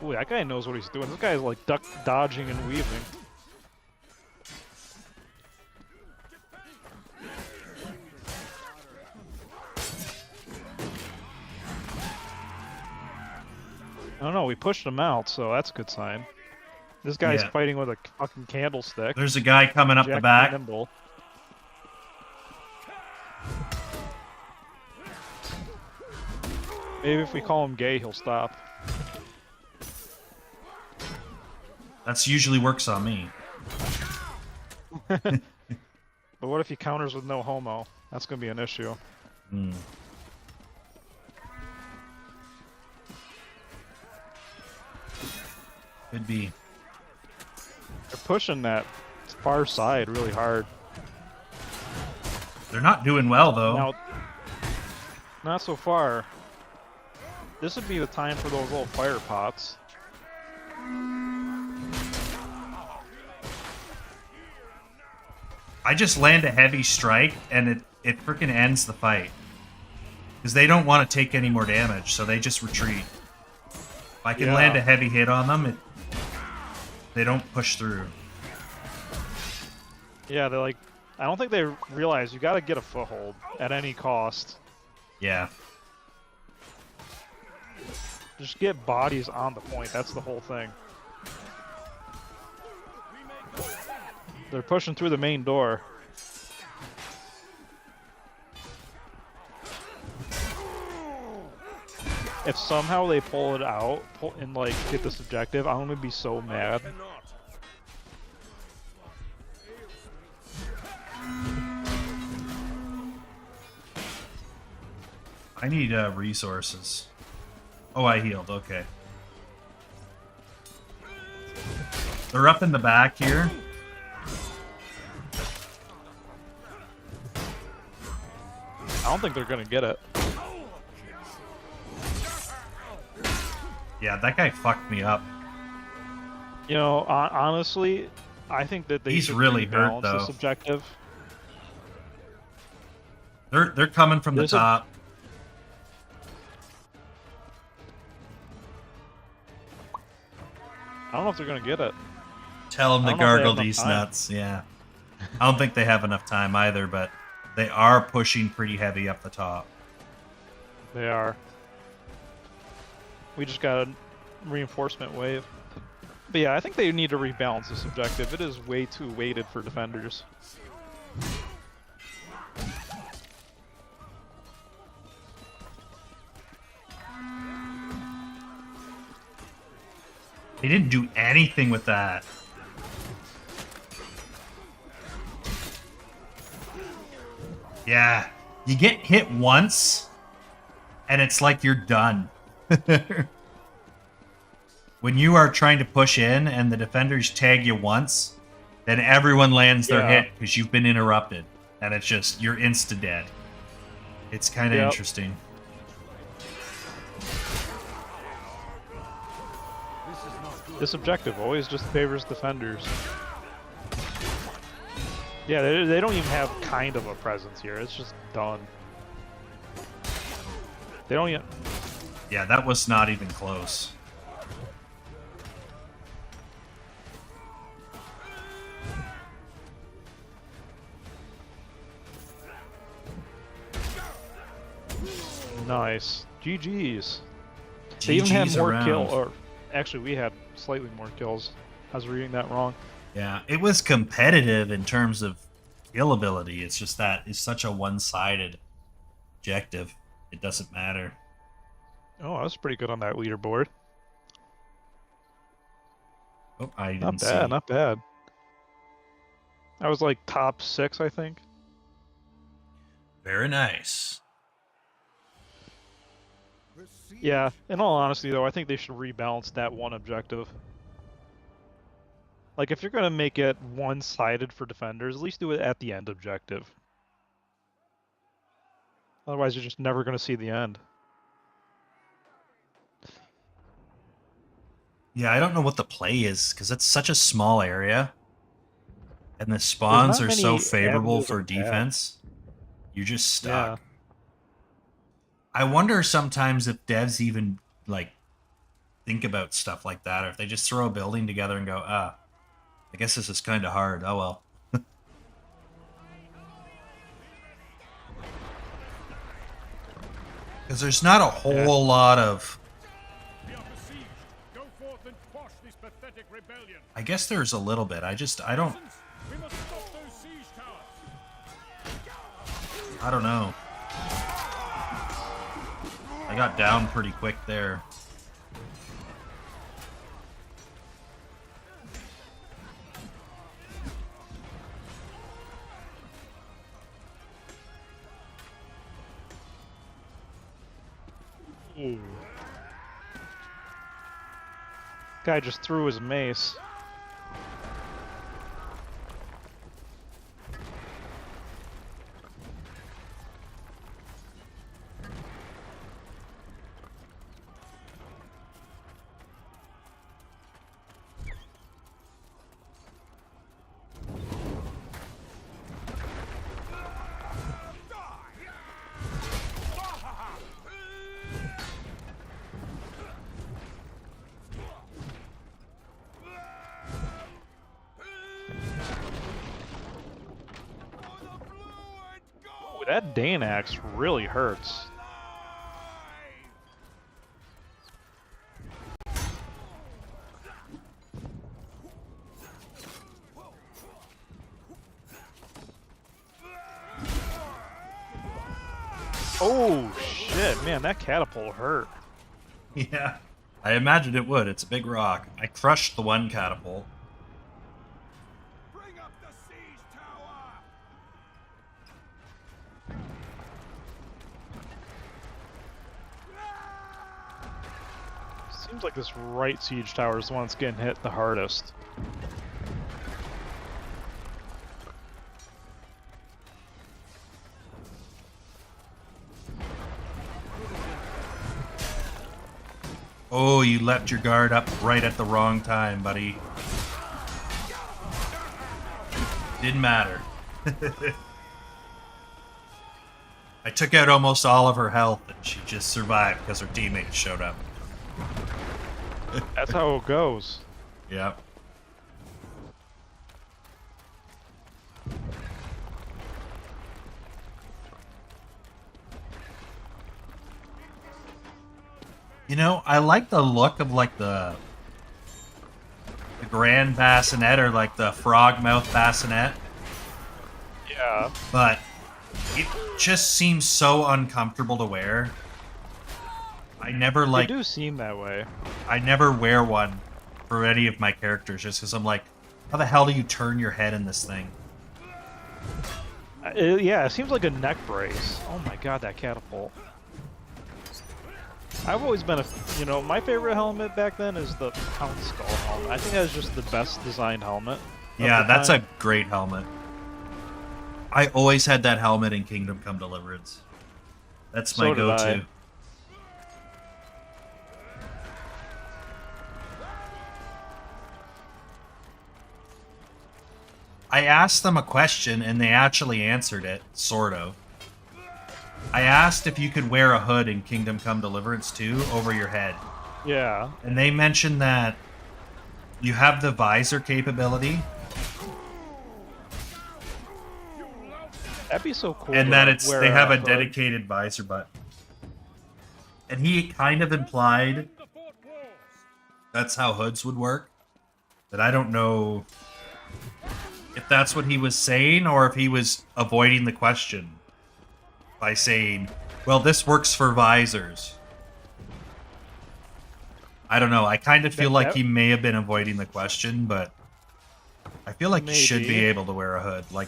Ooh, that guy knows what he's doing. This guy's like duck dodging and weaving. I don't know, we pushed him out, so that's a good sign. This guy's Yeah. fighting with a fucking candlestick. There's a guy coming up the Jack back. Nimble. Maybe if we call him gay, he'll stop. That's usually works on me. But what if he counters with no homo? That's gonna be an issue. Hmm. Could be. They're pushing that far side really hard. They're not doing well though. Now, not so far. This would be the time for those little fire pots. I just land a heavy strike and it freaking ends the fight. Because they don't want to take any more damage, so they just retreat. If I can Yeah. land a heavy hit on them, they don't push through. Yeah, they're like, I don't think they realize you gotta get a foothold at any cost. Yeah. Just get bodies on the point, that's the whole thing. They're pushing through the main door. If somehow they pull it out and like get this objective, I'm gonna be so mad. I need resources. Oh, I healed. Okay. They're up in the back here. I don't think they're gonna get it. Yeah, that guy fucked me up. You know, honestly, I think that they He's should really hurt, rebalance though. this objective. They're coming from the There's a- top. I don't know if they're gonna get it. Tell them I to don't know if they have gargle enough these time. nuts. Yeah. I don't think they have enough time either, but they are pushing pretty heavy up the top. They are. We just got a reinforcement wave. But yeah, I think they need to rebalance this objective. It is way too weighted for defenders. They didn't do anything with that. Yeah. You get hit once, and it's like you're done. When you are trying to push in and the defenders tag you once, then everyone lands their Yeah. hit because you've been interrupted. And it's just, you're insta-dead. It's kind of Yep. interesting. This objective always just favors defenders. Yeah, they don't even have kind of a presence here. It's just done. They don't yet. Yeah, that was not even close. Nice. GG's. They even had GG's more around. kill, or actually we had slightly more kills. I was reading that wrong. Yeah, it was competitive in terms of skill ability. It's just that it's such a one-sided objective. It doesn't matter. Oh, I was pretty good on that leaderboard. Oh, I Not didn't bad, see. not bad. I was like top 6, I think. Very nice. Yeah, in all honesty, though, I think they should rebalance that one objective. Like, if you're going to make it one-sided for defenders, at least do it at the end objective. Otherwise, you're just never going to see the end. Yeah, I don't know what the play is, because it's such a small area. And the spawns not are so many favorable avenues for of attack. defense. You're just stuck. Yeah. I wonder sometimes if devs even, like, think about stuff like that, or if they just throw a building together and go, I guess this is kind of hard. Oh, well. Because there's not a whole lot of... We are besieged. Go forth and quash this pathetic rebellion. I guess there's a little bit. I don't... We must stop those siege towers. I don't know. I got down pretty quick there. Ooh. Guy just threw his mace. Ooh, that Dane axe really hurts. Oh shit, man, that catapult hurt. Yeah. I imagine it would. It's a big rock. I crushed the one catapult. Bring up the siege tower. Seems like this right siege tower is the one that's getting hit the hardest. Oh, you left your guard up right at the wrong time, buddy. Didn't matter. I took out almost all of her health, and she just survived because her teammates showed up. That's how it goes. Yep. You know, I like the look of like the grand bassinet or like the frogmouth bassinet, Yeah. but it just seems so uncomfortable to wear. I never They like do seem that way. I never wear one for any of my characters just because I'm like, how the hell do you turn your head in this thing? Yeah, it seems like a neck brace. Oh my god, that catapult. I've always been my favorite helmet back then is the Count Skull helmet. I think that's just the best designed helmet. Yeah, that's a great helmet. I always had that helmet in Kingdom Come Deliverance. That's my So did I. go-to. I asked them a question and they actually answered it, sort of. I asked if you could wear a hood in Kingdom Come Deliverance 2 over your head. Yeah. And they mentioned that you have the visor capability That'd be so cool. and to that wear they have a hood. dedicated visor button. And he kind of implied The fort walls. that's how hoods would work. But I don't know if that's what he was saying or if he was avoiding the question by saying, well, this works for visors. I don't know. I kind of feel like he may have been avoiding the question, but I feel like you should be able to wear a hood. Like,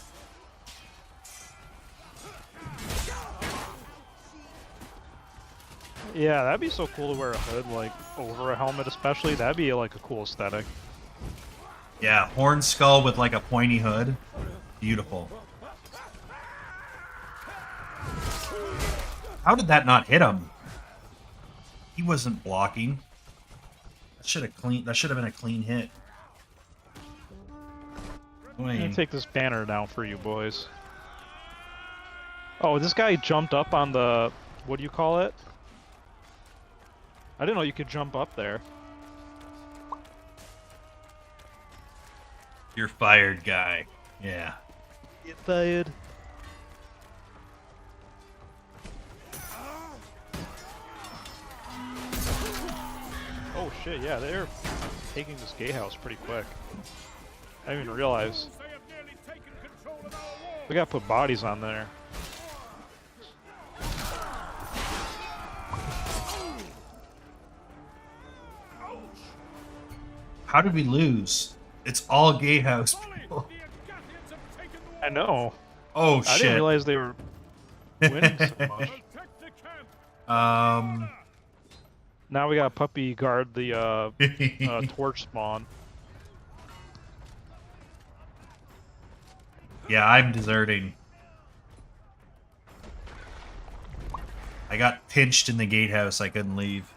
yeah, that'd be so cool to wear a hood, like, over a helmet especially. That'd be, like, a cool aesthetic. yeah, horn skull with, like, a pointy hood. Beautiful. How did that not hit him? He wasn't blocking. That should have been a clean hit. I'm gonna take this banner down for you boys. Oh, this guy jumped up on the... what do you call it? I didn't know you could jump up there. You're fired, guy. Yeah. Get fired. Oh shit, yeah, they're taking this gatehouse pretty quick. I didn't even realize. They have nearly taken control of our wall. We gotta put bodies on there. How did we lose? It's all gatehouse people. The Agathians have taken the wall. I know. Oh I didn't shit. realize they were winning so much. Protect the camp. Now we got Puppy guard the torch spawn. Yeah, I'm deserting. I got pinched in the gatehouse. I couldn't leave.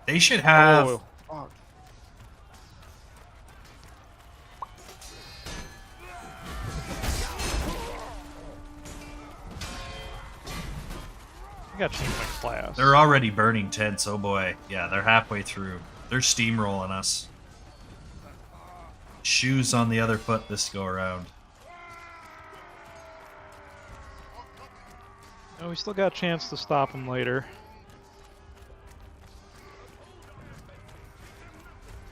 They should have... Oh, fuck. I gotta change my class. They're already burning tents. Oh boy. Yeah, they're halfway through. They're steamrolling us. Shoes on the other foot this go around. Oh, we still got a chance to stop them later.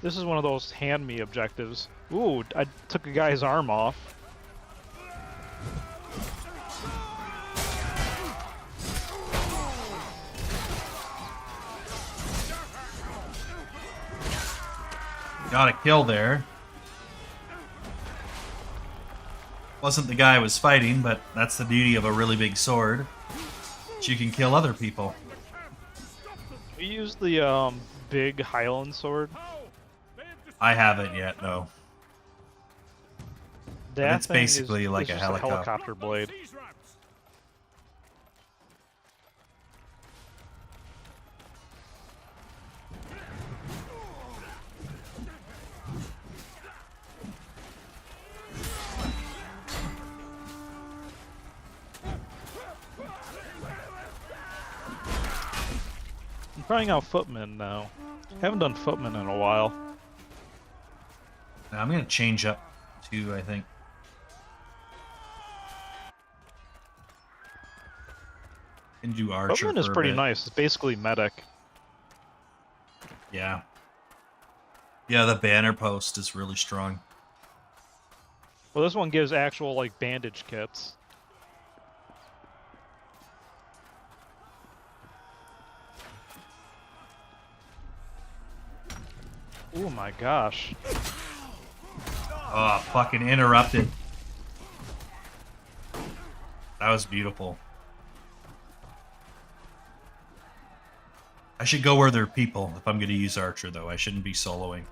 This is one of those hand me objectives. Ooh, I took a guy's arm off. Got a kill there. Wasn't the guy I was fighting, but that's the beauty of a really big sword. You can kill other people. We used the big Highland sword. I haven't yet, no. That it's thing basically is, like is a just helicopter. blade. These ramps. I'm trying out footmen now. Haven't done footmen in a while. I'm gonna change up too, I think. Can do archer. Footman is for a pretty bit. nice. It's basically medic. Yeah. Yeah, the banner post is really strong. Well, this one gives actual like bandage kits. Oh my gosh. Oh, fucking interrupted. That was beautiful. I should go where there are people if I'm going to use archer, though. I shouldn't be soloing.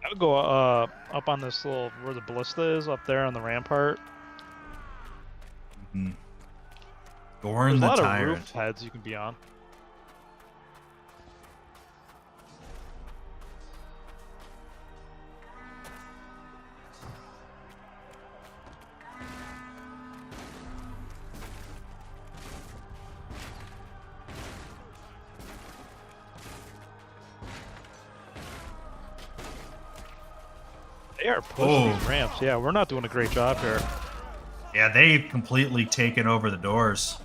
I would go up on this little where the ballista is up there on the rampart. Mm-hmm. Gorn There's the a lot Tyrant. of roof heads you can be on. They are pushing these ramps. Yeah, we're not doing a great job here. Yeah, they've completely taken over the doors.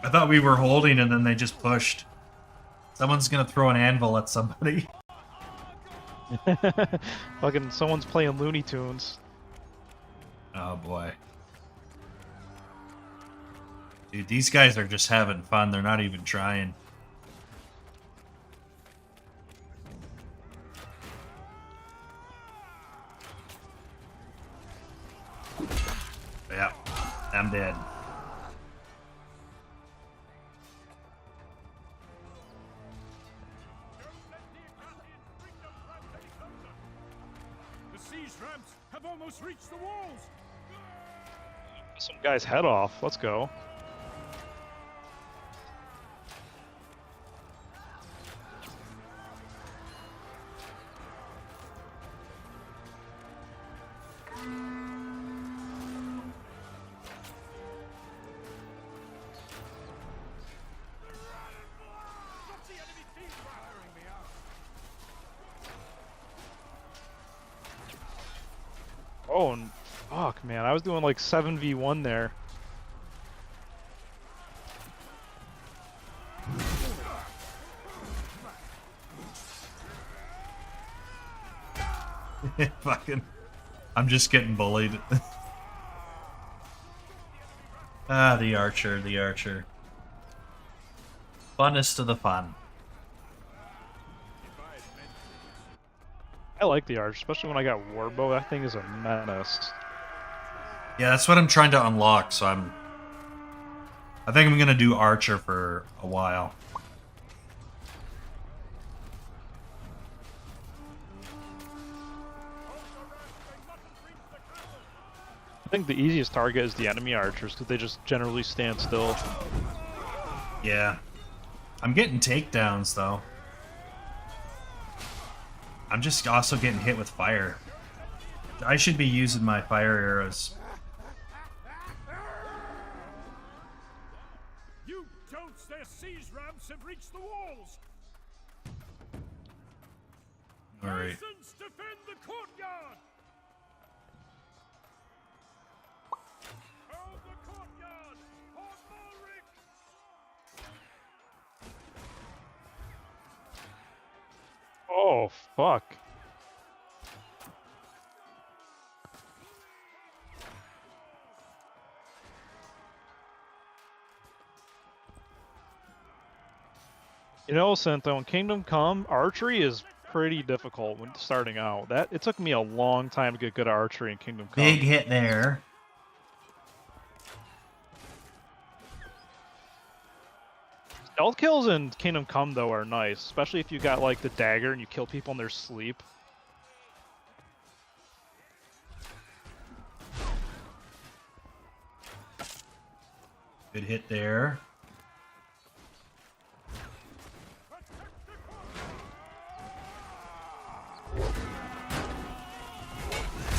I thought we were holding and then they just pushed. Someone's gonna throw an anvil at somebody. Fucking someone's playing Looney Tunes. Oh boy. Dude, these guys are just having fun. They're not even trying. Yeah, I'm dead. The siege ramps have almost reached the walls. Some guy's head off. Let's go. Stop the enemy team firing me out. Oh, and fuck, man. I was doing like 7v1 there. Fucking. I'm just getting bullied. Ah, the archer, the archer. Funnest of the fun. I like the arch, especially when I got warbow. That thing is a menace. Yeah, that's what I'm trying to unlock, so I think I'm gonna do archer for a while. I think the easiest target is the enemy archers, because they just generally stand still. Yeah. I'm getting takedowns, though. I'm just also getting hit with fire. I should be using my fire arrows. You don'ts, their siege ramps have reached the walls. Alright. Garrisons, defend the courtyard. Hold the courtyard. Port Ulrich. Oh, fuck. You know, Syntho, in Kingdom Come, archery is pretty difficult when starting out. It took me a long time to get good at archery in Kingdom Come. Big hit there. Stealth kills in Kingdom Come, though, are nice, especially if you got, like, the dagger and you kill people in their sleep. Good hit there.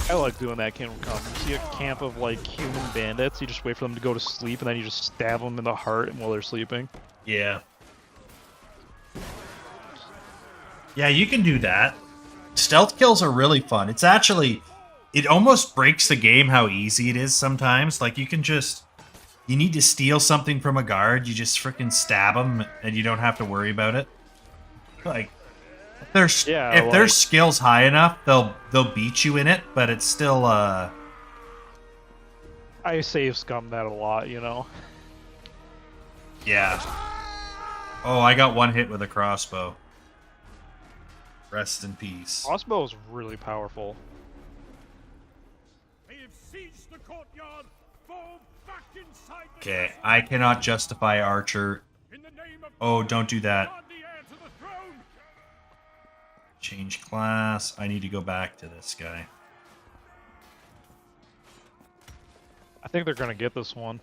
I like doing that Kingdom Come. You see a camp of, like, human bandits, you just wait for them to go to sleep, and then you just stab them in the heart while they're sleeping. Yeah. Yeah, you can do that. Stealth kills are really fun. It's actually... It almost breaks the game how easy it is sometimes. Like, you can just... You need to steal something from a guard, you just freaking stab them, and you don't have to worry about it. Like... if their skill's high enough, they'll beat you in it, but it's still I save scum that a lot, you know. Yeah. Oh, I got one hit with a crossbow. Rest in peace. Crossbow is really powerful. They have sieged the courtyard. Fall back inside the Okay, castle. I cannot justify Archer. In the name of Oh, don't do that. God, the heir to the throne. Change class. I need to go back to this guy. I think they're gonna get this one.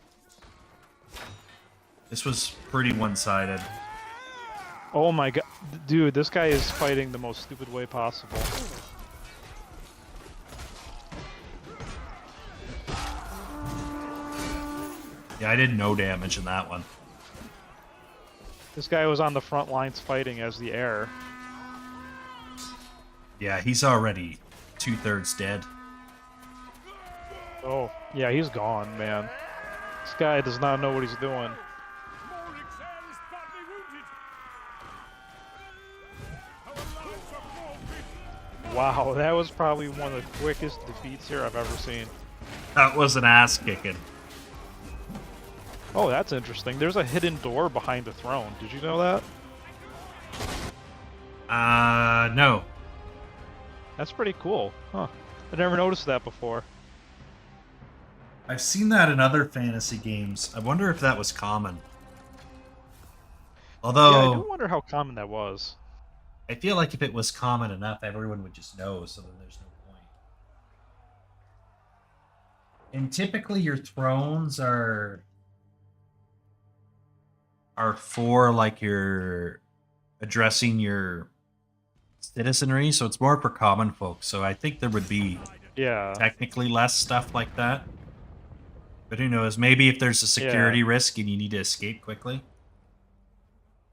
This was pretty one-sided. Oh my god. Dude, this guy is fighting the most stupid way possible. Yeah, I did no damage in that one. This guy was on the front lines fighting as the heir. Yeah, he's already 2/3 dead. Oh, yeah, he's gone, man. This guy does not know what he's doing. More Wow, that was probably one of the quickest defeats here I've ever seen. That was an ass kicking. Oh, that's interesting. There's a hidden door behind the throne. Did you know that? No. That's pretty cool. Huh. I never noticed that before. I've seen that in other fantasy games. I wonder if that was common. Although, Yeah, I do wonder how common that was. I feel like if it was common enough, everyone would just know, so then there's no point. And typically your thrones are for, like, your addressing your citizenry, so it's more for common folks. So I think there would be technically less stuff like that. But who knows? Maybe if there's a security risk and you need to escape quickly.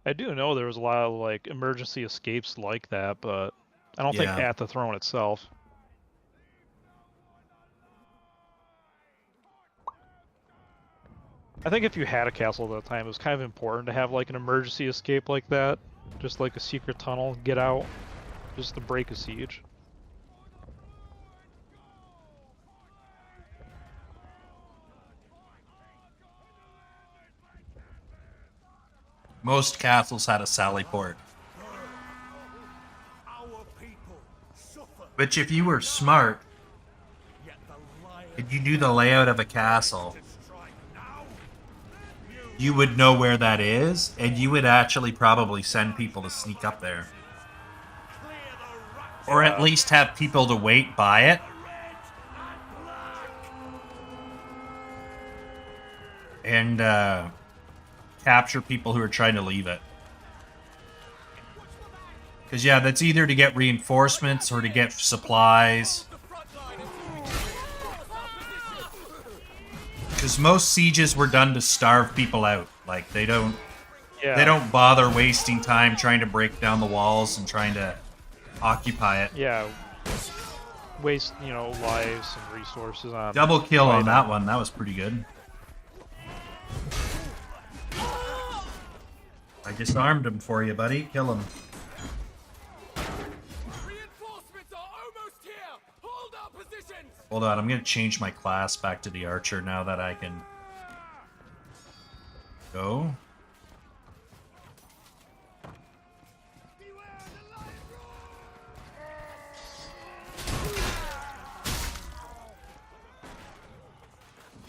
I do know there was a lot of like emergency escapes like that, but I don't think at the throne itself. I think if you had a castle at that time, it was kind of important to have like an emergency escape like that. Just like a secret tunnel, get out, just to break a siege. Most castles had a sally port. Which, if you were smart, if you knew the layout of a castle, you would know where that is, and you would actually probably send people to sneak up there. Or at least have people to wait by it. And, capture people who are trying to leave it. Because, yeah, that's either to get reinforcements or to get supplies. Because most sieges were done to starve people out. Like, they don't bother wasting time trying to break down the walls and trying to occupy it. Yeah. Waste, lives and resources on... Double kill on that one. That was pretty good. I disarmed him for you, buddy. Kill him. Reinforcements are almost here. Hold our positions. Hold on, I'm gonna change my class back to the archer now that I can go.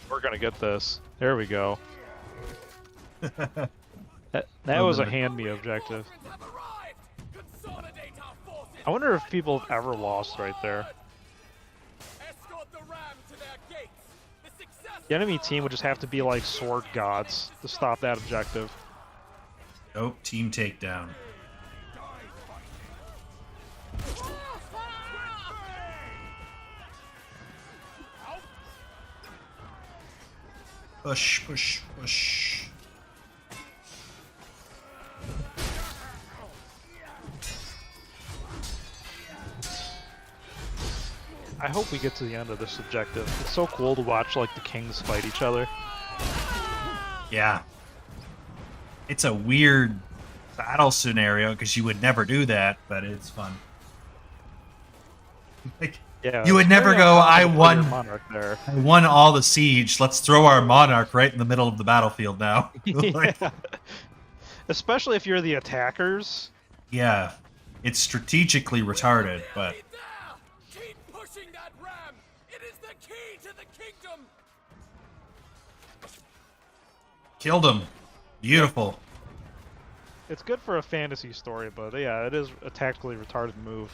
We're gonna get this. There we go. That was a hand-me objective. I wonder if people have ever lost right there. The enemy team would just have to be like sword gods to stop that objective. Nope, team takedown. Push, push, push. I hope we get to the end of this objective. It's so cool to watch like the kings fight each other. Yeah. It's a weird battle scenario because you would never do that, but it's fun. Like, yeah, you would never go, I won all the siege. Let's throw our monarch right in the middle of the battlefield now. Like, yeah. Especially if you're the attackers. Yeah. It's strategically retarded, but... Killed him. Beautiful. It's good for a fantasy story, but yeah, it is a tactically retarded move.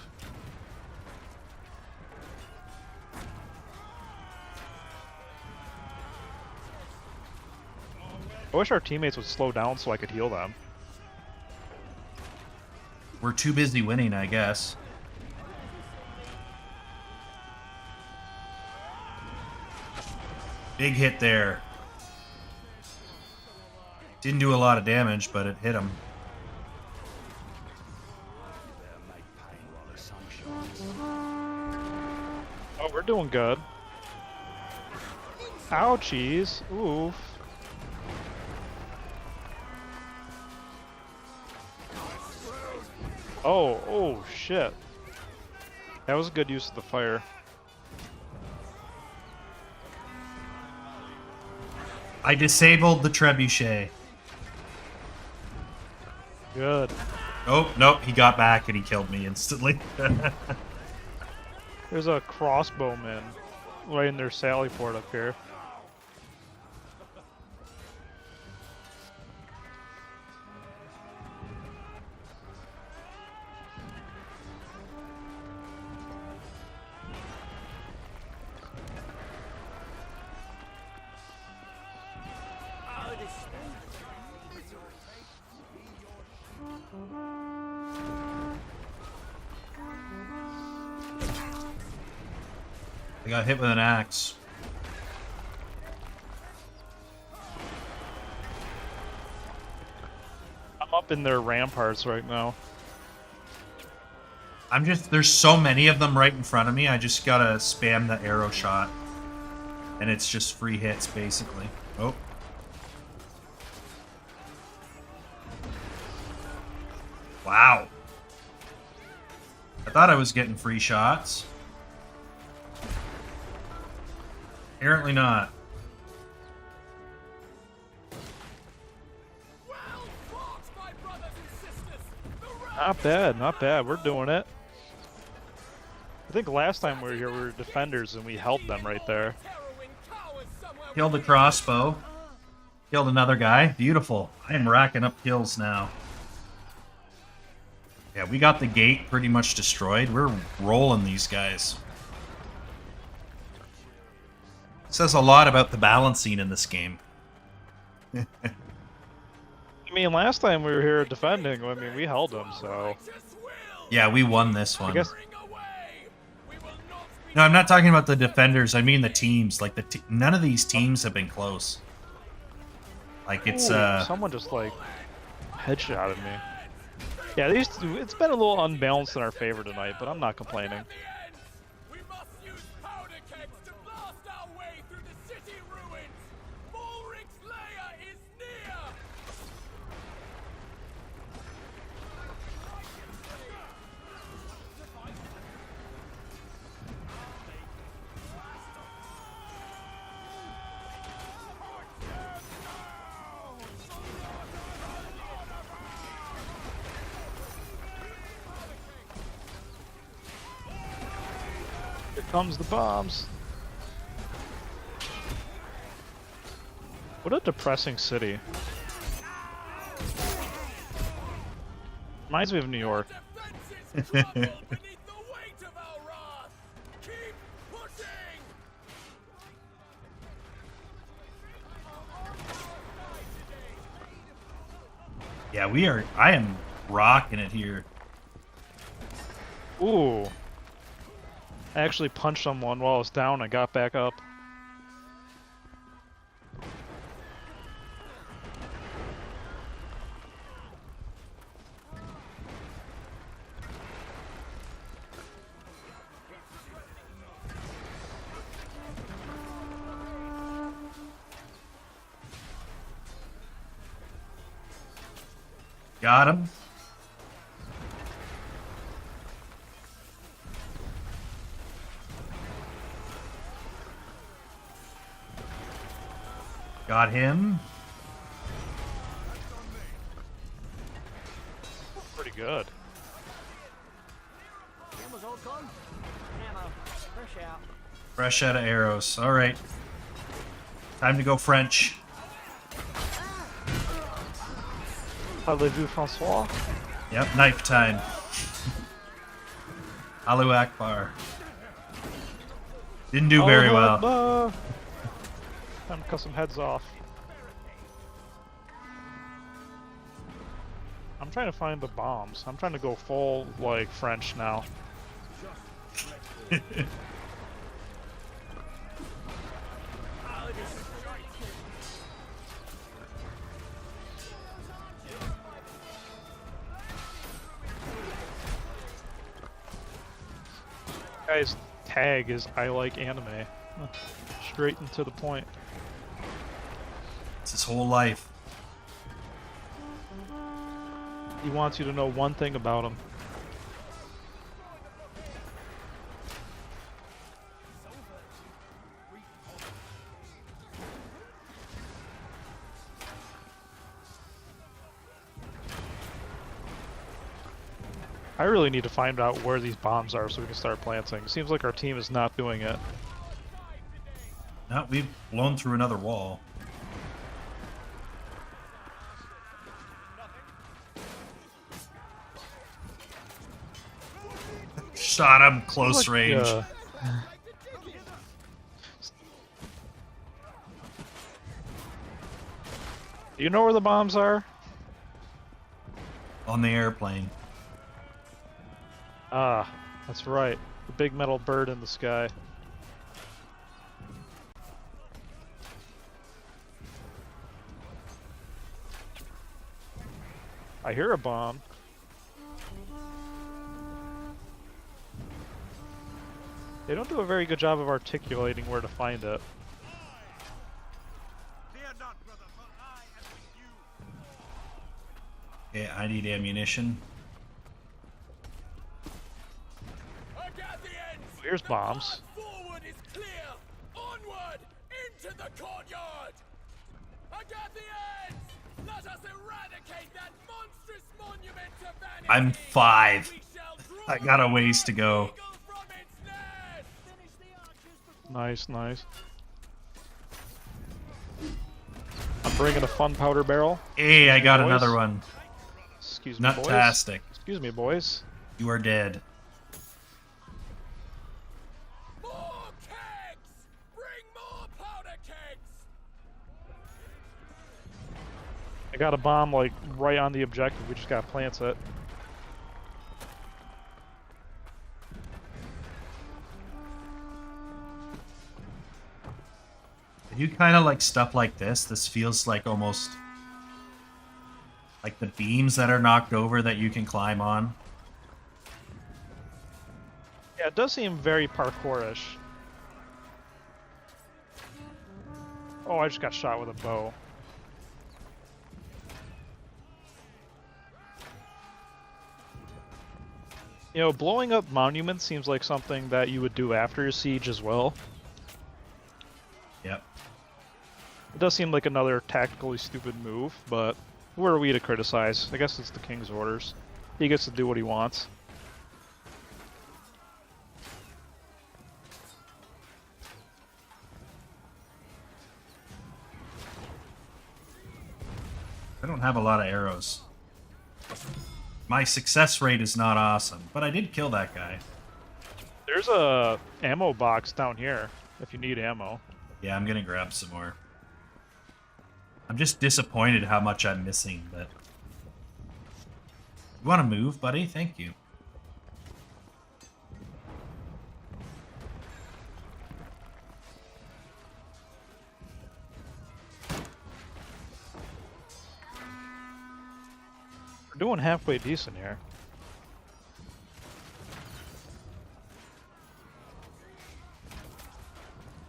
I wish our teammates would slow down so I could heal them. We're too busy winning, I guess. Big hit there. Didn't do a lot of damage, but it hit him. Oh, we're doing good. Ouchies. Oof. Oh shit. That was a good use of the fire. I disabled the trebuchet. Good. Oh, nope, he got back and he killed me instantly. There's a crossbowman right in their sally port up here. I got hit with an axe. I'm up in their ramparts right now. There's so many of them right in front of me, I just gotta spam the arrow shot. And it's just free hits, basically. Oh. Wow. I thought I was getting free shots. Apparently not. Not bad, not bad. We're doing it. I think last time we were here, we were defenders and we held them right there. Killed a crossbow. Killed another guy. Beautiful. I am racking up kills now. Yeah, we got the gate pretty much destroyed. We're rolling these guys. Says a lot about the balancing in this game. I mean, last time we were here defending, I mean, we held them, so... Yeah, we won this one. I guess... No, I'm not talking about the defenders. I mean the teams. Like, none of these teams have been close. Like, it's, Ooh, someone just, like, headshotted me. Yeah, these two, it's been a little unbalanced in our favor tonight, but I'm not complaining. We must use powder kegs to blast our way through the city ruins. Ulrich's lair is near. Here comes the bombs. What a depressing city. Reminds me of New York. Defenses crumble beneath the weight of our wrath. Keep pushing. yeah, we are. I am rocking it here. Ooh. I actually punched someone while I was down and got back up. Got him. Got him. Pretty good. Ammo's all gone. Ammo. Fresh out. Fresh out of arrows. All right. Time to go French. Parlez-vous Francois? Yep, knife time. Allahu Akbar. Didn't do very well. Time to cut some heads off. I'm trying to find the bombs. I'm trying to go full, like, French now. Guy's tag is I like anime. Straight and to the point. It's his whole life. He wants you to know one thing about him. I really need to find out where these bombs are so we can start planting. It seems like our team is not doing it. No, we've blown through another wall. Shot him close range. Do you know where the bombs are? On the airplane. Ah, that's right. The big metal bird in the sky. I hear a bomb. They don't do a very good job of articulating where to find it. Okay, I need ammunition. Here's bombs. Forward is clear. Onward into the courtyard. Agathians, let us eradicate that monstrous monument to vanity. I'm 5. We shall draw I got a ways to go. eagle from its nest. Finish the archers before Nice, nice. I'm bringing a fun powder barrel. Hey, I got Boys. another one. Excuse me, boys. Nuttastic. Excuse me, boys. You are dead. More kegs! Bring more powder kegs! I got a bomb like right on the objective. We just gotta plant it. If you kind of like stuff like this feels like almost like the beams that are knocked over that you can climb on. Yeah, it does seem very parkourish. Oh, I just got shot with a bow. You know, blowing up monuments seems like something that you would do after a siege as well. Yep. It does seem like another tactically stupid move, but who are we to criticize? I guess it's the king's orders. He gets to do what he wants. I don't have a lot of arrows. My success rate is not awesome, but I did kill that guy. There's a ammo box down here if you need ammo. Yeah, I'm gonna grab some more. I'm just disappointed how much I'm missing, but... You wanna move, buddy? Thank you. We're doing halfway decent here.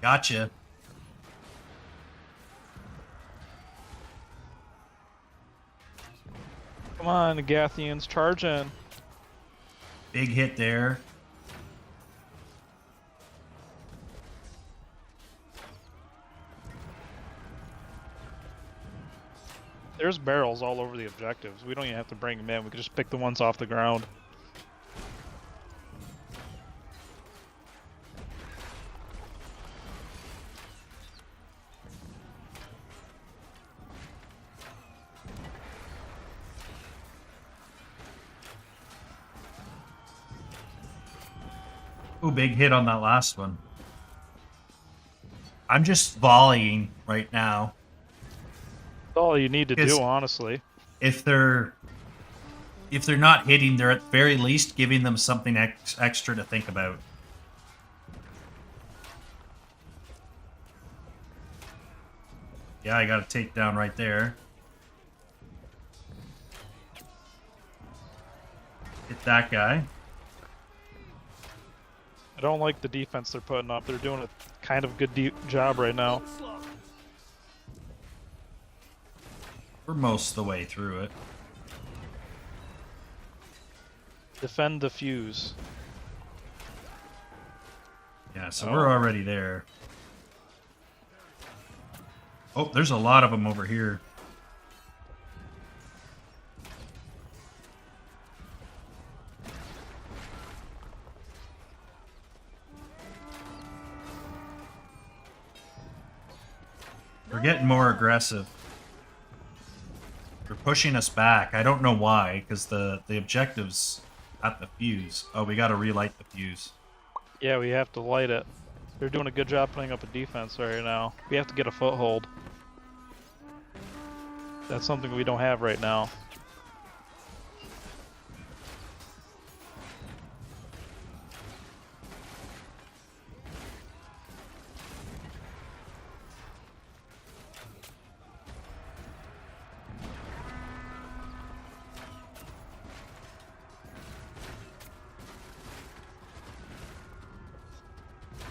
Gotcha. Come on, Gathians, charge in. Big hit there. There's barrels all over the objectives. We don't even have to bring them in. We can just pick the ones off the ground. Ooh, big hit on that last one. I'm just volleying right now. That's all you need to Because- do, honestly. If they're not hitting, they're at very least giving them something extra to think about. Yeah, I got a takedown right there. Hit that guy. I don't like the defense they're putting up. They're doing a kind of good job right now. We're most of the way through it. Defend the fuse. Yeah, so Oh. we're already there. Oh, there's a lot of them over here. We're getting more aggressive. They're pushing us back. I don't know why, because the objective's at the fuse. Oh, we gotta relight the fuse. Yeah, we have to light it. They're doing a good job putting up a defense right now. We have to get a foothold. That's something we don't have right now.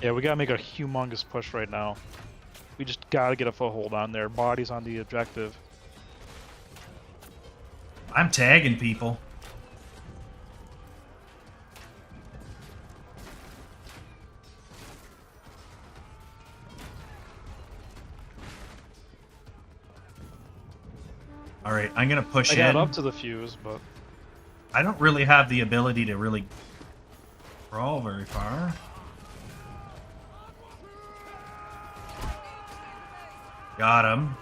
Yeah, we gotta make a humongous push right now. We just gotta get a foothold on their bodies on the objective. I'm tagging people. All right, I'm gonna push I in. got up to the fuse, but I don't really have the ability to really crawl very far. Got him.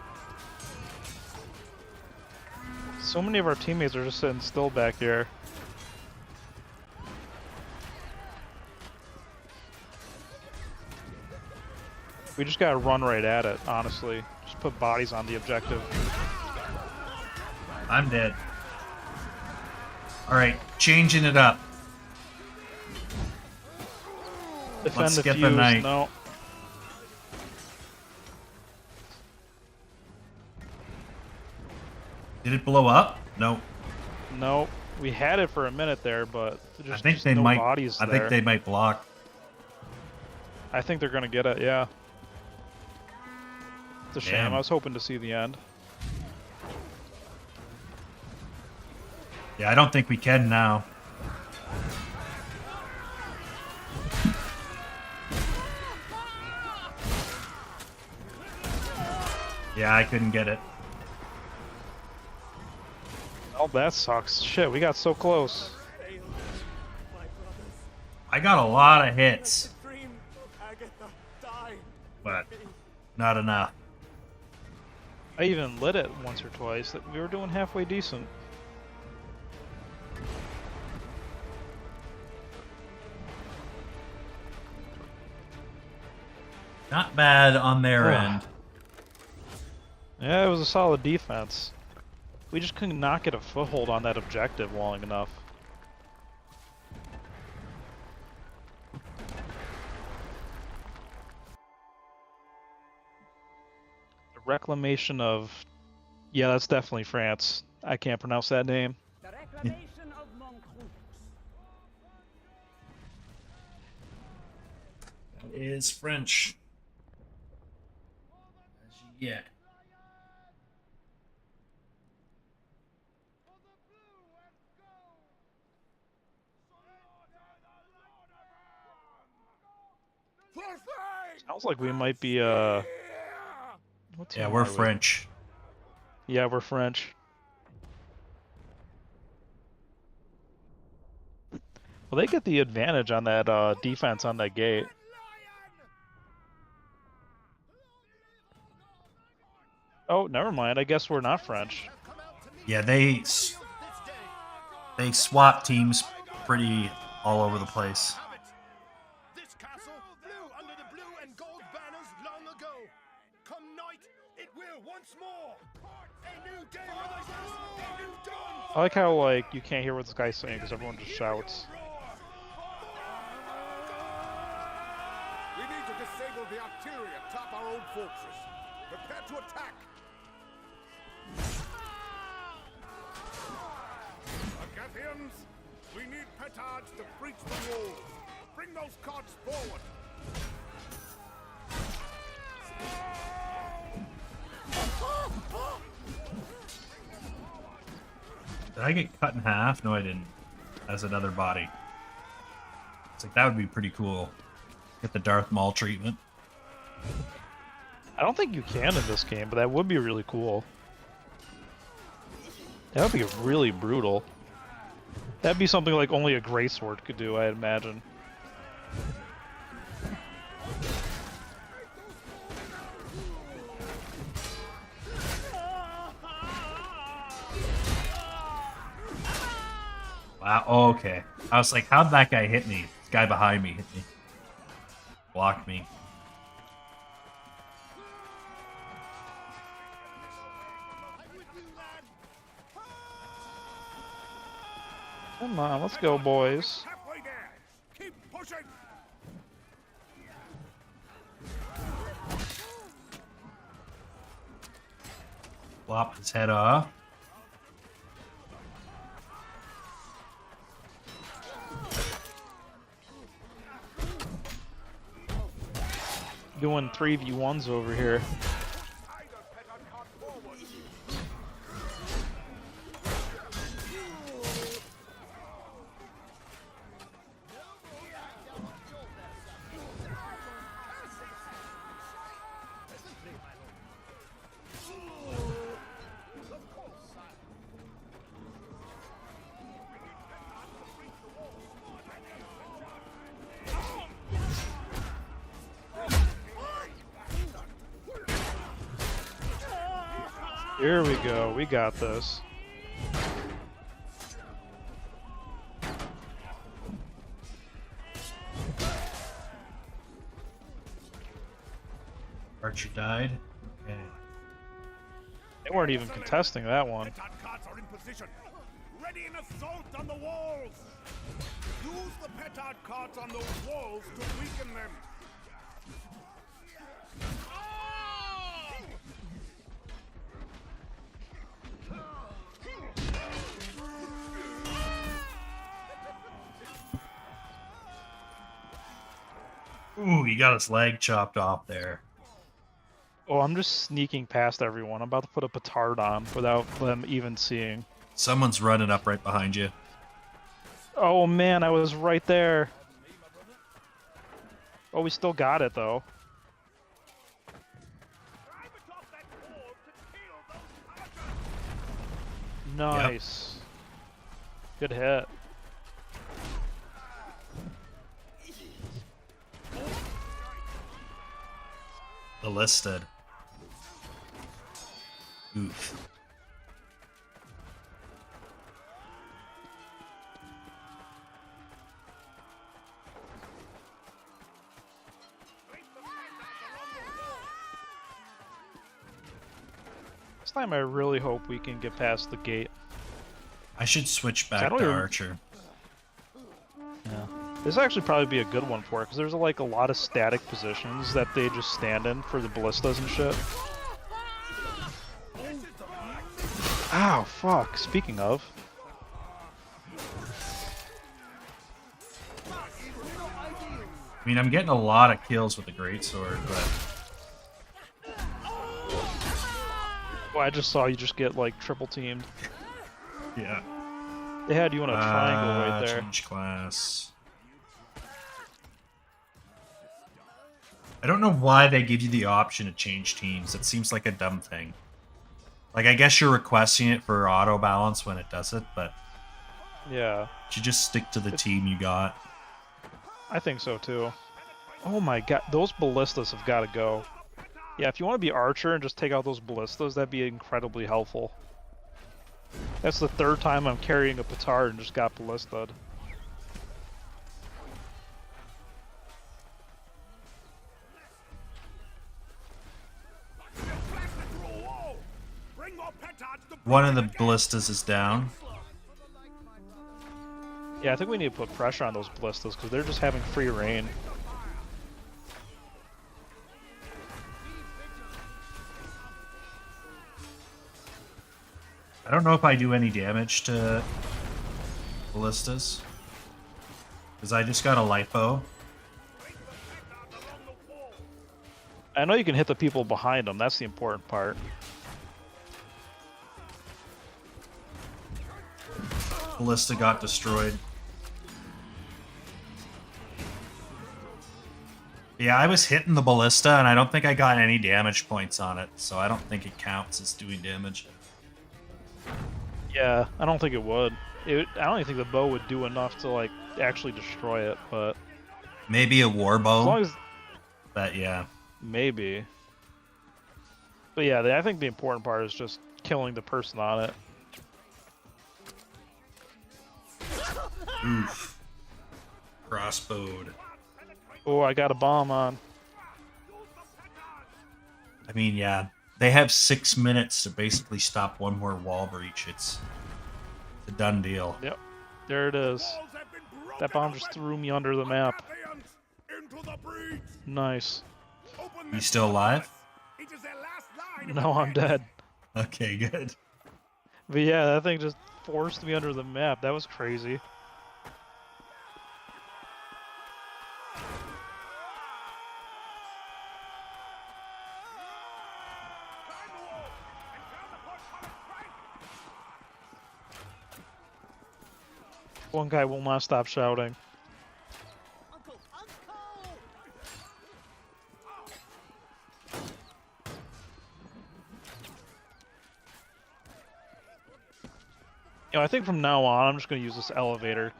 so many of our teammates are just sitting still back here. We just gotta run right at it, honestly. Just put bodies on the objective. I'm dead. Alright, changing it up. Defend Let's the skip a fuse. night. No. Did it blow up? No. No. We had it for a minute there, but I just, think just they no might. bodies I there. think they might block. I think they're gonna get it, yeah. It's a shame. Damn. I was hoping to see the end. Yeah, I don't think we can now. Yeah, I couldn't get it. Oh, that sucks. Shit, we got so close. I got a lot of hits, but not enough. I even lit it once or twice. We were doing halfway decent. Not bad on their end. Yeah, it was a solid defense. We just could not get a foothold on that objective long enough. The reclamation of... Yeah, that's definitely France. I can't pronounce that name. The reclamation of Montcroux. That is French. Yeah. Sounds like we might be, what team Yeah, are we're we? French. Yeah, we're French. Well, they get the advantage on that defense on that gate. Oh, never mind. I guess we're not French. Yeah, they swap teams pretty all over the place. This castle flew under the blue and gold banners long ago. Come night, it will once more. A new day with us, a new dawn. I like how, like, you can't hear what this guy's saying because everyone just shouts. We need to disable the artillery atop our old fortress. Prepare to attack. Agathians, we need petards to breach the walls. Bring those carts forward. Did I get cut in half? No, I didn't. As another body. It's like, that would be pretty cool. Get the Darth Maul treatment. I don't think you can in this game, but that would be really cool. That would be really brutal. That'd be something like only a Grey Sword could do, I'd imagine. Wow. Oh, okay. I was like, how'd that guy hit me? This guy behind me hit me. Blocked me. Come on, let's go, boys. Halfway there. Keep pushing. Flop his head off. Doing 3v1s over here. Here we go, we got this. Archer died. Okay. They weren't even contesting that one. Petard cards are in position. Ready an assault on the walls. Use the petard cards on those walls to weaken them. Ooh, he got his leg chopped off there. Oh, I'm just sneaking past everyone. I'm about to put a petard on without them even seeing. Someone's running up right behind you. Oh man, I was right there. Oh, we still got it though. Nice. Good hit. Ballisted. Oof. This time I really hope we can get past the gate. I should switch back don't to even- Archer. Yeah. This actually probably be a good one for it, because there's like a lot of static positions that they just stand in for the ballistas and shit. Ow, fuck. Speaking of. I mean, I'm getting a lot of kills with the greatsword, but Oh, I just saw you just get like triple teamed. yeah. They had you in a triangle right there. Change class. I don't know why they give you the option to change teams. It seems like a dumb thing. Like, I guess you're requesting it for auto balance when it does it, but Yeah, you should just stick to the team you got. I think so too. Oh my god, those ballistas have got to go. Yeah, if you want to be Archer and just take out those ballistas, that'd be incredibly helpful. That's the third time I'm carrying a petard and just got ballistad. One of the ballistas is down. Yeah, I think we need to put pressure on those ballistas because they're just having free reign. I don't know if I do any damage to ballistas. Because I just got a lipo. I know you can hit the people behind them, that's the important part. Ballista got destroyed. Yeah, I was hitting the ballista and I don't think I got any damage points on it, so I don't think it counts as doing damage. Yeah, I don't think it would. I don't even think the bow would do enough to like actually destroy it, but Maybe a war as long bow, as but yeah. maybe. But yeah, I think the important part is just killing the person on it. Oof. Crossbowed. Oh, I got a bomb on. I mean, yeah. They have 6 minutes to basically stop one more wall breach. It's a done deal. Yep. There it is. That bomb just threw me under the map. Nice. You still alive? No, I'm dead. Okay, good. But yeah, that thing just forced me under the map. That was crazy. One guy will not stop shouting. Uncle, uncle! You know, I think from now on, I'm just going to use this elevator.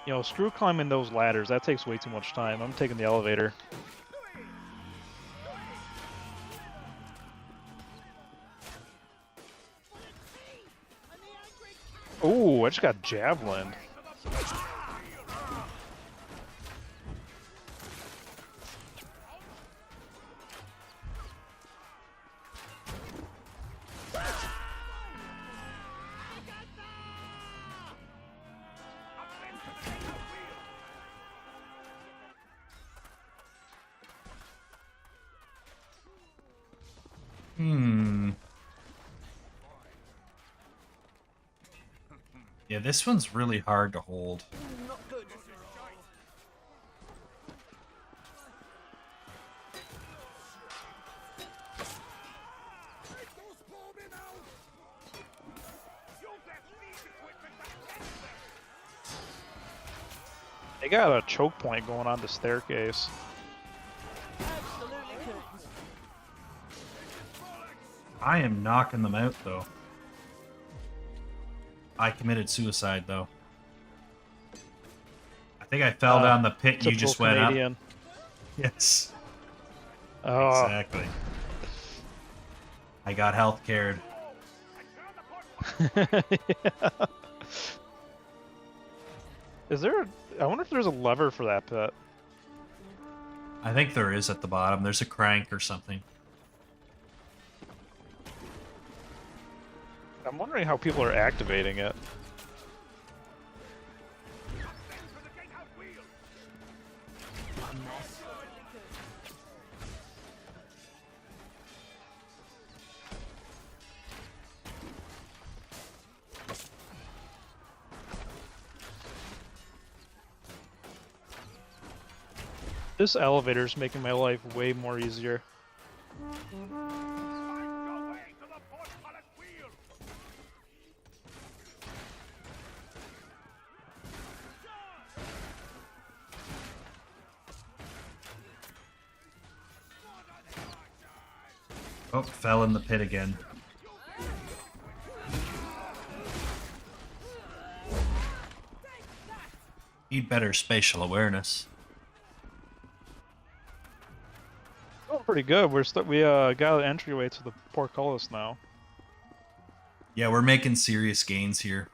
You know, screw climbing those ladders. That takes way too much time. I'm taking the elevator. Ooh, I just got javelin. Yeah, this one's really hard to hold. Not good. They got a choke point going on the staircase. Absolutely could. I am knocking them out, though. I committed suicide, though. I think I fell down the pit you Typical just went Canadian. up. Yes. Oh, Exactly. I got health cared. yeah. Is there? I wonder if there's a lever for that pit. I think there is at the bottom. There's a crank or something. I'm wondering how people are activating it. This elevator is making my life way more easier. Oh, fell in the pit again. Need better spatial awareness. Doing pretty good. We got an entryway to the portcullis now. Yeah, we're making serious gains here.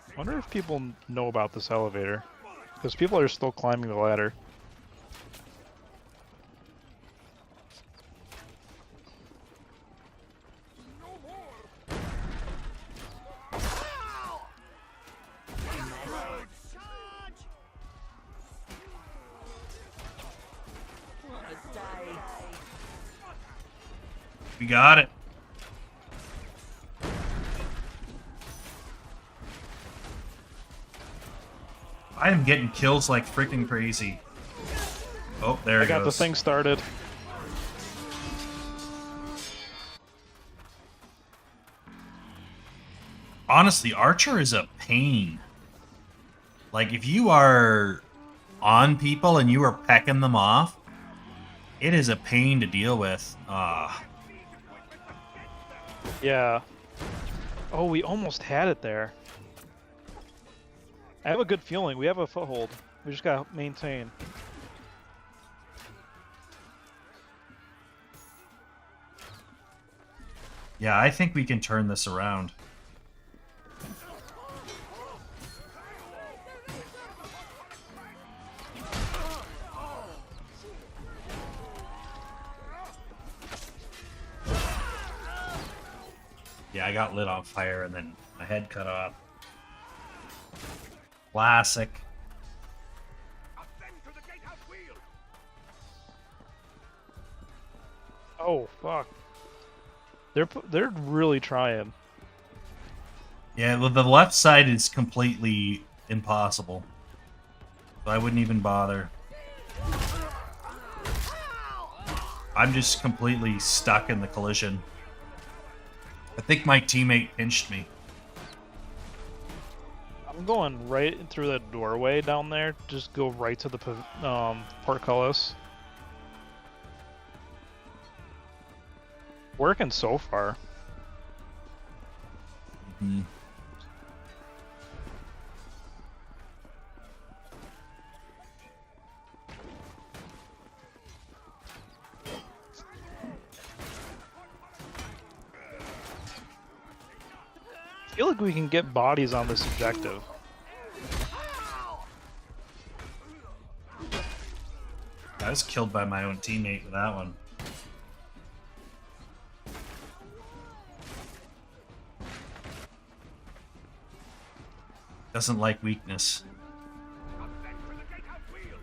I wonder if people know about this elevator, because people are still climbing the ladder. What a day. We got it. I am getting kills like freaking crazy. Oh, there I it got the goes. thing started. Honestly, Archer is a pain. Like, if you are on people and you are pecking them off, it is a pain to deal with. Yeah. Oh, we almost had it there. I have a good feeling. We have a foothold. We just gotta maintain. Yeah, I think we can turn this around. Yeah, I got lit on fire and then my head cut off. Classic. Ascend to the gatehouse wheel. Oh fuck! They're really trying. Yeah, well, the left side is completely impossible. So I wouldn't even bother. I'm just completely stuck in the collision. I think my teammate pinched me. I'm going right through the doorway down there. Just go right to the portcullis. Working so far. Mhm. I feel like we can get bodies on this objective. I was killed by my own teammate with that one. Doesn't like weakness. Ascend to the gatehouse wheel.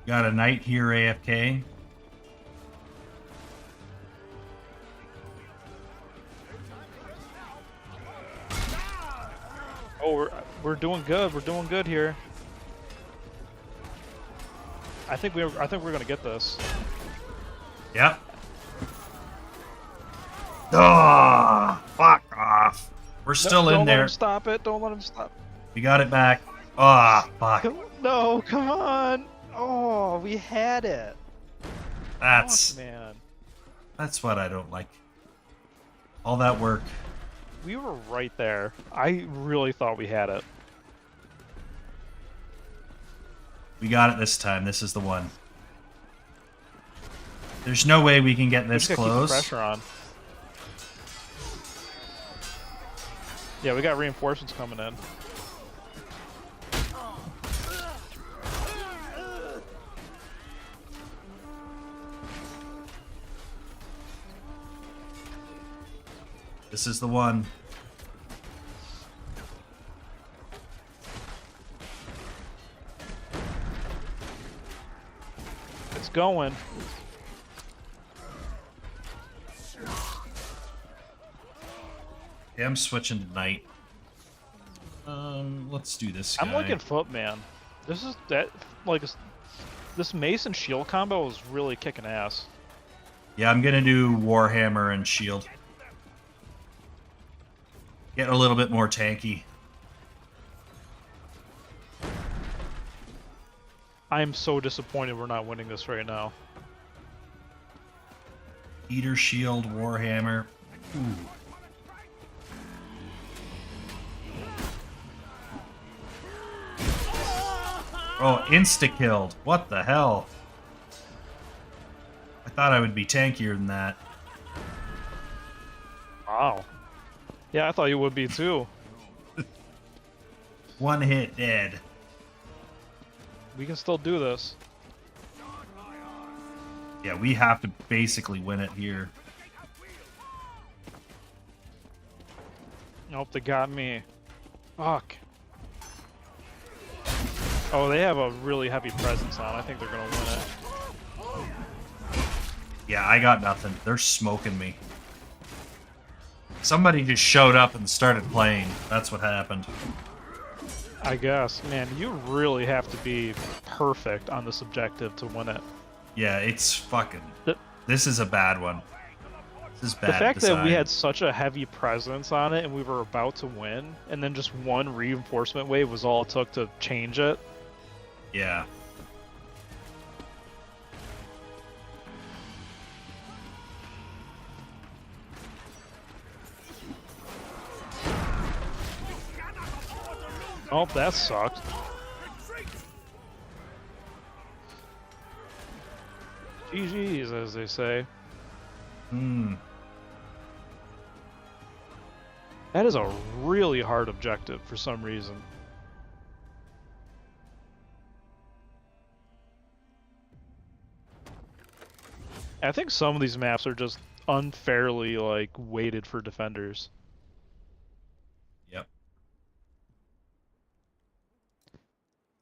Got a knight here, AFK. Oh, we're doing good. We're doing good here. I think we're gonna get this. Yep. Ah, fuck off. We're still in Don't let there. him stop it. Don't let him stop. We got it back. Ah, fuck. No, come on. Oh, we had it. That's Fuck, man. that's what I don't like. All that work. We were right there. I really thought we had it. We got it this time. This is the one. There's no way we can get this We just gotta keep the close. pressure on. Yeah, we got reinforcements coming in. This is the one. It's going. Okay, I'm switching to knight. Let's do this guy. I'm liking Footman. This is that like this mace and shield combo is really kicking ass. Yeah, I'm gonna do Warhammer and shield. Get a little bit more tanky. I am so disappointed we're not winning this right now. Eater, shield, Warhammer. Ooh. Oh, insta-killed. What the hell? I thought I would be tankier than that. Wow. Yeah, I thought you would be too. One hit, dead. We can still do this. Yeah, we have to basically win it here. Nope, they got me. Fuck. Oh, they have a really heavy presence on. I think they're gonna win it. Yeah, I got nothing. They're smoking me. Somebody just showed up and started playing. That's what happened. I guess. Man, you really have to be perfect on this objective to win it. Yeah, it's fucking... Th- This is a bad one. This is The bad fact design. that we had such a heavy presence on it and we were about to win, and then just one reinforcement wave was all it took to change it. Yeah. Oh, that sucked. GG's, as they say. Hmm. That is a really hard objective for some reason. I think some of these maps are just unfairly, like, weighted for defenders. Yep.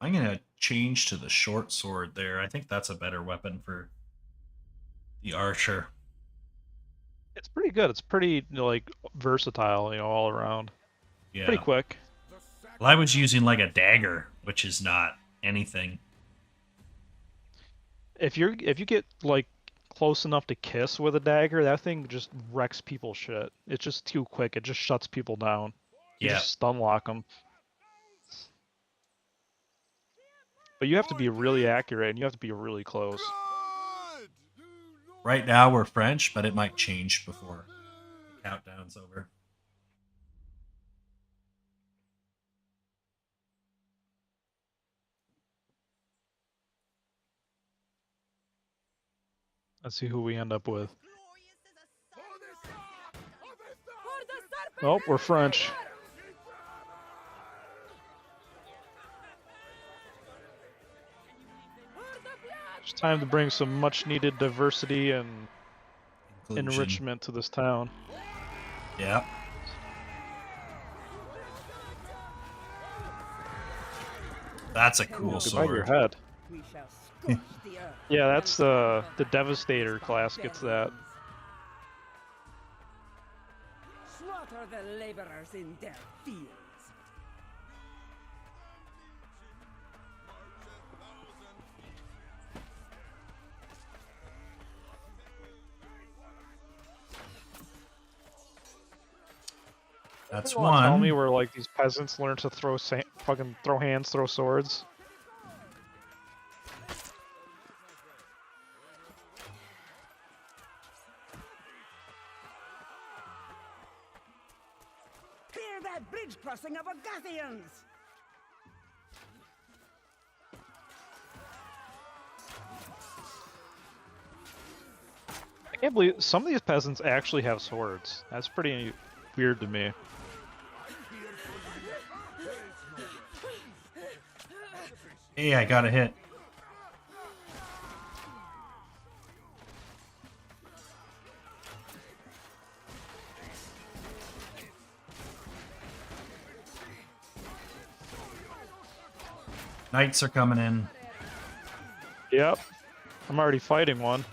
I'm gonna change to the short sword there. I think that's a better weapon for the archer. It's pretty good. It's pretty, like, versatile, all around. Yeah. Pretty quick. Well, I was using like a dagger, which is not anything. If you get, like, close enough to kiss with a dagger, that thing just wrecks people's shit. It's just too quick. It just shuts people down. You Yeah. just stun lock them. But you have to be really accurate and you have to be really close. Right now we're French, but it might change before the countdown's over. Let's see who we end up with. Oh, we're French. It's time to bring some much needed diversity and Inclusion. enrichment to this town. Yeah. That's a cool Goodbye to your sword. head. We shall scorch the earth. Yeah, that's the Devastator class gets that. Slaughter the laborers in their fields. That's You wanna Tell me one. where like these peasants learn to fucking throw hands, throw swords. Clear that bridge crossing of Agathians! I can't believe some of these peasants actually have swords. That's pretty weird to me. Hey, I got a hit. Knights are coming in. Yep. I'm already fighting one.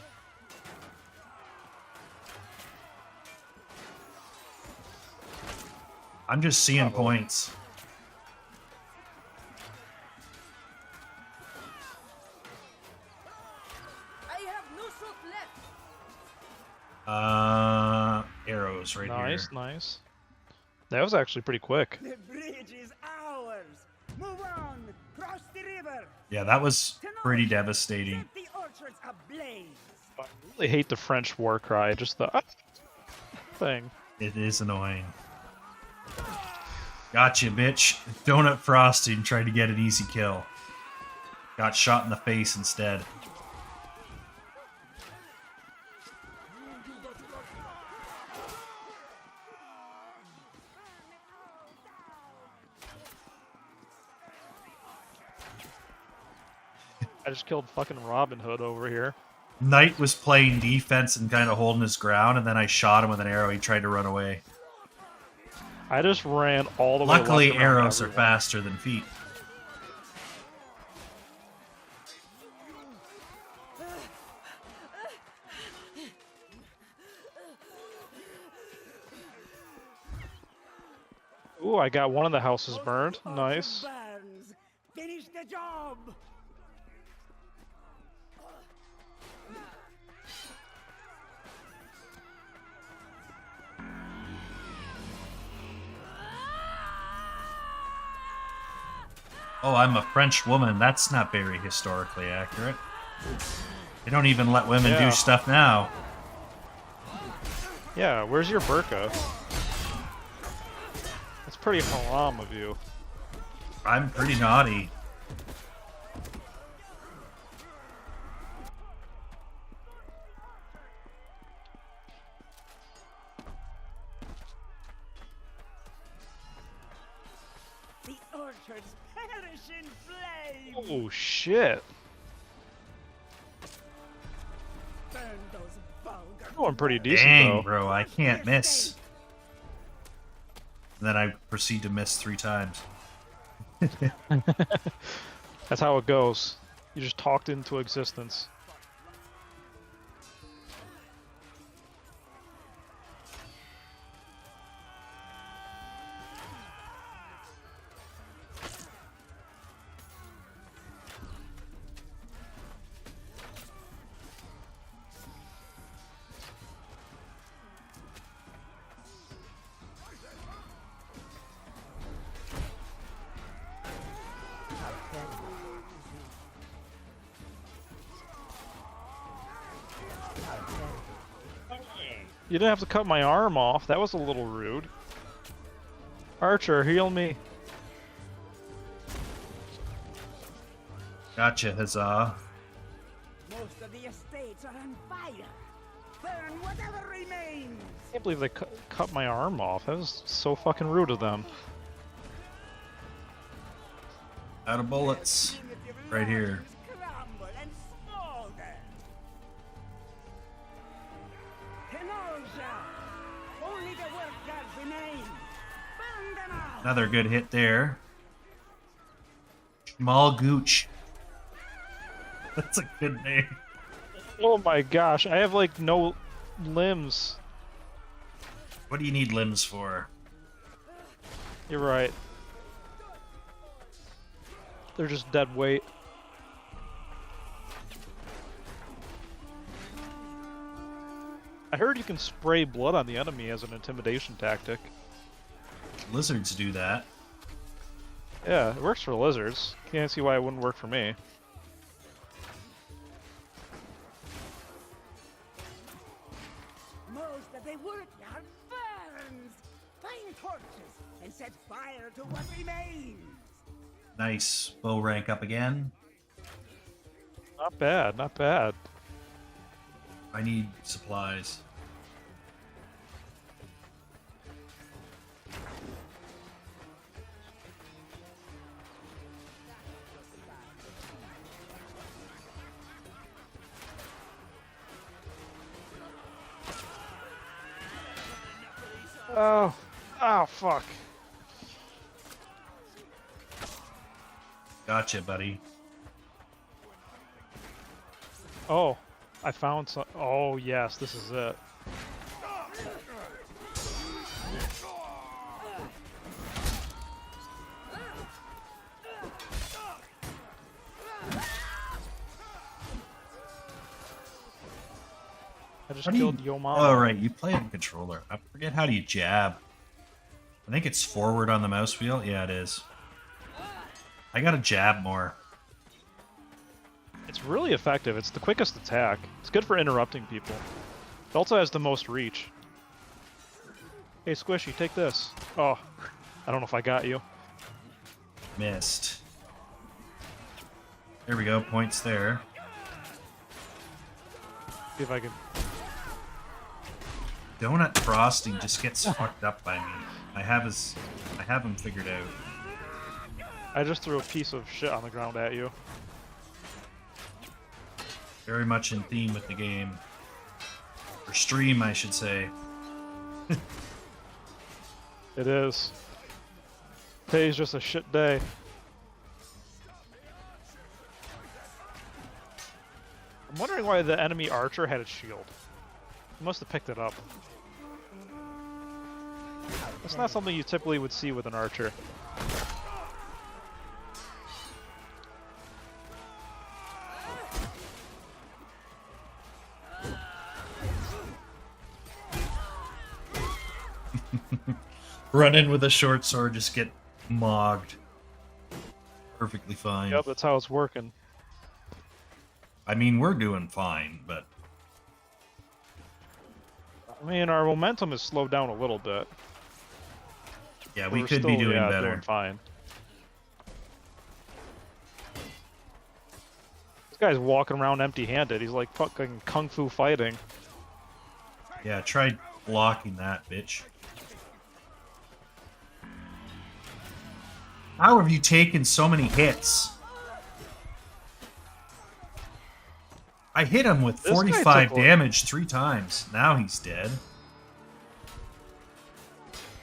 I'm just seeing points. I have no shot left! Arrows right Nice, here. nice. That was actually pretty quick. The bridge is ours! Move on! Cross the river! Yeah, that was pretty devastating. Set the orchards ablaze! I really hate the French war cry, just the thing. It is annoying. Gotcha, bitch. Donut Frosting tried to get an easy kill. Got shot in the face instead. I just killed fucking Robin Hood over here. Knight was playing defense and kind of holding his ground, and then I shot him with an arrow. He tried to run away. I just ran all the way Luckily, left around arrows are everyone. faster than feet. Ooh, I got one of the houses burned. Nice. Burns! Finish the job! Oh, I'm a French woman. That's not very historically accurate. They don't even let women do Yeah. stuff now. Yeah, where's your burqa? That's pretty haram of you. I'm pretty naughty. The orchards perish in flames. Oh shit. Burn those vulgar. Going pretty decent Dang, though. bro, I can't miss. And then I proceed to miss 3 times. That's how it goes. You just talked into existence. You didn't have to cut my arm off. That was a little rude. Archer, heal me. Gotcha, huzzah. Most of the estates are on fire. Burn whatever remains. I can't believe they cut my arm off. That was so fucking rude of them. Out of bullets. Right here. Crumble and smolder. Kenosha. Only the work gods remain. Burn them out. Another good hit there. Small Gooch. That's a good name. Oh my gosh, I have like no limbs. What do you need limbs for? You're right. They're just dead weight. I heard you can spray blood on the enemy as an intimidation tactic. Lizards do that. Yeah, it works for lizards. Can't see why it wouldn't work for me. Most of the workyard burns. Find torches and set fire to what remains. Nice. Bow rank up again. Not bad, not bad. I need supplies. Oh, oh fuck. Gotcha, buddy. Oh, I found some. Oh yes, this is it. I just How do you- killed Yo Mama. Oh, right. You play on controller. I forget how do you jab. I think it's forward on the mouse wheel. Yeah, it is. I gotta jab more. It's really effective. It's the quickest attack. It's good for interrupting people. It also has the most reach. Hey, Squishy, take this. Oh, I don't know if I got you. Missed. There we go. Points there. See if I can. Donut frosting just gets fucked up by me. I have him figured out. I just threw a piece of shit on the ground at you. Very much in theme with the game. Or stream, I should say. It is. Today's just a shit day. I'm wondering why the enemy archer had a shield. He must have picked it up. That's not something you typically would see with an archer. Run in with a short sword, just get mogged. perfectly fine. Yep, that's how it's working. I mean, we're doing fine, but I mean, our momentum is slowed down a little bit. yeah, we We're could still, be doing yeah, better. doing fine. This guy's walking around empty-handed. He's like fucking kung fu fighting. Yeah, try blocking that, bitch. How have you taken so many hits? I hit him with This guy 45 took a- damage 3 times. Now he's dead.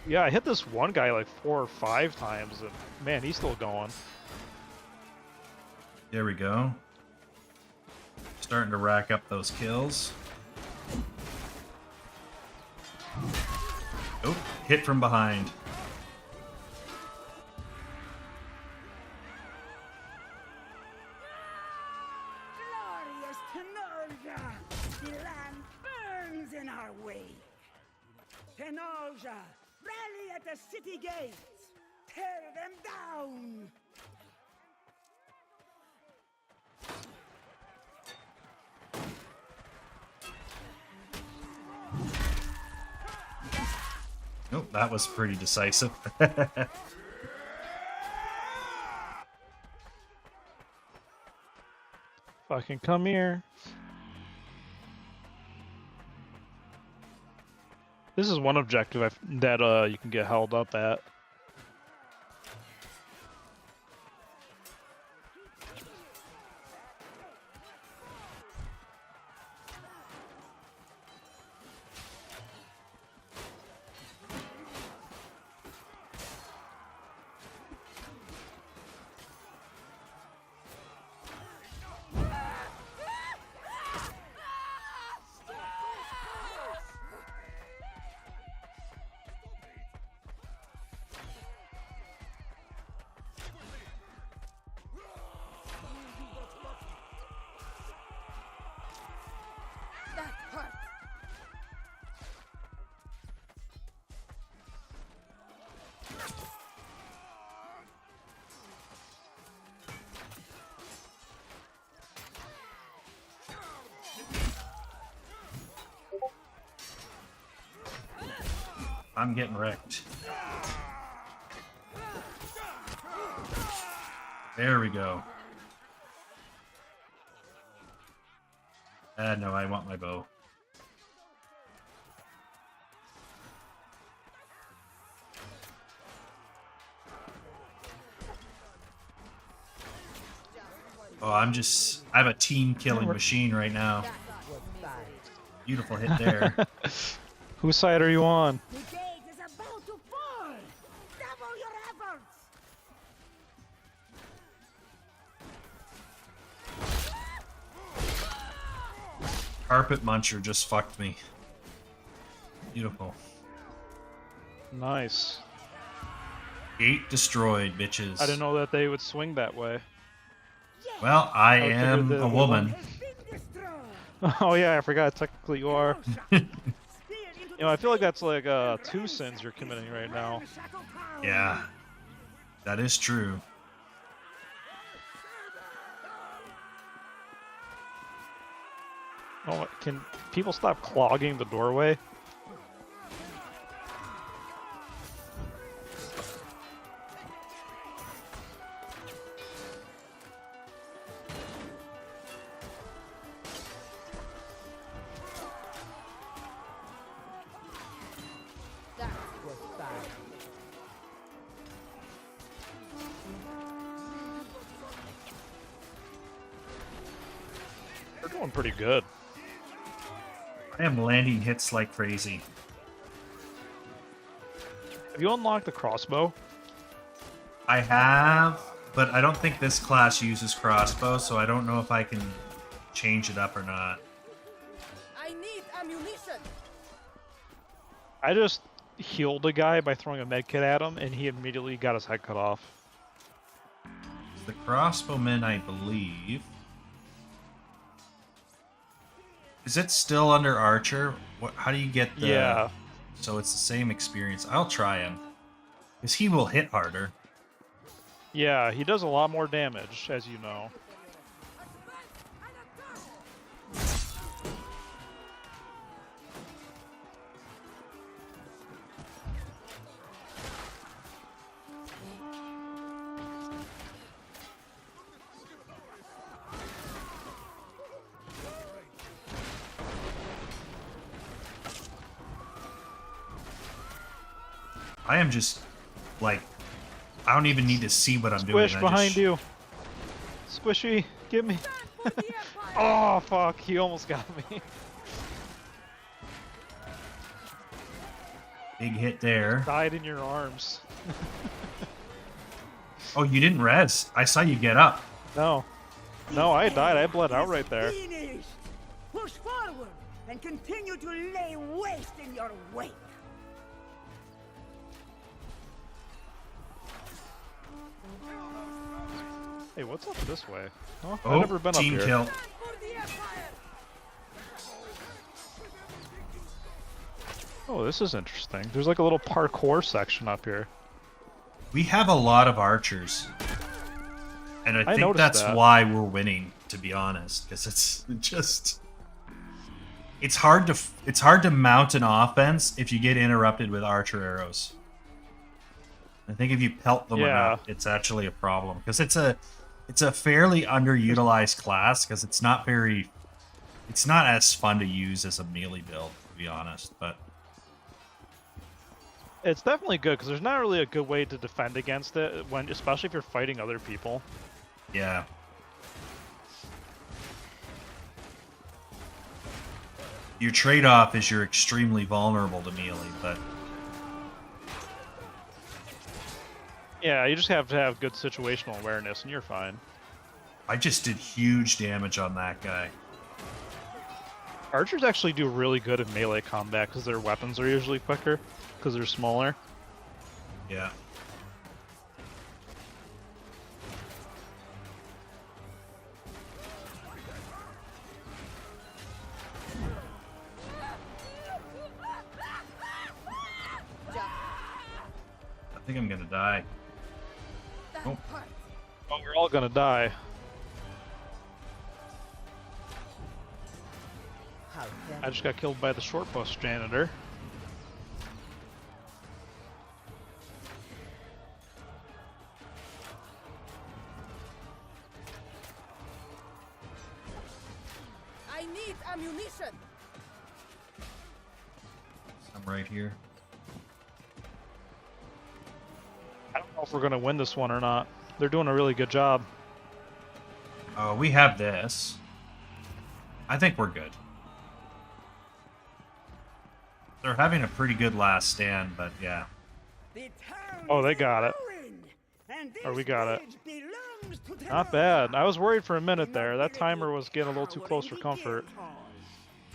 Yeah, I hit this one guy like 4 or 5 times, and man, he's still going. There we go. Starting to rack up those kills. Oh, hit from behind. Glorious Tenoja! The land burns in our wake. Tenoja, rally at the city gates. Tear them down. Nope, that was pretty decisive. Fucking come here. This is one objective that you can get held up at. That hurt. I'm getting wrecked. There we go. No, I want my bow. Oh, I have a team killing machine right now. Beautiful hit there. Whose side are you on? The gate is about to fall. Double your efforts. Carpet Muncher just fucked me. Beautiful. Nice. Gate destroyed, bitches. I didn't know that they would swing that way. Well, I figured am that a we woman. Has been destroyed. Oh yeah, I forgot. Technically, you are. Spear into You know, I feel like that's like 2 sins you're committing right now. Shackle Town. Yeah, that is true. Oh, can people stop clogging the doorway? That was bad. They're doing pretty good. I am landing hits like crazy. Have you unlocked the crossbow? I have, but I don't think this class uses crossbow, so I don't know if I can change it up or not. I need ammunition. I just healed a guy by throwing a medkit at him, and he immediately got his head cut off. The crossbowman, I believe. Is it still under Archer? How do you get the... Yeah. So it's the same experience. I'll try him. Because he will hit harder. Yeah, he does a lot more damage, as you know. I am just like, I don't even need to see what I'm doing. Squish behind you. Squishy, get me. Oh, fuck, he almost got me. Big hit there. Died in your arms. Oh, you didn't res. I saw you get up. No. No, I died. I bled out right there. Finished. Push forward and continue to lay waste in your wake. Hey, what's up this way? Oh, Oh, I've never been team up here. kill. Oh, this is interesting. There's like a little parkour section up here. We have a lot of archers. And I think noticed that's that. why we're winning, to be honest, because it's just it's hard to mount an offense if you get interrupted with archer arrows. I think if you pelt them enough, it's actually a problem because it's a fairly underutilized class because it's not as fun to use as a melee build, to be honest, but It's definitely good because there's not really a good way to defend against it when, especially if you're fighting other people. yeah. Your trade-off is you're extremely vulnerable to melee, but Yeah, you just have to have good situational awareness and you're fine. I just did huge damage on that guy. Archers actually do really good in melee combat because their weapons are usually quicker because they're smaller. Yeah. I think I'm gonna die. Oh. Oh, we're all gonna die. I just got killed by the short bus janitor. I need ammunition. I'm right here. I don't know if we're gonna win this one or not. They're doing a really good job. Oh, we have this. I think we're good. They're having a pretty good last stand, but yeah. The town Oh, they is got it. ruined, and Or we this got it. bridge belongs to the Not Lord. bad. I was worried for a minute there. Do That not timer give was getting a little too power close for in the comfort. guild hall.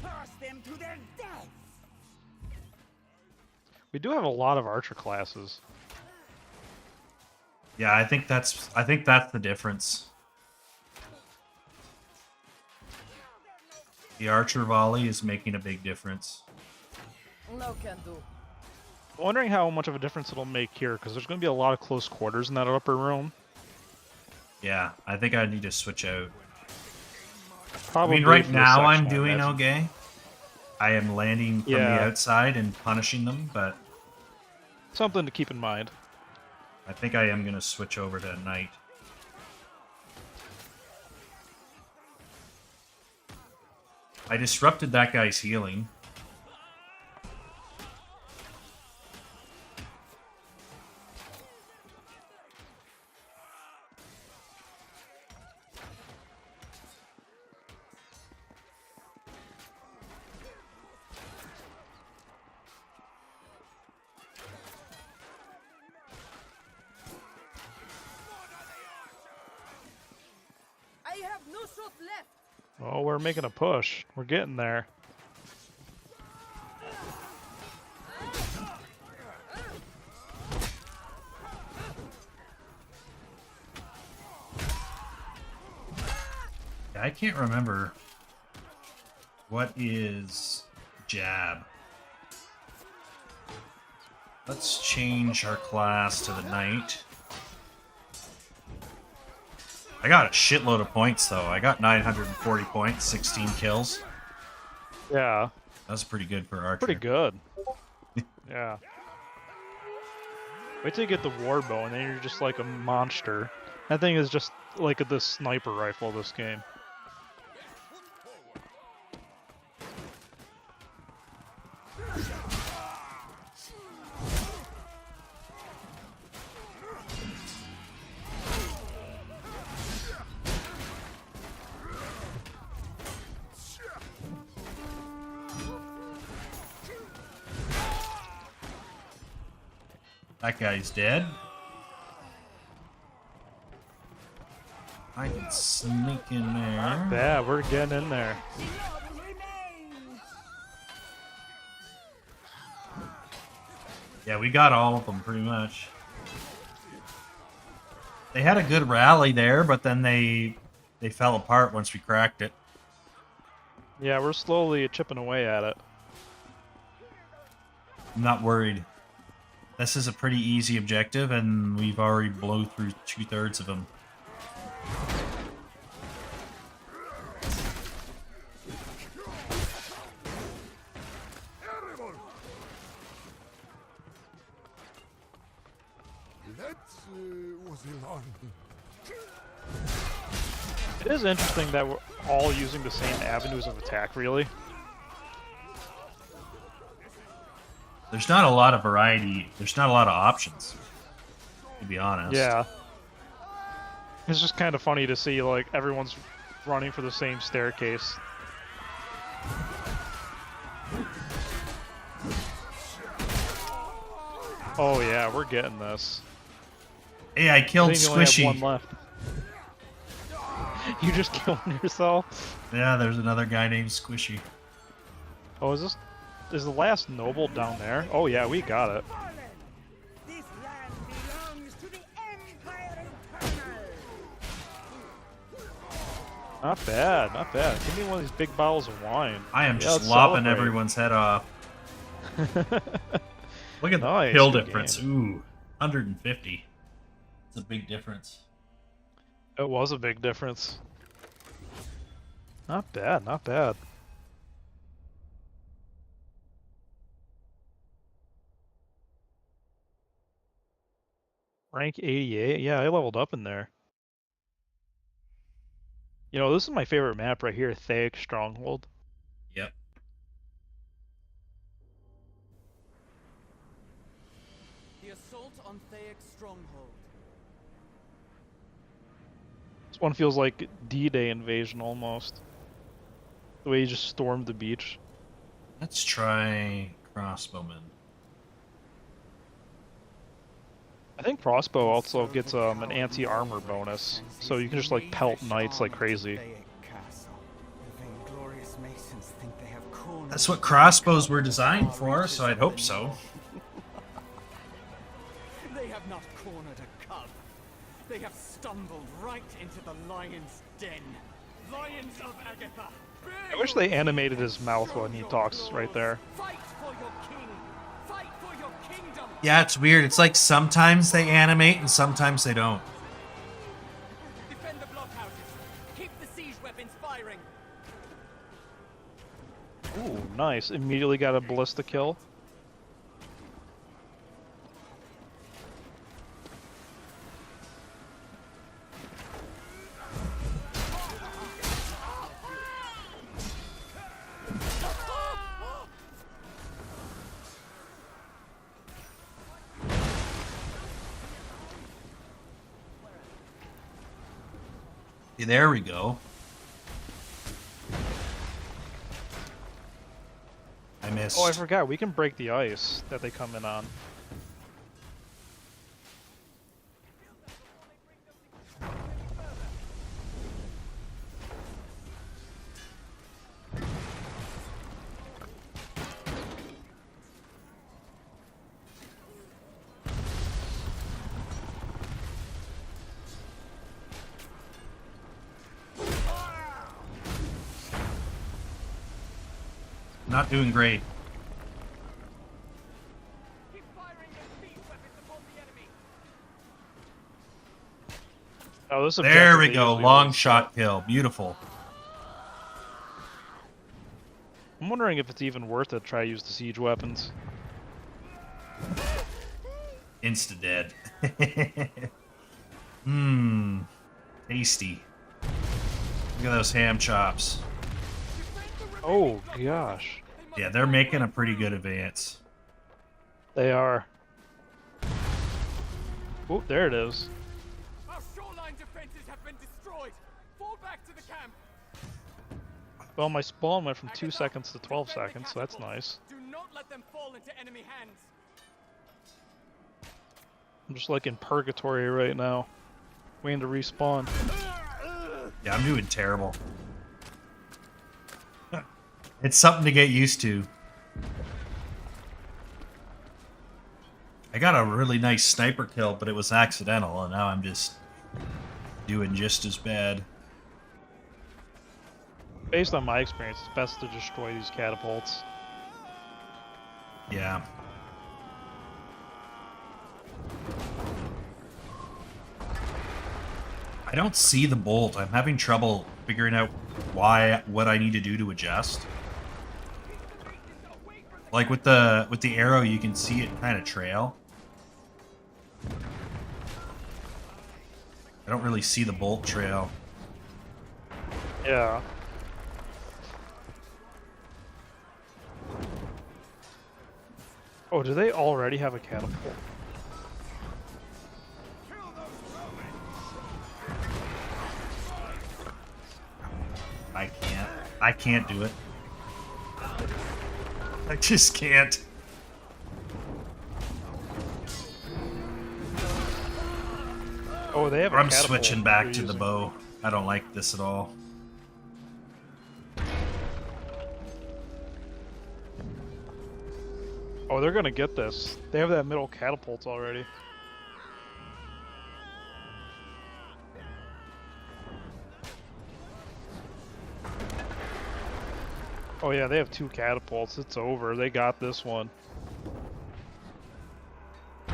Force them to their death. We do have a lot of archer classes. Yeah, I think that's the difference. The archer volley is making a big difference. No can do. I'm wondering how much of a difference it'll make here, because there's going to be a lot of close quarters in that upper room. Yeah, I think I need to switch out. Probably I mean, right for the now I'm section, doing that's- okay. I am landing from the Yeah. outside and punishing them, but Something to keep in mind. I think I am going to switch over to knight. I disrupted that guy's healing. I have no shot left. Oh, we're making a push. We're getting there. I can't remember what is jab. Let's change our class to the knight. I got a shitload of points, though. I got 940 points, 16 kills. Yeah, That's pretty good for Archer. pretty good. Yeah. Wait till you get the war bow, and then you're just like a monster. That thing is just like the sniper rifle. This game. That guy's dead. I can sneak in there. Yeah, we're getting in there. Yeah, we got all of them pretty much. They had a good rally there, but then they fell apart once we cracked it. Yeah, we're slowly chipping away at it. I'm not worried. This is a pretty easy objective, and we've already blown through 2/3 of them. That was alarming. It is interesting that we're all using the same avenues of attack, really. There's not a lot of variety. There's not a lot of options, to be honest. Yeah. It's just kind of funny to see, like, everyone's running for the same staircase. Oh yeah, we're getting this. Hey, I killed I think you only have Squishy. one left. You just killed yourself? Yeah, there's another guy named Squishy. Oh, is the last noble down there? Oh yeah, we got it. This land belongs to the Empire Eternal. Not bad, not bad. Give me one of these big bottles of wine. I am Yeah, just let's lopping celebrate. everyone's head off. Look at Nice, the kill good difference. game. Ooh, 150. It's a big difference. It was a big difference. Not bad, not bad. Rank 88? Yeah, I leveled up in there. You know, this is my favorite map right here, Thaic Stronghold. Yep. The assault on Thaic Stronghold. This one feels like D-Day invasion almost. The way you just stormed the beach. Let's try crossbowman. I think crossbow also gets an anti-armor bonus, so you can just like pelt knights like crazy. That's what crossbows were designed for, so I'd hope so. They have not cornered a cub. They have stumbled right into the lion's den. Lions of Agatha. I wish they animated his mouth when he talks right there. Fight for your king. Fight for your kingdom. Yeah, it's weird. It's like sometimes they animate and sometimes they don't. Defend the blockhouses. Keep the siege weapons firing. Ooh, nice. Immediately got a ballista kill. There we go. I missed. Oh, I forgot. We can break the ice that they come in on. Not doing great. Keep firing your siege weapons upon the enemy. That Oh, this There objective we they go. usually Long always shot set. kill. Beautiful. I'm wondering if it's even worth it to try to use the siege weapons. Insta dead. Mmm. Tasty. Look at those ham chops. Oh gosh, Yeah, they're making a pretty good advance. they are. Oh, there it is. Our shoreline defenses have been destroyed. Fall back to the camp. Well, my spawn went from 2 seconds to 12 seconds, so that's nice. Do not let them fall into enemy hands. I'm just like in purgatory right now, waiting to respawn. Yeah, I'm doing terrible. It's something to get used to. I got a really nice sniper kill, but it was accidental, and now I'm just doing just as bad. Based on my experience, it's best to destroy these catapults. Yeah. I don't see the bolt. I'm having trouble figuring out what I need to do to adjust. Like with the arrow, you can see it kind of trail. I don't really see the bolt trail. Yeah. Oh, do they already have a catapult? I can't do it. I just can't. Oh, they have. I'm switching back to the using. bow. I don't like this at all. Oh, they're gonna get this. They have that middle catapult already. Oh yeah, they have 2 catapults. It's over. They got this one. They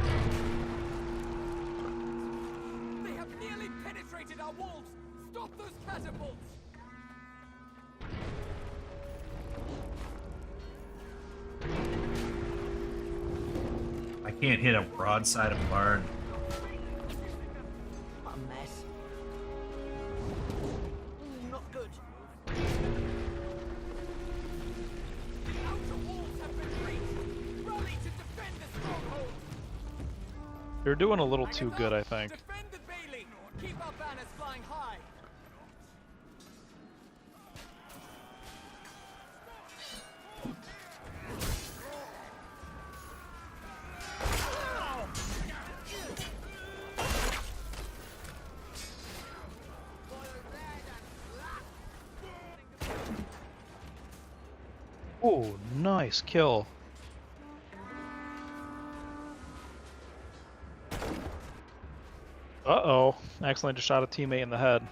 have nearly penetrated our walls. Stop those catapults. I can't hit a broadside of barn. A mess. Not good. The outer walls have been breached. Rally to defend the stronghold. They're doing a little too good, I think. Defend the Bailey. Keep our banners flying high. Oh, nice kill. Uh-oh. Accidentally just shot a teammate in the head.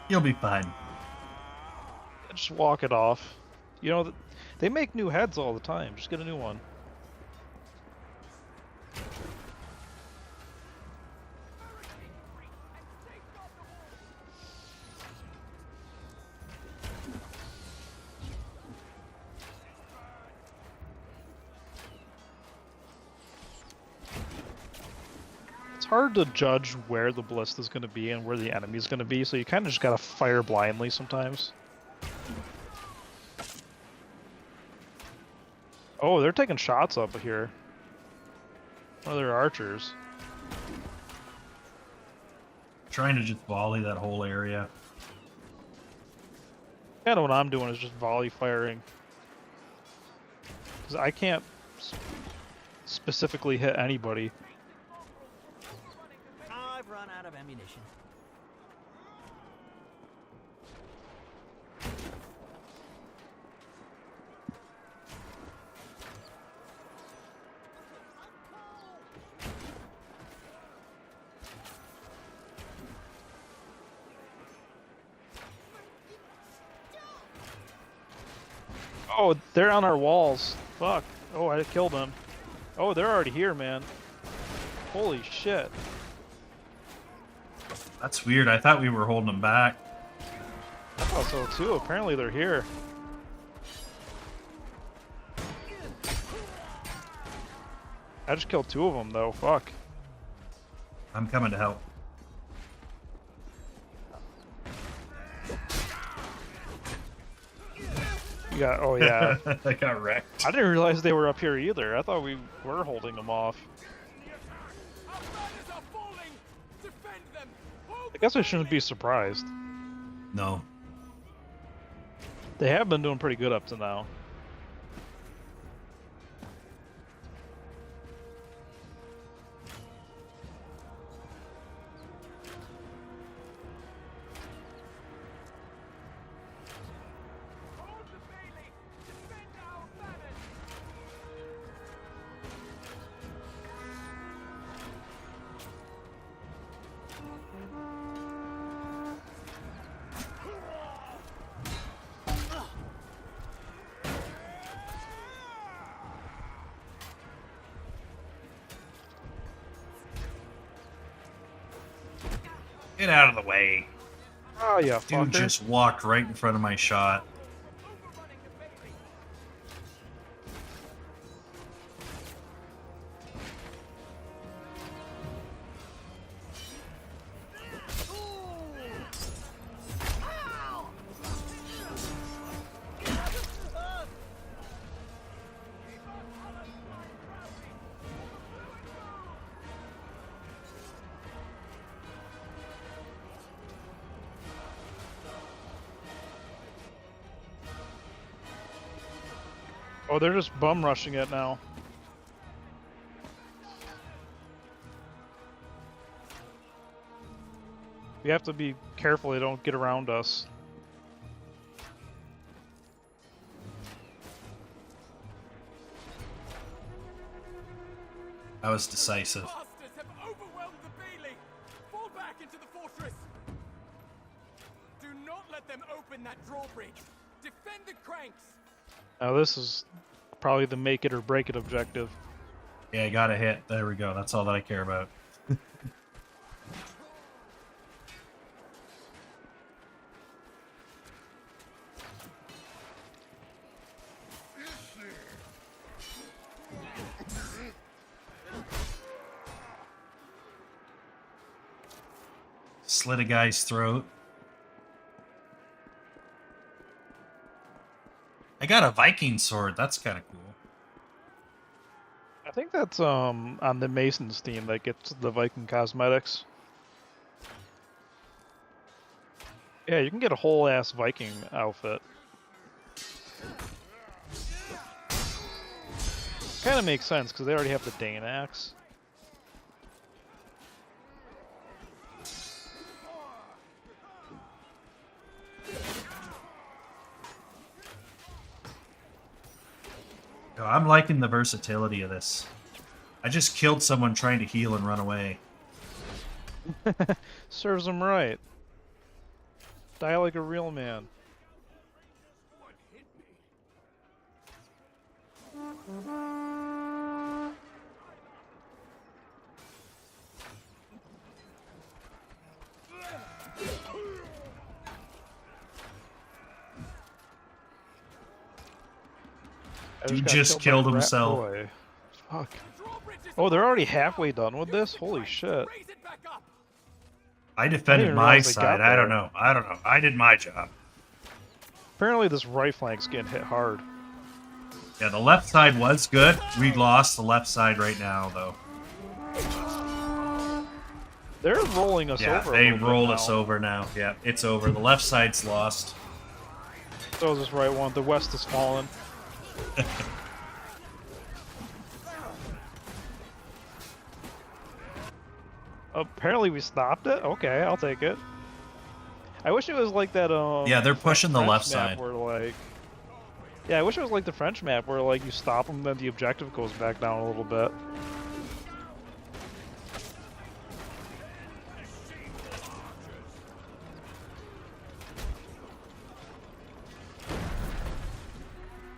You'll be fine. Just walk it off. You know, they make new heads all the time. Just get a new one. It's hard to judge where the ballista is going to be and where the enemy is going to be, so you kind of just gotta fire blindly sometimes. Oh, they're taking shots up here. Oh, they're archers. Trying to just volley that whole area. Kind of what I'm doing is just volley firing. Because I can't specifically hit anybody. I've run out of ammunition. Oh, they're on our walls. Fuck. Oh, I killed them. Oh, they're already here, man. Holy shit. That's weird. I thought we were holding them back. I thought so too. Apparently they're here. I just killed 2 of them though. Fuck. I'm coming to help. You got. Oh yeah. I got wrecked. I didn't realize they were up here either. I thought we were holding them off. Our banners are falling! Defend them! Hold I guess I shouldn't be surprised. No. They have been doing pretty good up to now. the Bailey! Defend our banners! Get out of the way. Oh yeah, Dude fucker. just walked right in front of my shot. Overrunning the Bailey! Oh, they're just bum rushing it now. We have to be careful they don't get around us. I was decisive. Bastards have overwhelmed the Bailey! Fall back into the fortress! Do not let them open that drawbridge! Defend the cranks! Now this is probably the make it or break it objective. Yeah, I got a hit. There we go. That's all that I care about. Slit a guy's throat. I got a Viking sword. That's kind of cool. I think that's on the Mason's team that gets the Viking cosmetics. Yeah, you can get a whole ass Viking outfit. Kind of makes sense because they already have the Dane axe. Yo, I'm liking the versatility of this. I just killed someone trying to heal and run away. Serves him right. Die like a real man. I Dude got just killed killed by a rat himself. boy. Fuck. The drawbridge is Oh, they're already halfway done with this? Holy crank. shit. Raise it back up! I defended even my realize they side. got I don't there. know. I don't know. I did my job. Apparently this right flank's getting hit hard. Yeah, the left side was good. We lost the left side right now, though. They're rolling us Yeah, over. a they little bit rolled now. us over now. Yeah, it's over. The left side's lost. So is this right one. The west is fallen. Apparently we stopped it? Okay, I'll take it. I wish it was like that, Yeah, they're pushing the French left map side. Where, like... Yeah, I wish it was like the French map where, like, you stop them, then the objective goes back down a little bit.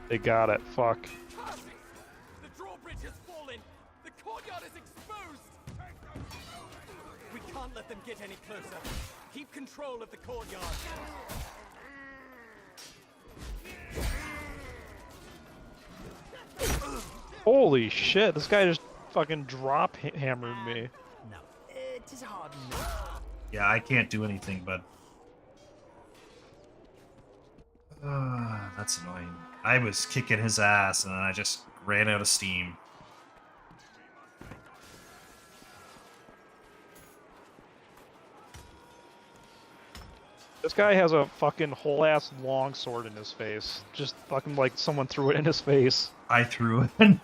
They got it. Fuck. Target! The drawbridge has fallen! The courtyard is exposed! We can't let them get any closer. Keep control of the courtyard. Holy shit, this guy just fucking drop hammered me. No, it is hard no. Yeah, I can't do anything, but... that's annoying. I was kicking his ass, and then I just ran out of steam. This guy has a fucking whole-ass long sword in his face. Just fucking like someone threw it in his face. I threw it.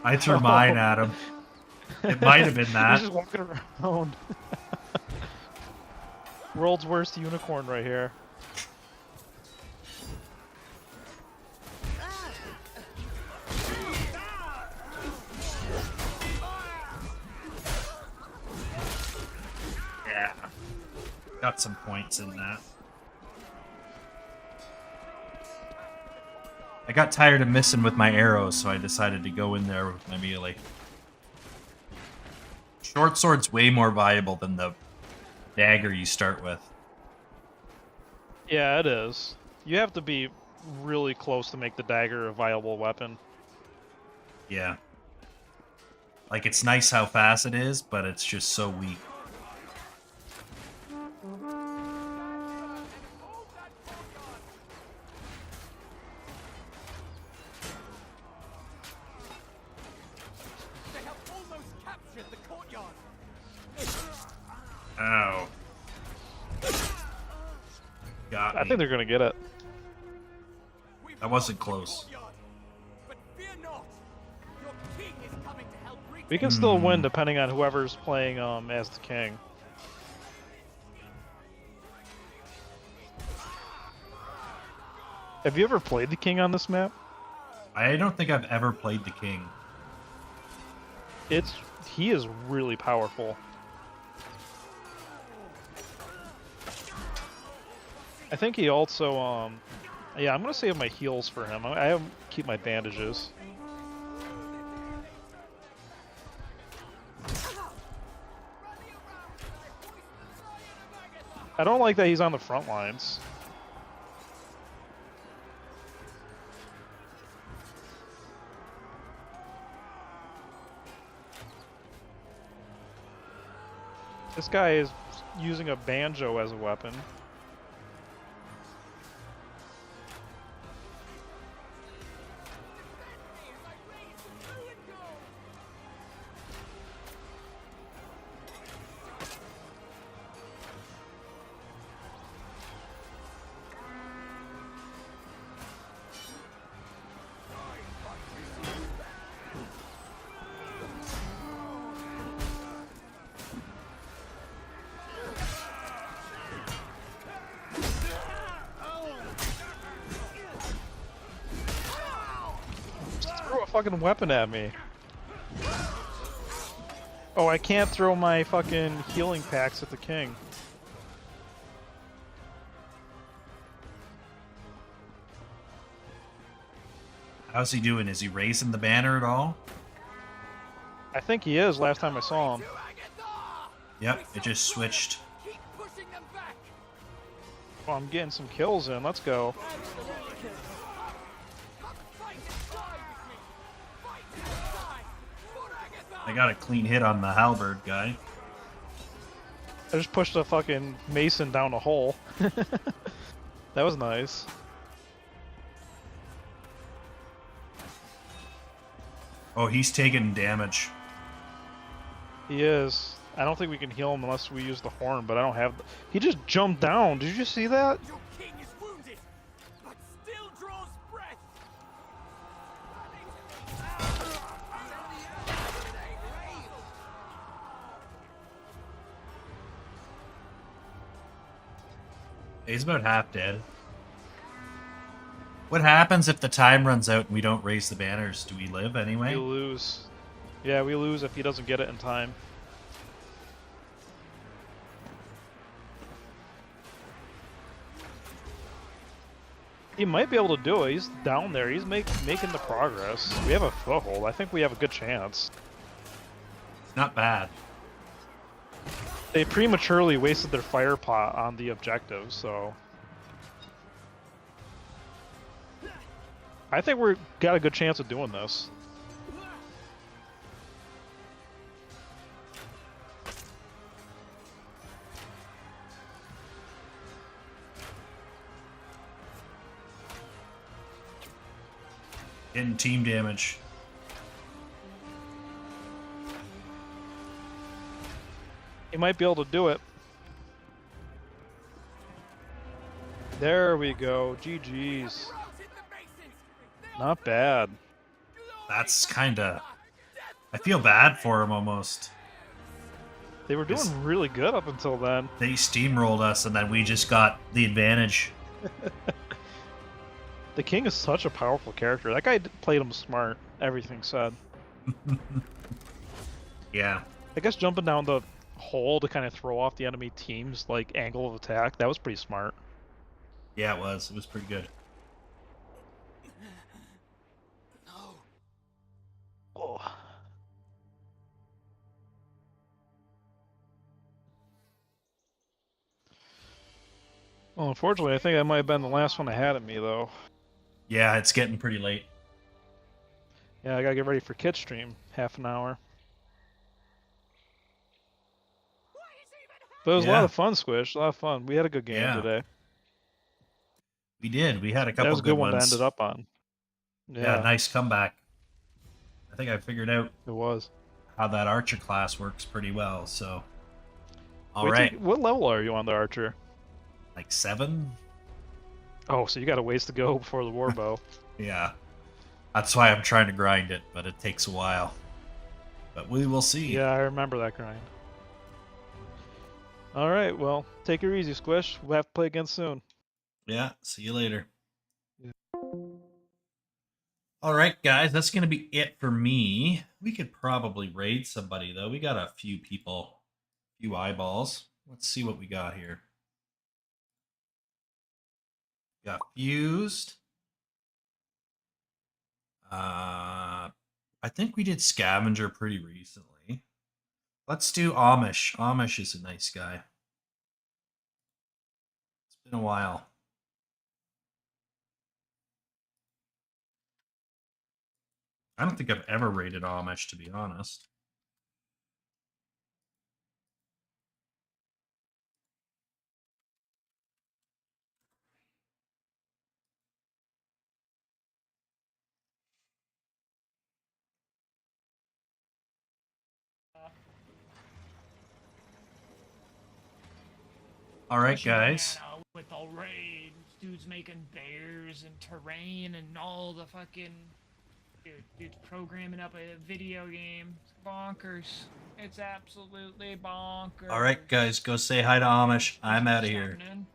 I threw mine at him. It might have been that. He's just walking around. World's worst unicorn right here. Yeah. Got some points in that. I got tired of missing with my arrows, so I decided to go in there with my melee. Short sword's way more viable than the dagger you start with. Yeah, it is. You have to be really close to make the dagger a viable weapon. Yeah. Like, it's nice how fast it is, but it's just so weak. They have almost captured the courtyard. Ow. Got me. I think they're gonna get it. We've That wasn't lost the close. courtyard. But fear not. Your king is coming to help reach. We can still win depending on whoever's playing as the king. Have you ever played the king on this map? I don't think I've ever played the king. He is really powerful. I think he also yeah, I'm gonna save my heals for him. I have keep my bandages. I don't like that he's on the front lines. This guy is using a banjo as a weapon. Throw a fucking weapon at me. Oh, I can't throw my fucking healing packs at the king. How's he doing? Is he raising the banner at all? I think he is, last time I saw him. Yep, it just switched. Keep pushing them back. Oh, I'm getting some kills in, let's go. Fight and die with me. Fight and die. For Agatha. I got a clean hit on the halberd guy. I just pushed a fucking mason down a hole. That was nice. Oh, he's taking damage. He is. I don't think we can heal him unless we use the horn, but I don't have... He just jumped down. Did you just see that? Your king is wounded, but still draws breath. He's about half dead. What happens if the time runs out and we don't raise the banners? Do we live anyway? We lose. Yeah, we lose if he doesn't get it in time. He might be able to do it. He's down there. He's making the progress. We have a foothold. I think we have a good chance. Not bad. They prematurely wasted their fire pot on the objective, so I think we're got a good chance of doing this. Getting team damage. He might be able to do it. There we go. GG's. Not bad. That's kind of... I feel bad for him almost. They were doing really good up until then. They steamrolled us, and then we just got the advantage. The king is such a powerful character. That guy played him smart. Everything said. Yeah. I guess jumping down the hole to kind of throw off the enemy team's like angle of attack, that was pretty smart. Yeah, it was. It was pretty good. Oh. Well, unfortunately, I think that might have been the last one I had at me, though. Yeah, it's getting pretty late. Yeah, I gotta get ready for Kit Stream. Half an hour. But it was a lot of fun, Squish. A lot of fun. We had a good game today. We did. We had a couple that was a good one ones. to end it up on. Yeah, nice comeback. I think I figured out It was. how that archer class works pretty well, so... All Wait, right. what level are you on the archer? Like 7? Oh, so you got a ways to go before the warbow. Yeah. That's why I'm trying to grind it, but it takes a while. But we will see. Yeah, I remember that grind. Alright, well, take it easy, Squish. We'll have to play again soon. Yeah, see you later. All right, guys, that's going to be it for me. We could probably raid somebody, though. We got a few people, a few eyeballs. Let's see what we got here. Got Fused. I think we did Scavenger pretty recently. Let's do Amish. Amish is a nice guy. It's been a while. I don't think I've ever rated Amish, to be honest. All right, guys. With all raids, dude's making bears and terrain and all the fucking... Dude's programming up a video game. It's bonkers. It's absolutely bonkers. All right, guys, go say hi to Amish. I'm out of here. Happening.